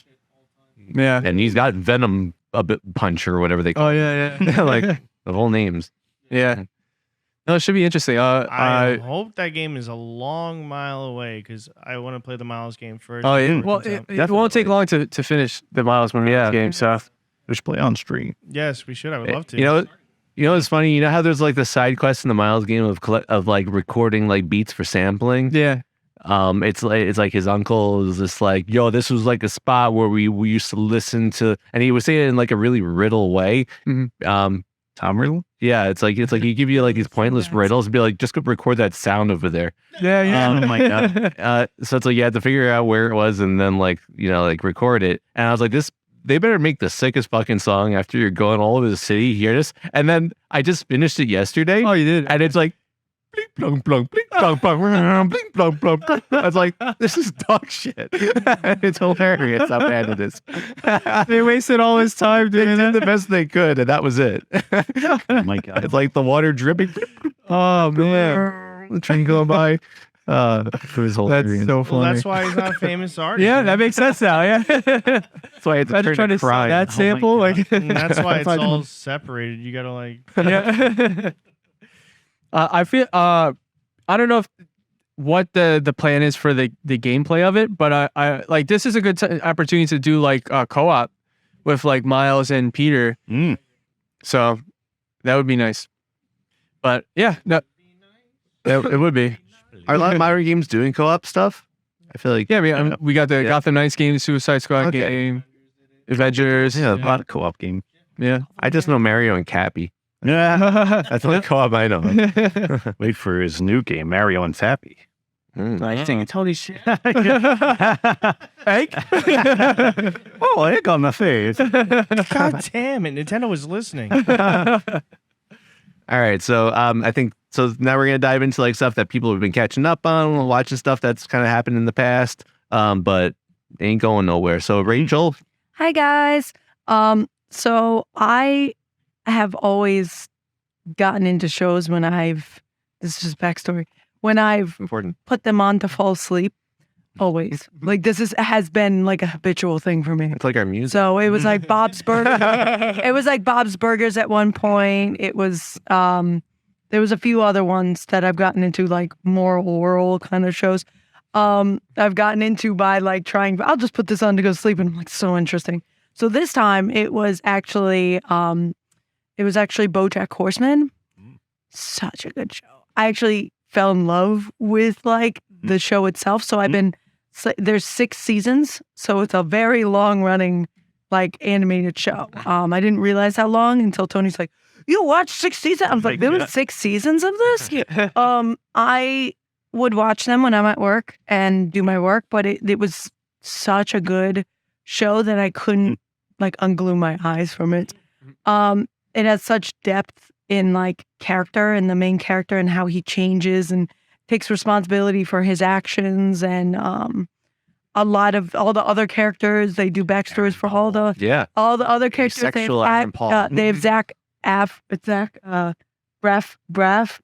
Yeah. And he's got Venom a bit punch or whatever they call Oh yeah. it. Like the whole names. Yeah. No, it should be interesting. I hope that game is a long mile away because I want to play the Miles game first. Oh yeah. before Well, it comes it out. won't take long to finish the Miles Morales game. So We should play on stream. Yes, we should. I would love to. You know, it's funny. You know how there's like the side quest in the Miles game of like recording like beats for sampling. yeah. It's like his uncle is just like, yo, this was like a spot where we used to listen to, and he would say it in like a really riddle way. Mhm. Tom Riddle? Yeah, it's like he give you like these pointless riddles and be like, just go record that sound over there. Yeah. Oh my God. So it's like you had to figure out where it was and then like record it. And I was like, they better make the sickest fucking song after you're going all over the city. Hear this? And then I just finished it yesterday. Oh, you did. And it's like, bling, blong, blong, bling, blong, blong, bling, blong, blong. I was like, this is dog shit. It's hilarious how bad it is. They wasted all his time They doing did that. the best they could, and that was it. Oh my God. It's like the water dripping. Oh man, The train going by. It was hilarious. that's so well, funny. that's why he's not a famous artist. Yeah, that makes sense now. Yeah. That's why I had to Imagine turn trying to to cry. that my sample, God. like And that's why it's Find all them. separated. You gotta like. Yeah. I feel. I don't know if what the plan is for the gameplay of it, but I like this is a good opportunity to do like co-op with like Miles and Peter. Mm. So that would be nice. But yeah, no, it would be. Are a lot of modern games doing co-op stuff? I feel like Yeah, we got the Yeah. Gotham Knights game, Suicide Squad Okay. game, Avengers. Yeah, a lot of co-op game. Yeah. I just know Mario and Cappy. Yeah. That's the only co-op I know. Wait for his new game, Mario and Fappy. Like singing Tony shit. Egg? Oh, egg on the face. God damn it! Nintendo was listening. All right, so I think so. Now we're gonna dive into like stuff that people have been catching up on, watching stuff that's kind of happened in the past, but ain't going nowhere. So Rachel, Hi guys. So I have always gotten into shows when this is just backstory. When I've important. put them on to fall asleep. Always. Like has been like a habitual thing for me. It's like our music. So it was like Bob's Burgers. It was like Bob's Burgers at one point. It was there was a few other ones that I've gotten into, like more oral kind of shows. I've gotten into by like I'll just put this on to go to sleep, and I'm like, so interesting. So this time it was actually BoJack Horseman. Such a good show. I actually fell in love with like the show itself. So I've been there's 6 seasons, so it's a very long running like animated show. I didn't realize how long until Tony's like, "You watched 6 seasons?" I was like, "There were 6 seasons of this?" I would watch them when I'm at work and do my work, but it was such a good show that I couldn't like unglue my eyes from it. It has such depth in like character and the main character and how he changes and takes responsibility for his actions, and a lot of all the other characters, they do backstories for all the other characters. Sexual Aaron Paul. They have Zach Braff,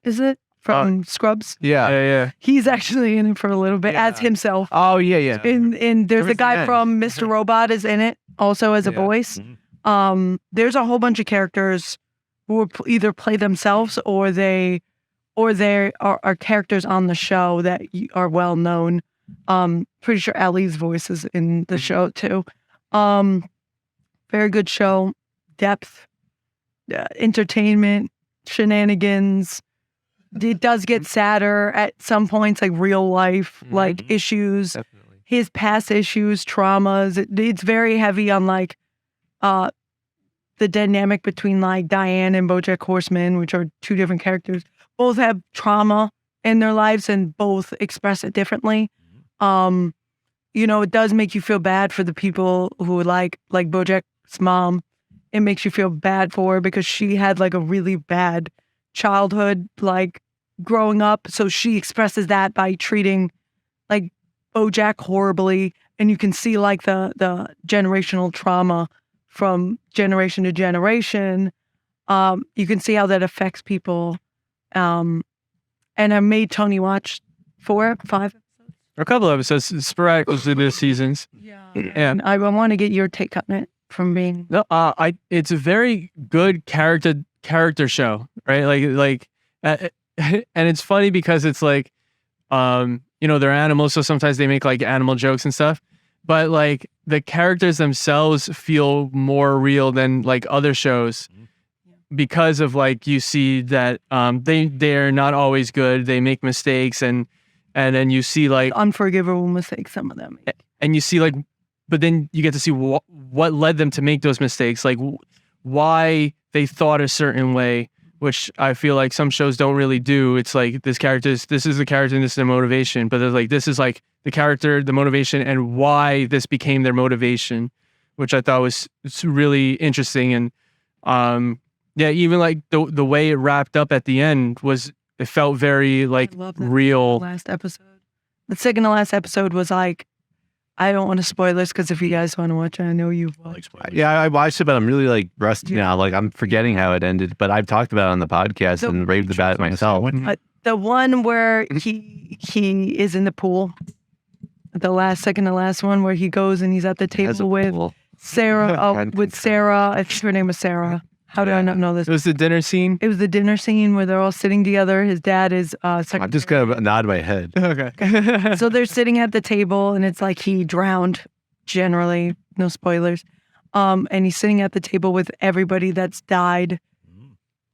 is it? From Scrubs. Yeah. He's actually in it for a little bit as himself. Oh, yeah. And there's a guy from Mr. Robot is in it also as a voice. There's a whole bunch of characters who either play themselves or they are characters on the show that are well known. Pretty sure Ellie's voice is in the show too. Very good show. Depth, entertainment, shenanigans. It does get sadder at some points, like real life, like issues, Definitely. his past issues, traumas. It's very heavy on like the dynamic between like Diane and BoJack Horseman, which are 2 different characters. Both have trauma in their lives and both express it differently. It does make you feel bad for the people who like BoJack's mom. It makes you feel bad for her because she had like a really bad childhood, like growing up. So she expresses that by treating like BoJack horribly, and you can see like the generational trauma from generation to generation. You can see how that affects people. And I made Tony watch 4, 5 episodes. A couple episodes, sporadic was the seasons. Yeah. And I want to get your take on it from being. no, it's a very good character show, right? And it's funny because it's like, they're animals, so sometimes they make like animal jokes and stuff. But like the characters themselves feel more real than like other shows because of like you see that they're not always good. They make mistakes, and then you see like Unforgivable mistakes, some of them. and you see like, but then you get to see what led them to make those mistakes, like why they thought a certain way, which I feel like some shows don't really do. It's like this is the character and this is their motivation, but there's like this is like the character, the motivation, and why this became their motivation, which I thought was really interesting. And even like the way it wrapped up at the end it felt very like real. Last episode, the second to last episode was like, I don't want to spoil this because if you guys want to watch it, I know you've watched. Yeah, I watched it, but I'm really like rusty now. Like I'm forgetting how it ended, but I've talked about it on the podcast and raved about it myself. The one where he is in the pool, the second to last one where he goes and he's at the table with Sarah. With Sarah, I think her name was Sarah. How do I not know this? It was the dinner scene. It was the dinner scene where they're all sitting together. His dad is I'm just gonna nod my head. Okay. So they're sitting at the table, and it's like he drowned. Generally, no spoilers. And he's sitting at the table with everybody that's died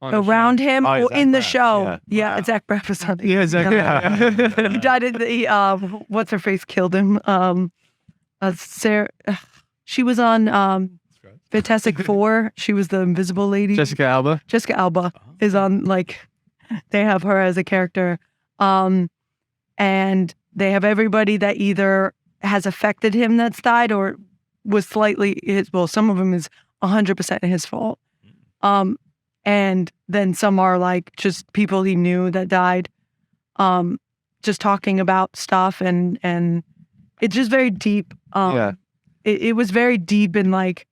around him or in the show. Yeah, Zach Braff is on it. Yeah, Zach. He died in the what's her face killed him. Sarah. She was on Fantastic Four. She was the invisible lady. Jessica Alba is on, like, they have her as a character. And they have everybody that either has affected him that's died or was slightly some of them is 100% his fault. And then some are like just people he knew that died. Just talking about stuff and it's just very deep. It was very deep and like.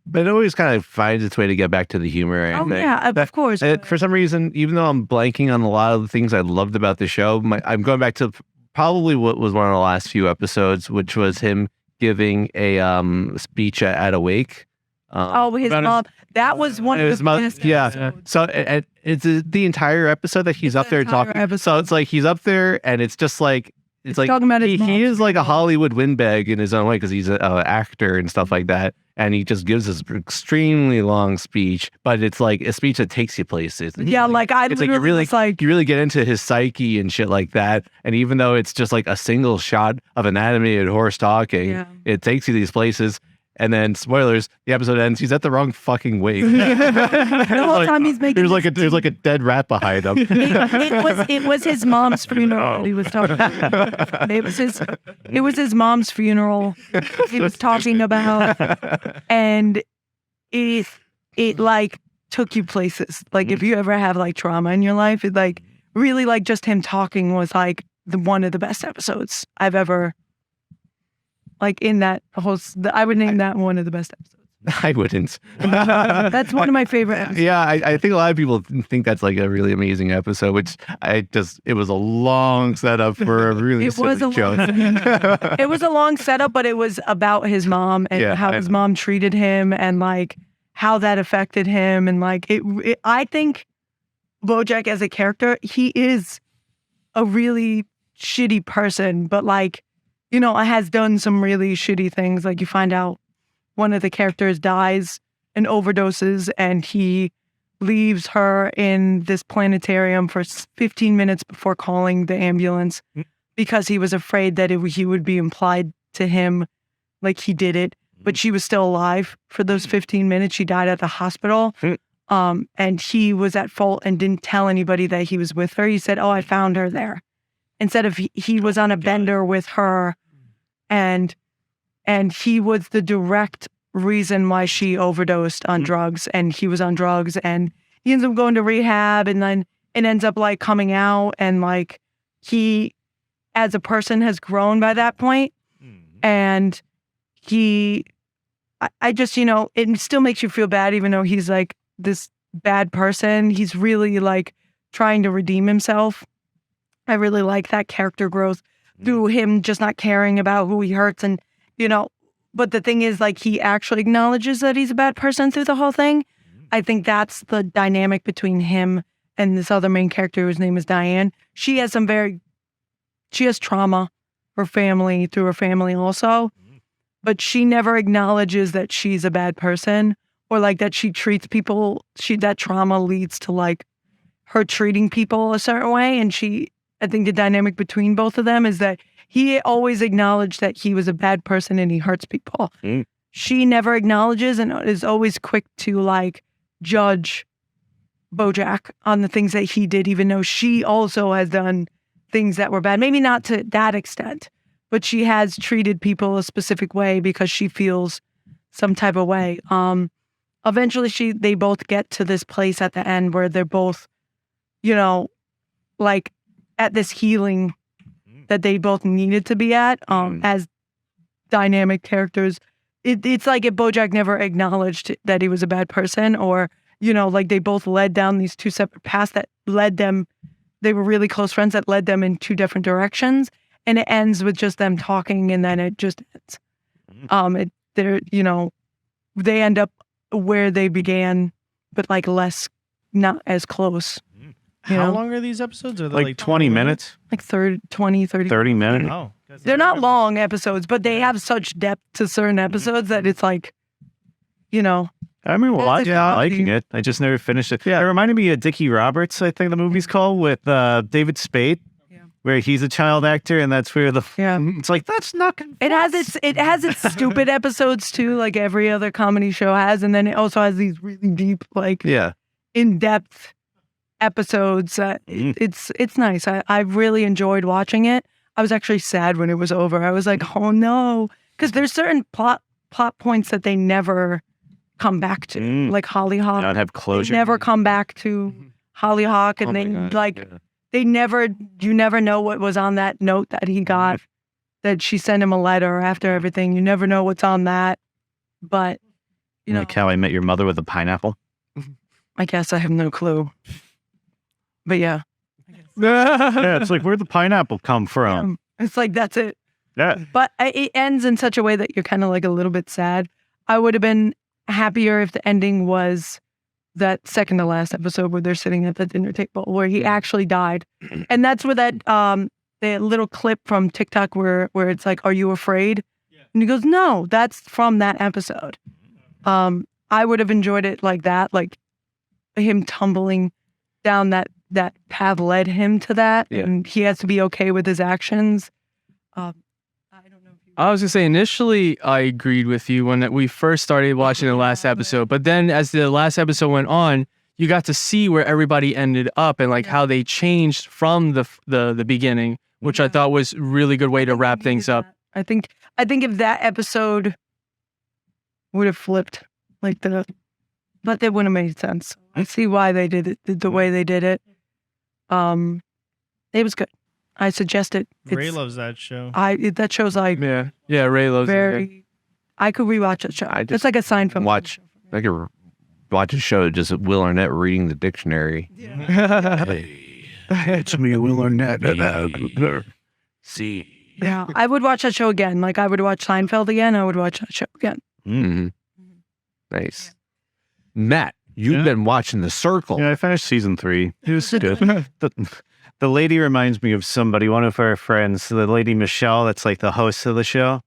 But it always kind of finds its way to get back to the humor. Oh, yeah, of course. For some reason, even though I'm blanking on a lot of the things I loved about the show, I'm going back to probably what was one of the last few episodes, which was him giving a speech at a wake. His mom. That was one of the best. Yeah. So it's the entire episode that he's up there talking. So it's like he's up there and it's just like, it's like talking about he is like a Hollywood windbag in his own way because he's an actor and stuff like that. And he just gives this extremely long speech, but it's like a speech that takes you places. Yeah, like I it's like you really get into his psyche and shit like that. And even though it's just like a single shot of an animated horse talking, it takes you these places. And then spoilers, the episode ends. He's at the wrong fucking wave. The whole time he's making there's like a dead rat behind him. it was his mom's funeral that he was talking about. It was his mom's funeral he was talking about, and it like took you places. Like if you ever have like trauma in your life, it like really like just him talking was like one of the best episodes I've ever like in that whole. I would name that one of the best episodes. I wouldn't. That's one of my favorite episodes. Yeah, I think a lot of people think that's like a really amazing episode, which it was a long setup for a really silly joke. It was a long setup, but it was about his mom and how his mom treated him and like how that affected him. And like, I think BoJack as a character, he is a really shitty person, but like, you know, has done some really shitty things. Like you find out one of the characters dies and overdoses, and he leaves her in this planetarium for 15 minutes before calling the ambulance because he was afraid that he would be implied to him like he did it. But she was still alive for those 15 minutes. She died at the hospital. And he was at fault and didn't tell anybody that he was with her. He said, "Oh, I found her there." Instead of he was on a bender with her, and he was the direct reason why she overdosed on drugs, and he was on drugs, and he ends up going to rehab, and then it ends up like coming out, and like he as a person has grown by that point, and I just, you know, it still makes you feel bad even though he's like this bad person. He's really like trying to redeem himself. I really like that character growth through him just not caring about who he hurts, and you know, but the thing is like he actually acknowledges that he's a bad person through the whole thing. I think that's the dynamic between him and this other main character whose name is Diane. She has trauma, through her family also, but she never acknowledges that she's a bad person or like that she treats people, that trauma leads to like her treating people a certain way. And I think the dynamic between both of them is that he always acknowledged that he was a bad person and he hurts people. She never acknowledges and is always quick to like judge BoJack on the things that he did, even though she also has done things that were bad. Maybe not to that extent, but she has treated people a specific way because she feels some type of way. Eventually they both get to this place at the end where they're both, you know, like at this healing that they both needed to be at as dynamic characters. It's like if BoJack never acknowledged that he was a bad person, or, you know, like they both led down these two separate paths that led them, they were really close friends that led them in two different directions. And it ends with just them talking, and then it just ends. You know, they end up where they began, but like not as close. How long are these episodes? Are they like 20 minutes? Like 30 minutes. Oh. They're not long episodes, but they have such depth to certain episodes that it's like, you know. I remember liking it. I just never finished it. Yeah. It reminded me of Dickie Roberts, I think the movie's called, with David Spade, where he's a child actor, and that's where it's like, that's not it has its stupid episodes too, like every other comedy show has, and then it also has these really deep, like in-depth episodes. It's nice. I really enjoyed watching it. I was actually sad when it was over. I was like, oh no, because there's certain plot points that they never come back to, like Hollyhock. Not have closure. They never come back to Hollyhock, and you never know what was on that note that he got, that she sent him a letter after everything. You never know what's on that, but you know, like How I Met Your Mother with a pineapple. I guess I have no clue. But yeah. It's like, where'd the pineapple come from? It's like, that's it. Yeah. But it ends in such a way that you're kind of like a little bit sad. I would have been happier if the ending was that second to last episode where they're sitting at the dinner table where he actually died. And that's where that the little clip from TikTok where it's like, "Are you afraid?" And he goes, "No, that's from that episode." I would have enjoyed it like that, like him tumbling down that path led him to that, and he has to be okay with his actions. I don't know if I was gonna say initially I agreed with you when we first started watching the last episode, but then as the last episode went on, you got to see where everybody ended up and like how they changed from the beginning, which I thought was a really good way to wrap things up. I think if that episode would have flipped but that wouldn't have made sense. I see why they did it the way they did it. It was good. I suggest it. Ray loves that show. That show's like Yeah, Ray loves it. very. I could rewatch that show. It's like a Seinfeld. I could watch a show just Will Arnett reading the dictionary. It's me, Will Arnett. See. Yeah, I would watch that show again. Like I would watch Seinfeld again. I would watch that show again. Mm-hmm. Nice. Matt, you've been watching The Circle. Yeah, I finished season 3. It was good. The lady reminds me of somebody, one of our friends, the lady Michelle, that's like the host of the show.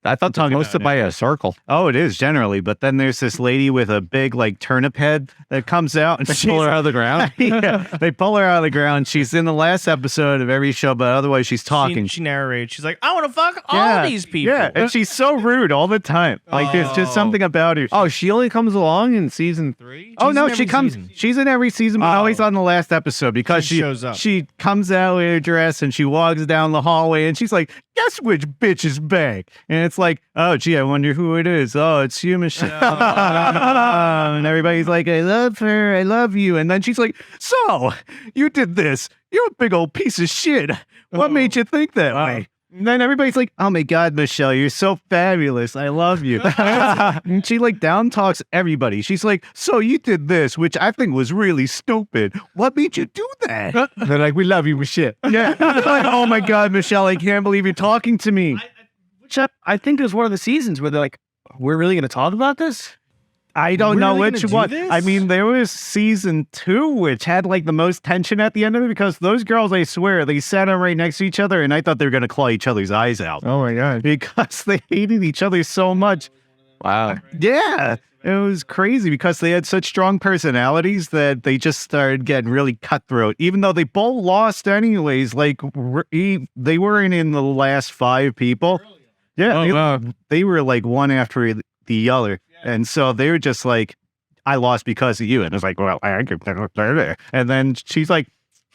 I thought they're hosted by a circle. Oh, it is generally, but then there's this lady with a big like turnip head that comes out and Pull her out of the ground. Yeah, they pull her out of the ground. She's in the last episode of every show, but otherwise she's talking. She narrates. She's like, I want to fuck all these people. Yeah, and she's so rude all the time. Like there's just something about her. Oh, she only comes along in season 3? Oh no, in she every comes. season. She's in every season, but always on the last episode because She shows up. She comes out in her dress and she walks down the hallway and she's like, "Guess which bitch is back?" And it's like, "Oh, gee, I wonder who it is. Oh, it's you, Michelle." And everybody's like, "I love her. I love you." And then she's like, "So you did this? You're a big old piece of shit. What made you think that way?" And then everybody's like, "Oh my God, Michelle, you're so fabulous. I love you." And she like down talks everybody. She's like, "So you did this, which I think was really stupid. What made you do that?" They're like, we love you, Michelle. Yeah. Like, "Oh my God, Michelle, I can't believe you're talking to me." Which I think is one of the seasons where they're like, we're really going to talk about this? I don't We're know really which gonna do one. this? I mean, there was season 2, which had like the most tension at the end of it because those girls, I swear, they sat down right next to each other and I thought they were going to claw each other's eyes out Oh my God. because they hated each other so much. Wow. Yeah. It was crazy because they had such strong personalities that they just started getting really cutthroat, even though they both lost anyways. Like they weren't in the last 5 people. Yeah. wow. They were like one after the other. And so they were just like, "I lost because of you." And it's like, "Well, I could." And then she's like,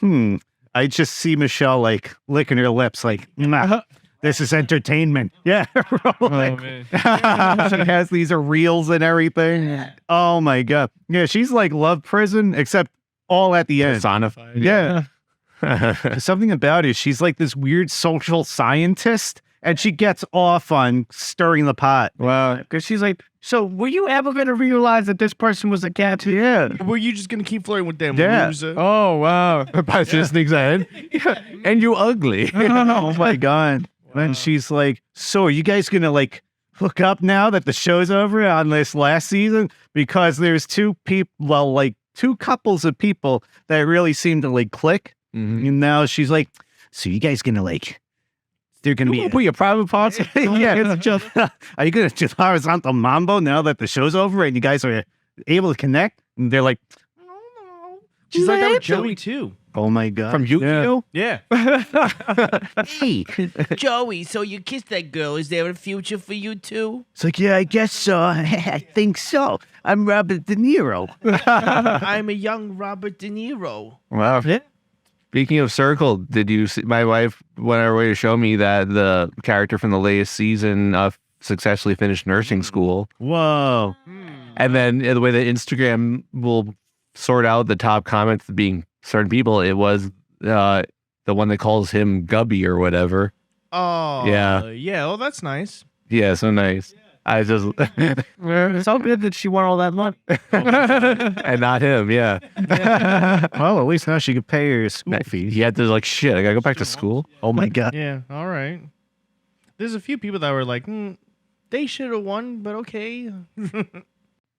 I just see Michelle like licking her lips like, "Nah, this is entertainment." Yeah. Like, man. she has these reels and everything. Oh my God. Yeah. She's like Love Prison, except all at the end. Personified. Yeah. Something about her. She's like this weird social scientist. And she gets off on stirring the pot. Wow. Because she's like, so were you ever going to realize that this person was a cat? Yeah. Were you just going to keep flirting with them? Yeah. Loser? Oh wow. Probably just thinks ahead. And you ugly. Oh my God. And she's like, "So are you guys going to like hook up now that the show's over on this last season?" Because there's 2 people, well, like 2 couples of people that really seem to like click. Mm-hmm. And now she's like, "So you guys going to like, they're going to be." Put your private parts. Yeah, it's just, are you going to just horizontal mambo now that the show's over and you guys are able to connect? And they're like, She's like that with Joey too. "Oh my God." From Yu-Gi-Oh? Yeah. Hey. Joey, so you kissed that girl. Is there a future for you too? It's like, "Yeah, I guess so. I think so. I'm Robert De Niro." I'm a young Robert De Niro. Wow. Yeah. Speaking of Circle, did you see, my wife went her way to show me that the character from the latest season successfully finished nursing school. Whoa. And then the way that Instagram will sort out the top comments being certain people, it was the one that calls him Gubby or whatever. Oh. Yeah. Yeah. Oh, that's nice. Yeah, so nice. I just It's so good that she won all that money. and not him, yeah. Well, at least now she could pay her school fees. He had to like shit. I gotta go back to school. Oh my God. Yeah. All right. There's a few people that were like, they should have won, but okay.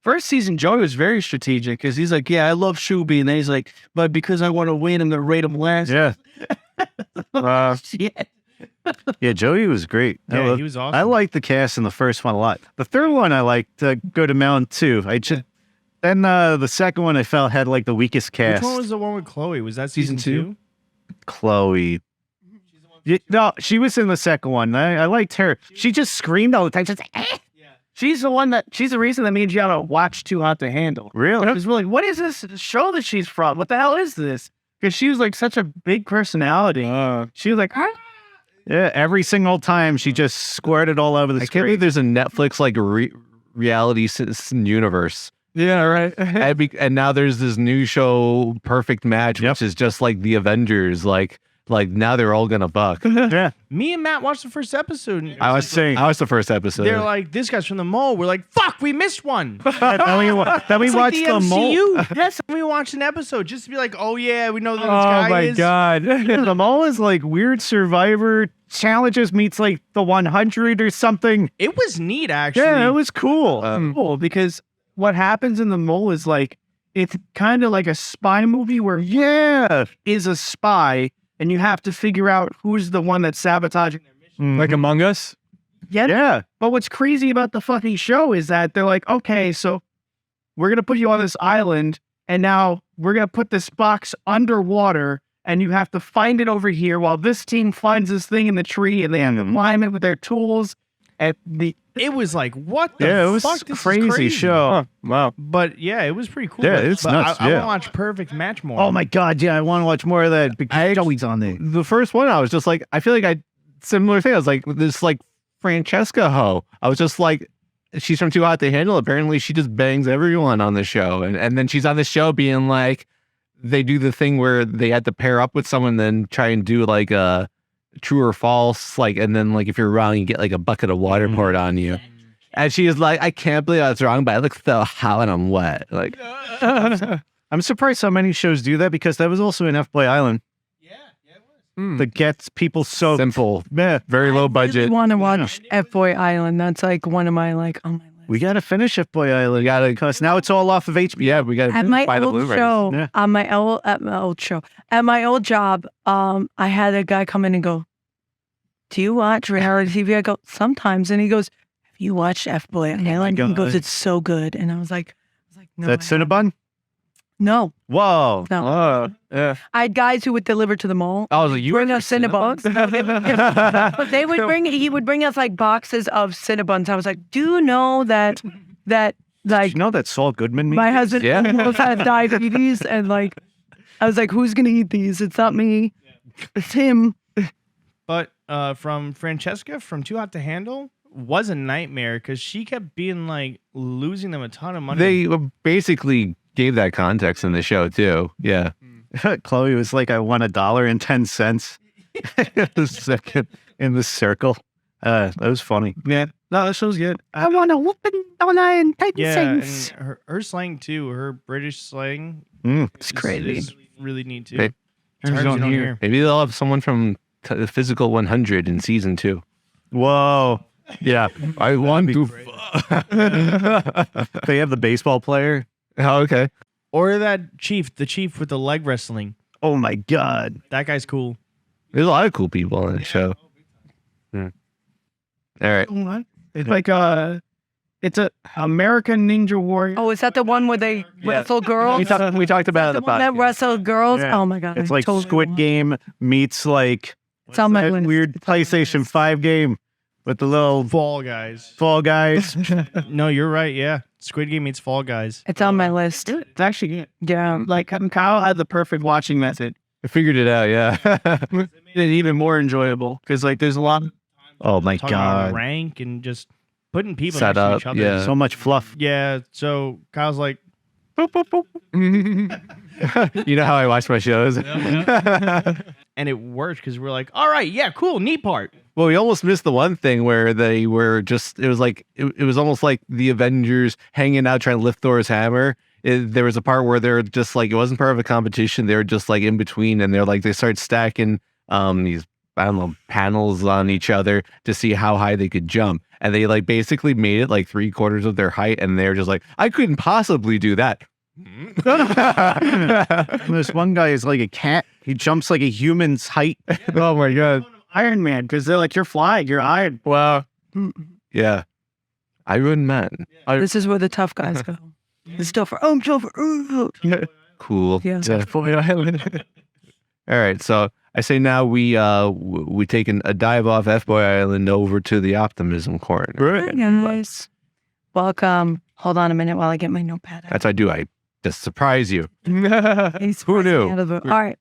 First season, Joey was very strategic because he's like, yeah, I love Shuby. And then he's like, but because I want to win, I'm going to rate him last. Yeah. Shit. Yeah, Joey was great. Yeah, he was awesome. I liked the cast in the first one a lot. The third one I liked Go to Mountain too. Then the second one I felt had like the weakest Which cast. one was the one with Chloe? Was that season 2? Chloe. No, she was in the second one. I liked her. She just screamed all the time. She's like, eh. She's the reason that me and Gianna watched Too Hot to Handle. Really? Because we're like, what is this show that she's from? What the hell is this? Because she was like such a big personality. She was like, Yeah, every single time she just squirted all over the I screen. can't believe there's a Netflix like reality universe. Yeah, right. And now there's this new show, Perfect Match, which is just like the Avengers. Like now they're all gonna buck. Yeah. Me and Matt watched the first episode. I was saying. I was the first episode. They're like, this guy's from the mole. We're like, fuck, we missed one. then we It's watched like the the mole. MCU. Yes, we watched an episode just to be like, oh yeah, we know that this Oh guy my is. god. The mole is like weird Survivor challenges meets like the 100 or something. It was neat, actually. Yeah, it was cool. cool, because what happens in the mole is like, it's kind of like a spy movie where is a spy and you have to figure out who's the one that's sabotaging their mission. Like Among Us? Yeah. But what's crazy about the fucking show is that they're like, okay, so we're going to put you on this island and now we're going to put this box underwater and you have to find it over here while this team finds this thing in the tree and they have to climb it with their tools. And It was like, what the Yeah, it was fuck? This is crazy show. Oh, wow. But yeah, it was pretty cool. Yeah, it's But nuts, I yeah. want to watch Perfect Match more. Oh my god, yeah, I want to watch more of that. Joey's on there. the first one, I was just like, I feel like similar thing. I was like, this like Francesca hoe. I was just like, she's from Too Hot to Handle. Apparently, she just bangs everyone on the show, and then she's on the show being like, they do the thing where they had to pair up with someone, then try and do like a true or false, like, and then like if you're wrong, you get like a bucket of water poured on you. And she is like, I can't believe I was wrong, but I look so hot and I'm wet. Like, I'm surprised how many shows do that because that was also in F-Boy Island. That gets people so simple, Yeah. very low I budget. want to watch F-Boy Island. That's like one of my like on my list. We gotta finish F-Boy Island. We gotta, because now it's all off of HBO. yeah, we gotta At my buy the old Blu-rays. show, Yeah. at my old job, I had a guy come in and go, "Do you watch reality TV?" I go, "Sometimes," and he goes, "Have you watched F-Boy Island?" He goes, God. "It's so good," and I was like, "No, That's I haven't." Cinnabon? No, Whoa. no. Oh, yeah. I had guys who would deliver to the mall. I was like, you Bring were us Cinnabons. But they would he would bring us like boxes of Cinnabons. I was like, do you know that like You know that Saul Goodman meat? my husband Yeah. almost had diabetes and like I was like, who's gonna eat these? It's not me. It's him. But from Francesca from Too Hot to Handle was a nightmare because she kept being like losing them a ton of money. They basically gave that context in the show too. Yeah. Chloe was like, I won $1.10 the second in the circle. That was funny. Yeah. No, that show's good. I want a whooping $1.10. yeah, and her slang too, her British slang. It's is really neat too. Hey, It's hard as you don't hear. Maybe they'll have someone from the Physical 100 in season 2. Whoa. Yeah. I want to. They have the baseball player. Oh, okay. Or the chief with the leg wrestling. Oh my God. That guy's cool. There's a lot of cool people on that show. Yeah. All right. It's like it's a American Ninja Warrior. Oh, is that the one where they wrestle girls? We talked about it the in the one that podcast. wrestle girls? Yeah. Oh my god. It's I like totally Squid want- Game meets like It's on my that list. weird PlayStation 5 game with the little Fall Guys. Fall Guys. No, you're right. Yeah, Squid Game meets Fall Guys. It's on my list. It's actually good. Yeah. Like Kyle had the perfect watching method. I figured it out. Yeah. Made it even more enjoyable because like there's a lot. Oh my Talking about God. rank and just putting people Set next to up, each other. yeah. So much fluff. Yeah. So Kyle's like, You know how I watch my shows. and it worked because we're like, all right, yeah, cool, neat part. Well, we almost missed the one thing where they were just, it was like, it was almost like the Avengers hanging out trying to lift Thor's hammer. There was a part where they're just like, it wasn't part of a competition. They were just like in between and they're like, they start stacking these, I don't know, panels on each other to see how high they could jump. And they like basically made it like 3/4 of their height. And they're just like, I couldn't possibly do that. This one guy is like a cat. He jumps like a human's height. Oh my God. Iron Man because they're like you're flying, you're iron. Wow. Yeah. Iron Man. This is where the tough guys go. It's tougher. I'm tougher. Cool. Yeah. All right. So I say now we take a dive off F-Boy Island over to the Optimism Corner. Hi, guys. Welcome. Hold on a minute while I get my notepad out. That's what I do. I just surprise you. He's Who knew? All right.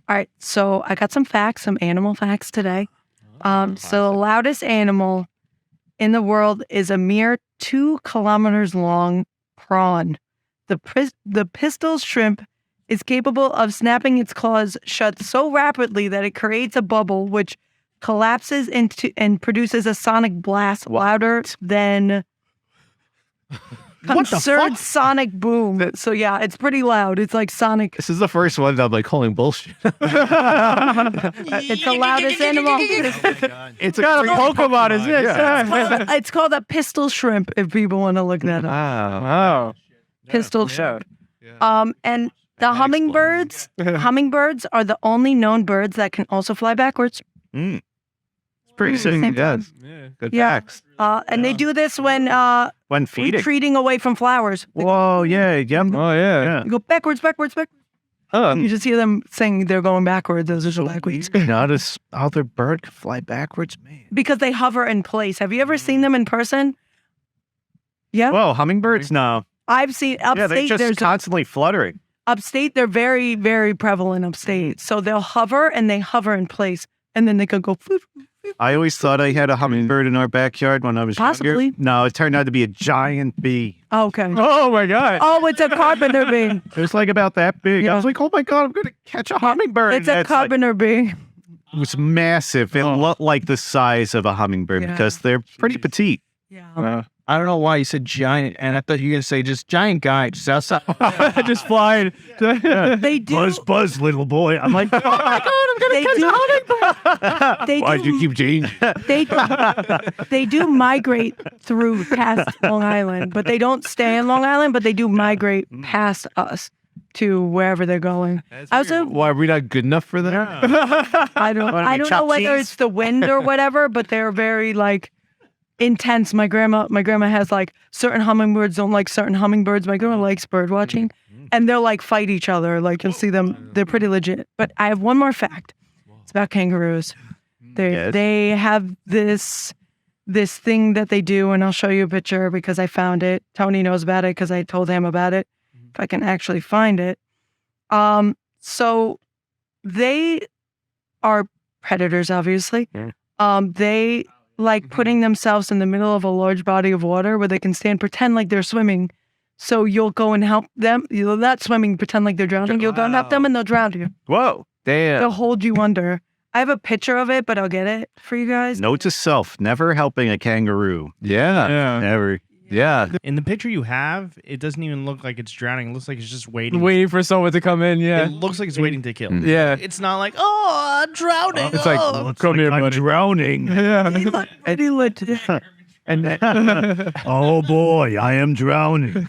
All right. So I got some facts, some animal facts today. So the loudest animal in the world is a mere 2 kilometers long prawn. The pistol shrimp is capable of snapping its claws shut so rapidly that it creates a bubble which collapses into and produces a sonic blast louder than absurd sonic boom. So yeah, it's pretty loud. It's like sonic. This is the first one that I'm like calling bullshit. It's the loudest animal. It's got a Pokemon, isn't it? Yeah. It's called a pistol shrimp. If people want to look that up, Wow. pistol shrimp. And the hummingbirds are the only known birds that can also fly backwards. It's pretty sick. Same Yes. Yeah. Good Yeah. facts. And they do this when feeding. retreating away from flowers. Whoa, yeah, yep. Oh, yeah. You go backwards, backwards, backwards. You just hear them saying they're going backwards. Those are so backwards. Notice other bird can fly backwards, man. Because they hover in place. Have you ever seen them in person? Yeah. Whoa, hummingbirds? No. I've seen Yeah, they're upstate. just There's constantly fluttering. upstate. They're very, very prevalent upstate. So they'll hover and they hover in place, and then they can go. Floop. I always thought I had a hummingbird in our backyard when I was Possibly. younger. No, it turned out to be a giant bee. Okay. Oh, my God. Oh, it's a carpenter bee. It was like about that big. Yeah. I was like, oh my God, I'm going to catch a hummingbird. It's And a it's like- carpenter bee. it was massive. It looked like the size of a hummingbird Yeah. because they're pretty petite. Yeah. I don't know why you said giant, and I thought you were gonna say just giant guy just outside. Just flying. They do. Buzz, little boy. I'm like, oh my God, I'm going They do. They Why'd do. you keep changing? They do migrate through past Long Island, but they don't stay in Long Island. But they do migrate past us to wherever they're going. Why are we not good enough for them? I don't know whether it's the wind or whatever, but they're very like intense. My grandma has like certain hummingbirds don't like certain hummingbirds. My grandma likes bird watching, and they'll like fight each other. Like you'll see them. They're pretty legit. But I have one more fact. It's about kangaroos. They have this thing that they do, and I'll show you a picture because I found it. Tony knows about it because I told him about it. If I can actually find it. So they are predators, obviously. They like putting themselves in the middle of a large body of water where they can pretend like they're swimming. So you'll go and help them. You're not swimming, pretend like they're drowning. You'll go and help them and they'll drown you. Whoa. Damn. They'll hold you under. I have a picture of it, but I'll get it for you guys. Note to self, never helping a kangaroo. Yeah. Yeah. Never. Yeah. In the picture you have, it doesn't even look like it's drowning. It looks like it's just waiting. Waiting for someone to come in. Yeah. It looks like it's waiting to kill. Yeah. It's not like, oh, I'm drowning. It's like, come here, I'm buddy. drowning. Yeah. They look pretty legit. Oh boy, I am drowning.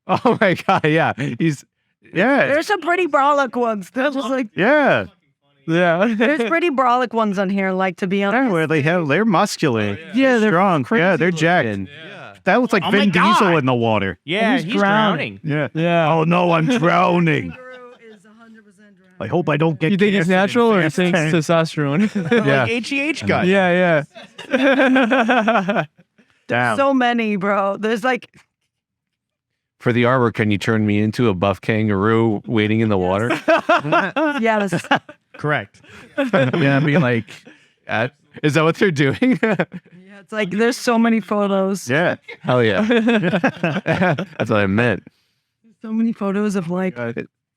Oh my God. Yeah. There's some pretty brolic ones. They're just like Yeah. Yeah. there's pretty brolic ones on here. Like to be honest. Where they're muscular. Yeah, they're strong. Yeah, they're jacked. That looks like Oh my Vin Diesel God. in the water. Yeah, He's he's drowning. drowning. Yeah. Yeah. Oh no, I'm drowning. I hope I don't get. You think it's cancer in natural or you fast think tank. testosterone? Yeah. Like HEH guy. Yeah, yeah. Damn. So many, bro. There's like For the artwork, can you turn me into a buff kangaroo waiting in the water? yes. Correct. Yeah, be like, is that what they're doing? Yeah, it's like there's so many photos. Yeah. Hell yeah. That's what I meant. So many photos of like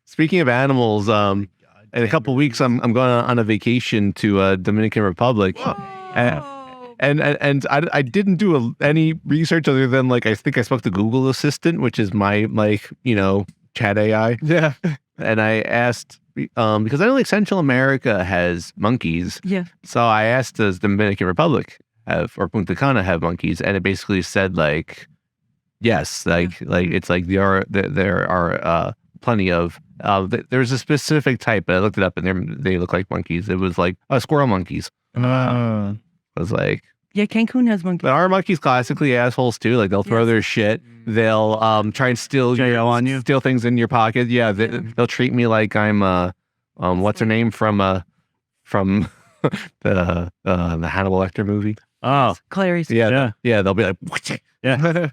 Speaking of animals, in a couple weeks, I'm going on a vacation to Dominican Republic. And I didn't do any research other than like I think I spoke to Google Assistant, which is my chat AI. Yeah. And I asked because I know like Central America has monkeys. yeah. So I asked, does Dominican Republic have or Punta Cana have monkeys? And it basically said like yes, like it's like there are plenty of. There's a specific type, but I looked it up and they look like monkeys. It was like squirrel monkeys. I was like. Yeah, Cancun has monkeys. But our monkeys classically assholes too. Like they'll throw their shit. They'll try and steal J.O. on you? steal things in your pocket. Yeah, they'll treat me like I'm what's her name from the Hannibal Lecter movie? Oh, Clarice. Yeah, they'll be like, yeah.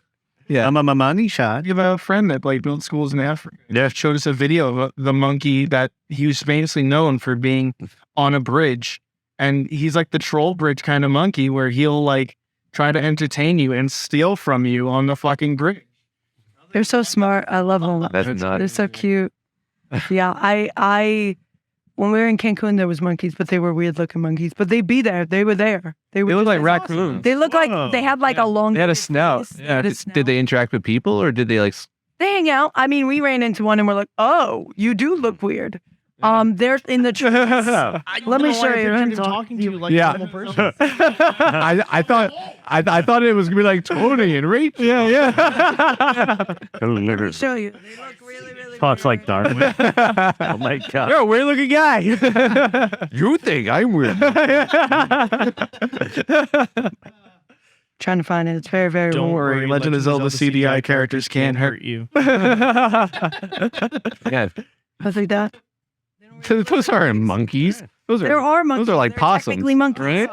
yeah. I'm a money shot. We have a friend that like built schools in Africa. Yeah. Showed us a video of the monkey that he was famously known for being on a bridge. And he's like the troll bridge kind of monkey where he'll like try to entertain you and steal from you on the fucking bridge. They're so smart. I love them. That's nuts. They're so cute. Yeah, I when we were in Cancun, there was monkeys, but they were weird looking monkeys. But they'd be there. They were there. They look like raccoons. They look like they had like a long. They had a snout. face. Yeah. They had a snout. Did they interact with people or did they like? They hang out. I mean, we ran into one and we're like, oh, you do look weird. They're in the trees. Let me show you. I'm talking to you like Yeah. a normal person. I thought it was gonna be like Tony and Rachel. Yeah. Show you. They look really, really. Talks weird. like Darwin. Oh my god. You're a weird looking guy. You think I'm weird? Trying to find it. It's very, very. Don't weird. worry, Legend of Zelda CDI characters can't hurt you. Yeah, I was like that. those aren't monkeys. Those There are monkeys. Those are like They're possums, technically monkeys. Right?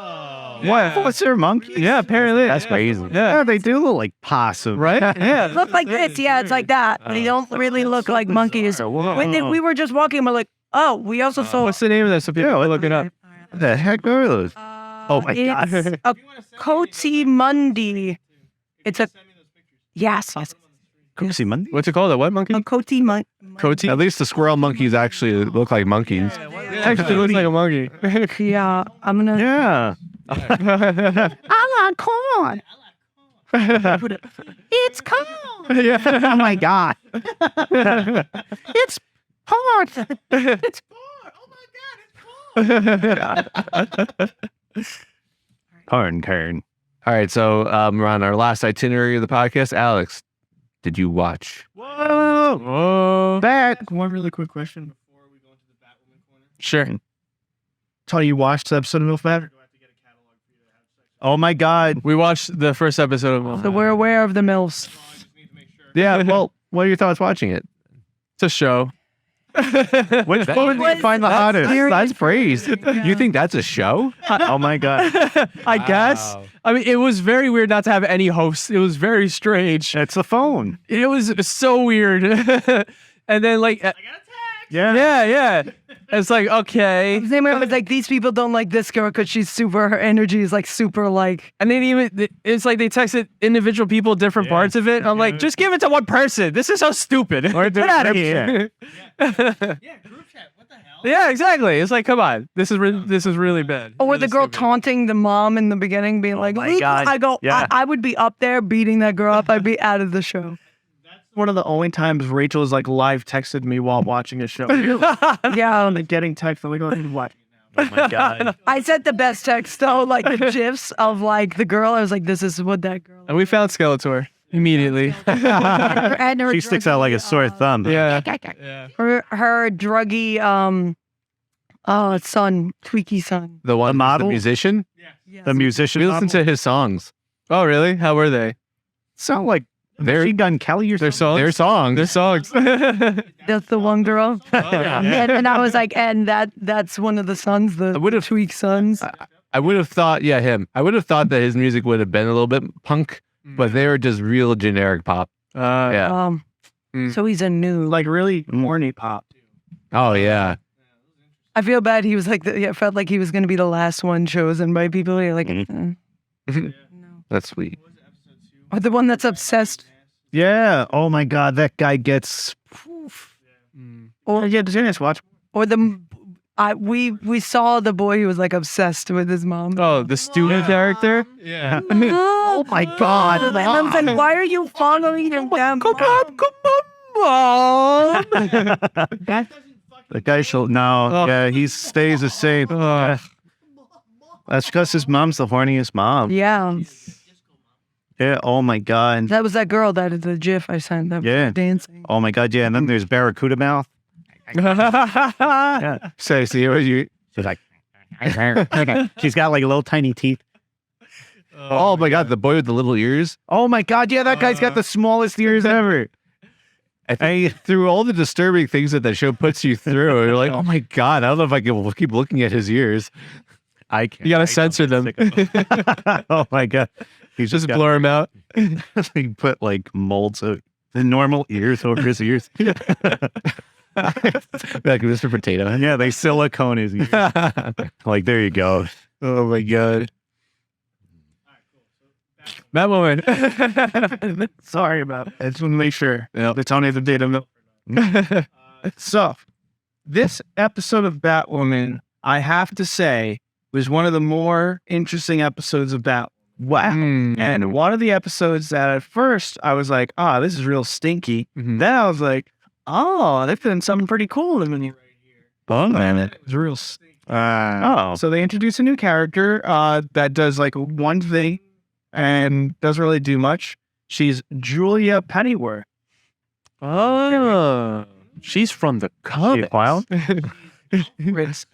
What? What's their monkey? Yeah, apparently. That's crazy. Yeah. Yeah, they do look like possum. Right? Yeah. Look like this. Yeah, it's like that. They don't really look like monkeys. When we were just walking, we're like, oh, we also saw. What's the name of this? So people are looking up. What the heck are those? Oh my God. It's a coatimundi. It's a yes. Cooksie Monday? What's it called? A what monkey? A coatimundi. Coati? At least the scorn monkeys actually look like monkeys. It actually looks like a monkey. Yeah, I'm gonna. Yeah. I like corn. It's corn. Oh my God. It's corn. It's corn. Oh my God, it's corn. Kern. All right, so we're on our last itinerary of the podcast. Alex, did you watch? Whoa. Whoa. Back. One really quick question before we go into the Batwoman corner. Sure. Tony, you watched the episode of MILF Matter? Oh my God. We watched the first episode of So we're aware of the MILFs. Yeah, well, what are your thoughts watching it? It's a show. What would you find the hottest? That's praise. You think that's a show? Oh my God. I guess. I mean, it was very weird not to have any hosts. It was very strange. It's the phone. It was so weird. And then like, yeah. It's like, okay. His name was like, these people don't like this girl because she's super. Her energy is like super like. And then it's like they texted individual people different parts of it. I'm like, just give it to one person. This is so stupid. Or Get out of here. Yeah, group chat. What the hell? Yeah, exactly. It's like, come on. This is really bad. Or Really the girl stupid. taunting the mom in the beginning, being like, my "Look," God. I go, Yeah. I would be up there beating that girl up. I'd be out of the show. One of the only times Rachel is like live texted me while watching a show. Yeah. I'm like getting text. I'm like, oh, what? Oh my God. I sent the best text though, like the gifs of like the girl. I was like, this is what that girl. And we found Skeletor immediately. And her She sticks out like a sore thumb. Yeah. Her druggy son, Tweaky son. The one, model? the musician? The musician. We listened to his songs. Oh, really? How were they? Sound like They're, Machine Gun Kelly or Their something. songs. their songs. Their songs. That's the one girl. Yeah. And I was like, and that's one of the sons, the I would've- Tweak sons. I would have thought, yeah, him. I would have thought that his music would have been a little bit punk, but they were just real generic pop. Yeah. So he's a new. Like really horny pop. Oh, yeah. I feel bad. He was like, I felt like he was going to be the last one chosen by people. You're like, no. That's sweet. Or the one that's obsessed. Yeah. Oh my God. That guy gets. Or Yeah, just watch. or the we saw the boy who was like obsessed with his mom. Oh, the student character? Yeah. Oh my God. And I was like, why are you following him down? Come on, Mom. The guy shall. No. Oh. Yeah. He stays the same. That's because his mom's the horniest mom. Yeah, Yeah. Oh my God. that was that girl that is the GIF I sent. That was Yeah. dancing. Oh my God. Yeah. And then there's Barracuda Mouth. Yeah. So, see, you. She's like. She's got like little tiny teeth. Oh, my God. The boy with the little ears. Oh my God. Yeah. That guy's got the smallest ears ever. through all the disturbing things that show puts you through, you're like, oh my God, I don't know if I can keep looking at his ears. I can't. You gotta censor them. Oh my God. He's Just blur him out. He put like molds of the normal ears over his ears. Like Mr. Potato. Yeah, they silicone his ears. Like, there you go. Oh my God. Batwoman. Sorry about it. I just want to make sure. Yep. The Tony the data. So, this episode of Batwoman, I have to say, was one of the more interesting episodes of Batwoman. Wow. And one of the episodes that at first I was like, this is real stinky. Mhm. Then I was like, they've done something pretty cool in the right here. Oh, man. It was real stinky. Oh. So they introduce a new character that does like one thing and doesn't really do much. She's Julia Pennyworth. Oh, she's from the comics. Wild? It's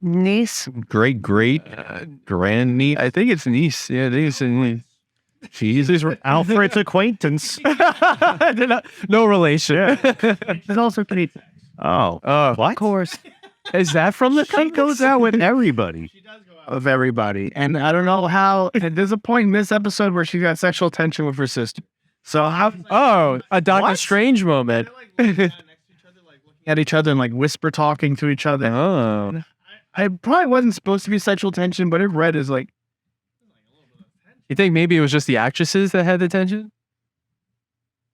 Niece. Great grand niece. I think it's niece. Yeah, I think it's a niece. She's Alfred's acquaintance. No relation. It's also pretty. Oh. Oh, Of course. is that from the She comics? goes out with everybody. Of everybody. And I don't know how. And there's a point in this episode where she got sexual tension with her sister. So how Oh, a Doctor What? Strange moment. looking at each other and like whisper talking to each other. Oh, I probably wasn't supposed to be sexual tension, but it read as like, you think maybe it was just the actresses that had the tension?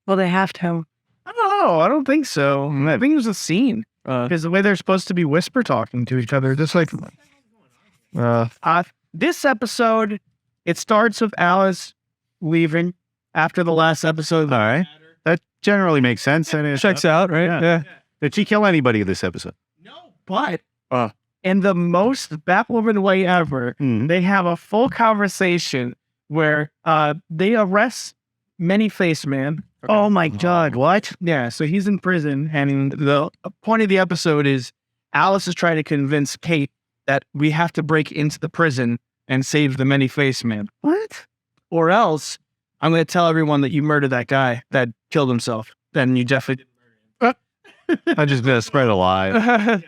Well, they have to. I don't know. I don't think so. I think it was a scene Uh, because the way they're supposed to be whisper talking to each other, just like. This episode, it starts with Alice leaving after the last episode. All right. That generally makes sense. And checks out, right? Yeah. Did she kill anybody in this episode? But in the most Batwoman way ever, they have a full conversation where they arrest Many-Faced Man. Oh my God. What? Yeah, so he's in prison, and the point of the episode is Alice is trying to convince Kate that we have to break into the prison and save the Many-Faced Man. What? Or else I'm going to tell everyone that you murdered that guy that killed himself. Then you definitely I'm just gonna spread a lie.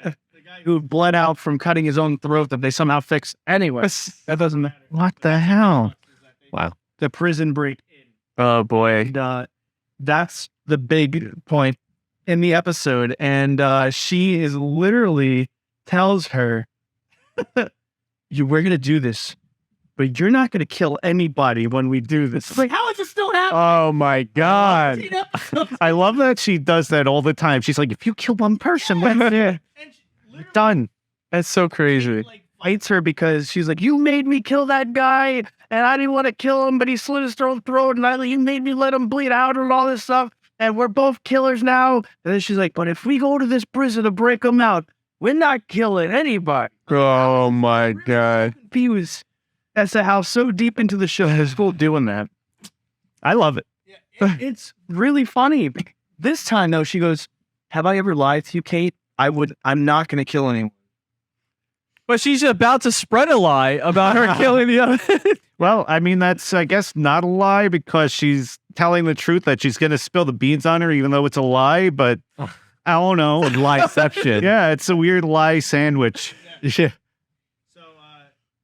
who bled out from cutting his own throat that they somehow fixed. Anyway, that doesn't matter. What the hell? Wow. The prison break. Oh boy. And that's the big point in the episode. And she is literally tells her, we're going to do this, but you're not going to kill anybody when we do this. It's like, how is it still happening? Oh my God. I love that she does that all the time. She's like, if you kill one person, you're done. That's so crazy. Fights her because she's like, you made me kill that guy, and I didn't want to kill him, but he slit his own throat, and you made me let him bleed out and all this stuff, and we're both killers now. And then she's like, but if we go to this prison to break him out, we're not killing anybody. Oh my God. Confused as to how so deep into the show they're still doing that. I love it. It's really funny. This time, though, she goes, have I ever lied to you, Kate? I'm not going to kill anyone. But she's about to spread a lie about her killing the other. Well, I mean, that's, I guess, not a lie because she's telling the truth that she's going to spill the beans on her, even though it's a lie. But I don't know. Lieception. Yeah, it's a weird lie sandwich. Yeah.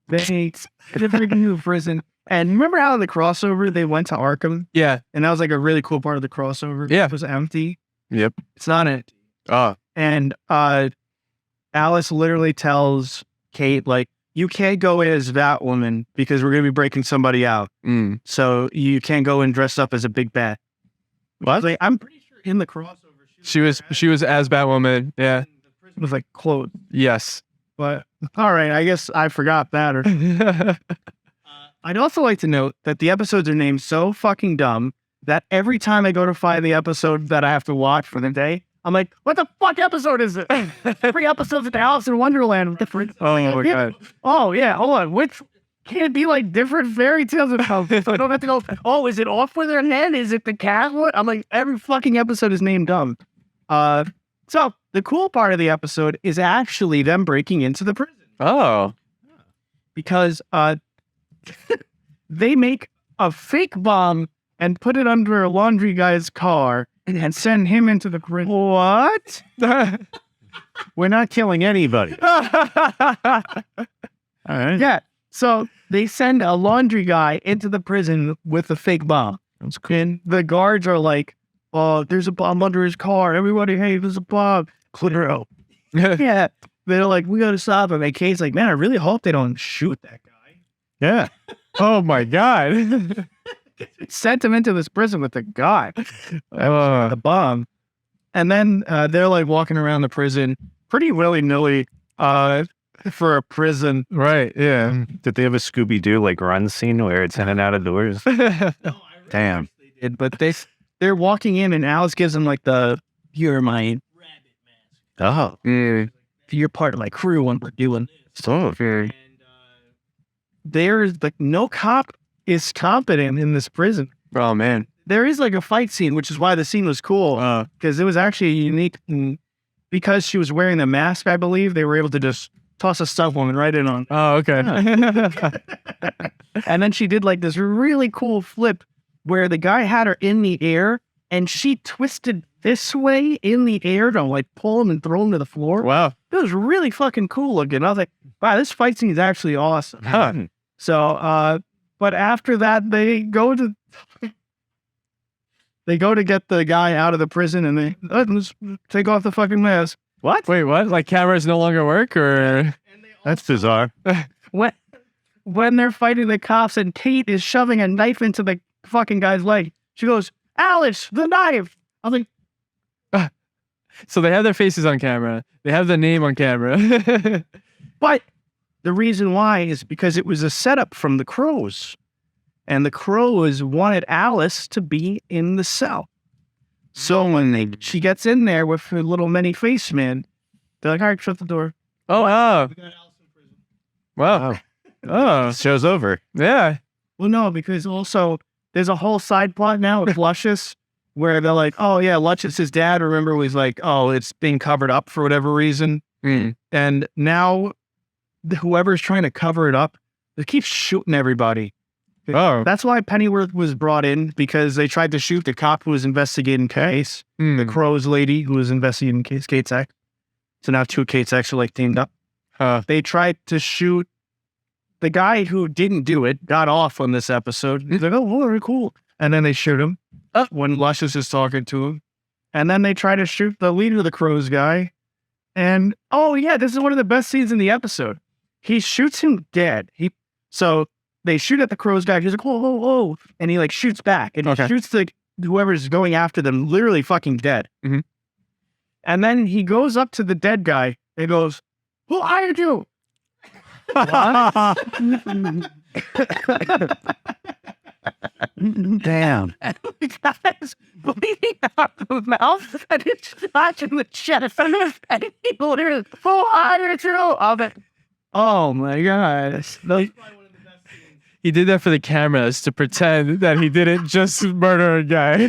They bring you to prison. And remember how in the crossover they went to Arkham? Yeah. And that was like a really cool part of the crossover. Yeah. It was empty. Yep. It's not empty. Oh. And Alice literally tells Kate, like, you can't go in as Batwoman because we're going to be breaking somebody out. Mm. So you can't go in dressed up as a big bat. What? Like, I'm pretty sure in the crossover She was as Batwoman. Yeah. it was like clothes. Yes. But all right, I guess I forgot that. Or I'd also like to note that the episodes are named so fucking dumb that every time I go to find the episode that I have to watch for the day, I'm like, what the fuck episode is it? Every episode's at the Alice in Wonderland. Different. Oh my God. Oh yeah, hold on. Which can it be like different fairy tales about? So I don't have to go, oh, is it off with her head? Is it the cat? What? I'm like, every fucking episode is named dumb. So the cool part of the episode is actually them breaking into the prison. Oh. Because they make a fake bomb and put it under a laundry guy's car and send him into the prison. What? We're not killing anybody. All right. Yeah. So they send a laundry guy into the prison with a fake bomb. That's cool. And the guards are like, "Oh, there's a bomb under his car. Everybody, hey, there's a bomb. Clear out." Yeah. They're like, "We got to stop him." And Kate's like, "Man, I really hope they don't shoot that guy." Yeah. Oh my god. Sent him into this prison with the guy, the bomb. And then they're like walking around the prison pretty willy-nilly for a prison. Right. Yeah. Did they have a Scooby-Doo like run scene where it's in and out of doors? Damn. They did, but they're walking in and Alice gives them like "You're my Oh. you're part of my crew when we're doing." So very. There's like no cop is competent in this prison. Oh man. There is like a fight scene, which is why the scene was cool, because it was actually unique. Because she was wearing the mask, I believe, they were able to just toss a stunt woman right in on. Oh, okay. And then she did like this really cool flip where the guy had her in the air and she twisted this way in the air to like pull him and throw him to the floor. Wow. It was really fucking cool looking. I was like, wow, this fight scene is actually awesome. Huh. So, but after that, they go to get the guy out of the prison and they let's take off the fucking mask. What? Wait, what? Like cameras no longer work, or? That's bizarre. When they're fighting the cops and Kate is shoving a knife into the fucking guy's leg, she goes, "Alice, the knife." I was like, So they have their faces on camera. They have the name on camera. but the reason why is because it was a setup from the Crows. And the Crows wanted Alice to be in the cell. So when she gets in there with her little many face man, they're like, "All right, shut the door." Oh wow. We got Alice in prison. Wow. Oh Show's over. yeah. Well, no, because also there's a whole side plot now with Luscious where they're like, "Oh yeah, Luscious's dad, remember, was like, oh, it's being covered up for whatever reason." And now whoever's trying to cover it up, they keep shooting everybody. Oh. That's why Pennyworth was brought in, because they tried to shoot the cop who was investigating the case, the Crows lady who was investigating case, Kate's X. So now two Kate's X are like teamed up. They tried to shoot the guy who didn't do it, got off on this episode. He's like, "Oh, very cool." And then they shoot him when Luscious is talking to him. And then they try to shoot the leader of the Crows guy. And oh yeah, this is one of the best scenes in the episode. He shoots him dead. So they shoot at the Crows guy. He's like, "Whoa, whoa, whoa!" And he like shoots back, and he shoots whoever's going after them, literally fucking dead. And then he goes up to the dead guy and goes, "Who hired you?" Damn. Guys bleeding out of the mouth, and it's scratching the chest, and people are, "Who hired you?" Oh my gosh. He did that for the cameras to pretend that he didn't just murder a guy.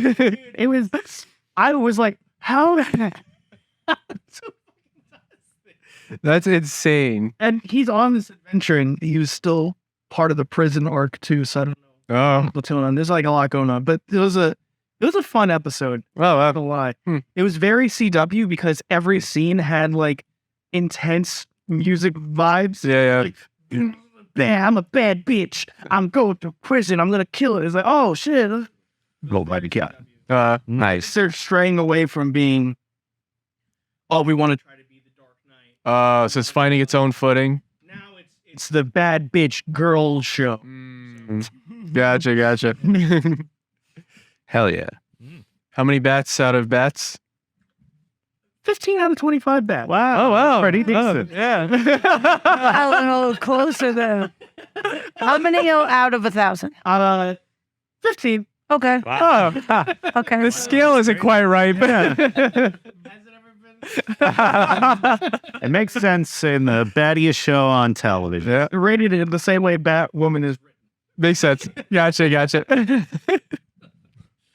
I was like, how? That's insane. And he's on this adventure, and he was still part of the prison arc too. So I don't know what's going on. There's like a lot going on, but it was a fun episode. Oh, Not gonna lie. It was very CW because every scene had like intense music vibes. Yeah. Like, "Man, I'm a bad bitch. I'm going to prison. I'm gonna kill it." It's like, oh shit. Go by the cat. Nice. They're straying away from being, "Oh, we want to try to be the Dark Knight." So it's finding its own footing. Now it's the bad bitch girl show. Gotcha. Hell yeah. How many bats out of bats? 15 out of 25 bats. Wow. Oh, wow. Pretty decent. Yeah. A little closer there. How many out of 1,000? 15. Okay. Oh, Okay. the scale isn't quite right. But It makes sense in the battiest show on television. yeah, Rated in the same way Batwoman is. makes sense. Gotcha.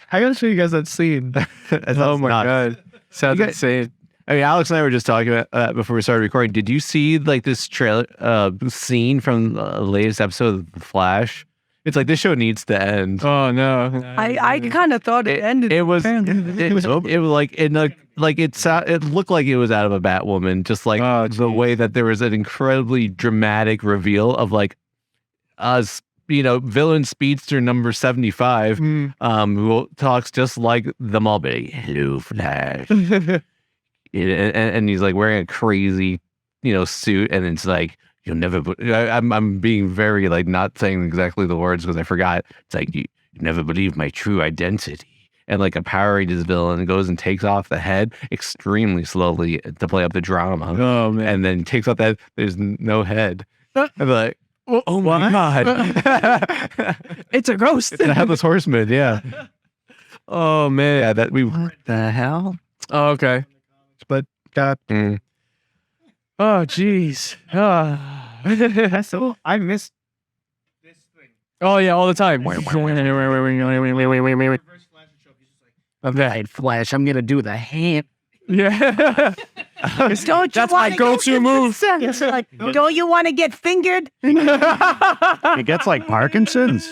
I gotta show you guys that scene. Oh my god, sounds insane. I mean, Alex and I were just talking about that before we started recording. Did you see like this trailer scene from the latest episode of The Flash? It's like this show needs to end. Oh no. I kind of thought it ended. It was. apparently. It was like it looked like it was out of a Batwoman, just like the way that there was an incredibly dramatic reveal of like us, villain speedster number 75, who talks just like the Mulberry. Hello, Flash. and he's like wearing a crazy, suit, and it's like you'll never. I'm being very like not saying exactly the words because I forgot. It's like you never believe my true identity. And like a Power Rangers villain goes and takes off the head extremely slowly to play up the drama. Oh man. And then takes off that there's no head. I'm like, oh my god, It's a ghost. it's a headless horseman. Yeah. Oh man. Yeah. That we. What the hell? Oh, okay. But God, Mm. Oh jeez. that's so I missed. Oh yeah, all the time. Okay, Flash. I'm gonna do the hand. Yeah. Don't you That's my wanna go-to move. It's like, don't you want to get fingered? It gets like Parkinson's.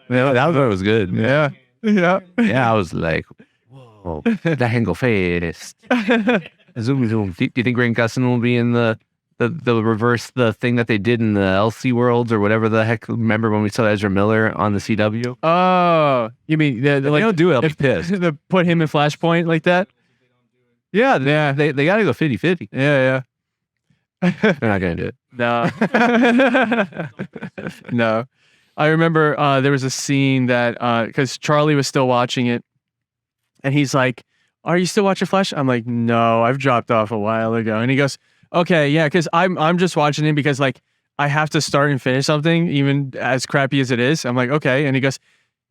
Yeah, that was good. Yeah. Yeah. Yeah, I was like, whoa, the Hengel face. Zoom, zoom. Do you think Grant Gustin will be in the reverse, the thing that they did in the LC worlds or whatever the heck? Remember when we saw Ezra Miller on the CW? Oh, you mean If they don't do it, I'll be pissed. to put him in Flashpoint like that? Yeah, they got to go 50-50. Yeah, They're not going to do it. No. No. I remember there was a scene that, because Charlie was still watching it, and he's like, are you still watching Flash? I'm like, no, I've dropped off a while ago. And he goes, okay, yeah, because I'm just watching it because, like, I have to start and finish something, even as crappy as it is. I'm like, okay. And he goes,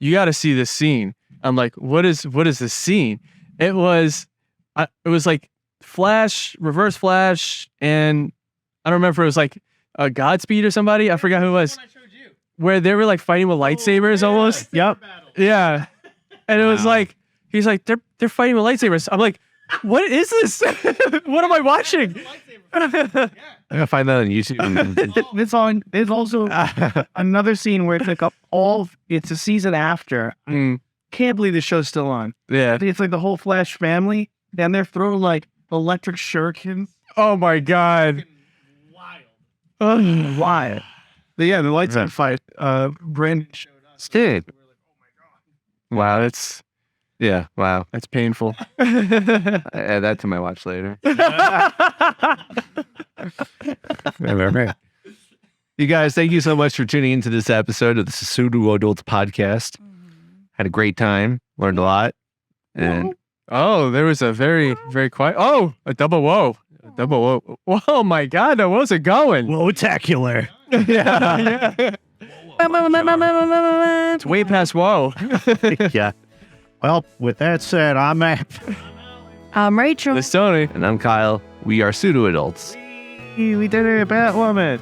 you got to see this scene. I'm like, what is this scene? It was like Flash, Reverse Flash, and I don't remember if it was like Godspeed or somebody. I forgot who it was. Where they were like fighting with lightsabers almost. Yep. Yeah. And it was like, he's like, they're fighting with lightsabers. I'm like, what is this? What am I watching? I'm going to find that on YouTube. There's also another scene where it's like it's a season after. Can't believe the show's still on. Yeah. It's like the whole Flash family. Then they're throwing like electric shurikens. Oh my God. Why? But yeah, the lightsaber fight. Brandon showed us. Dude. Wow, that's Wow. painful. Add that to my watch later. You guys, thank you so much for tuning into this episode of the Pseudo Adults podcast. Had a great time. Learned a lot. And Oh, there was a very, very quiet. Oh, a double whoa. A double whoa. Oh my God, that wasn't going. Whoa-tacular. Yeah. It's way past whoa. Yeah. Well, with that said, I'm Matt. I'm Rachel. This Tony. I'm Kyle. We are Pseudo Adults. We did it, Batwoman.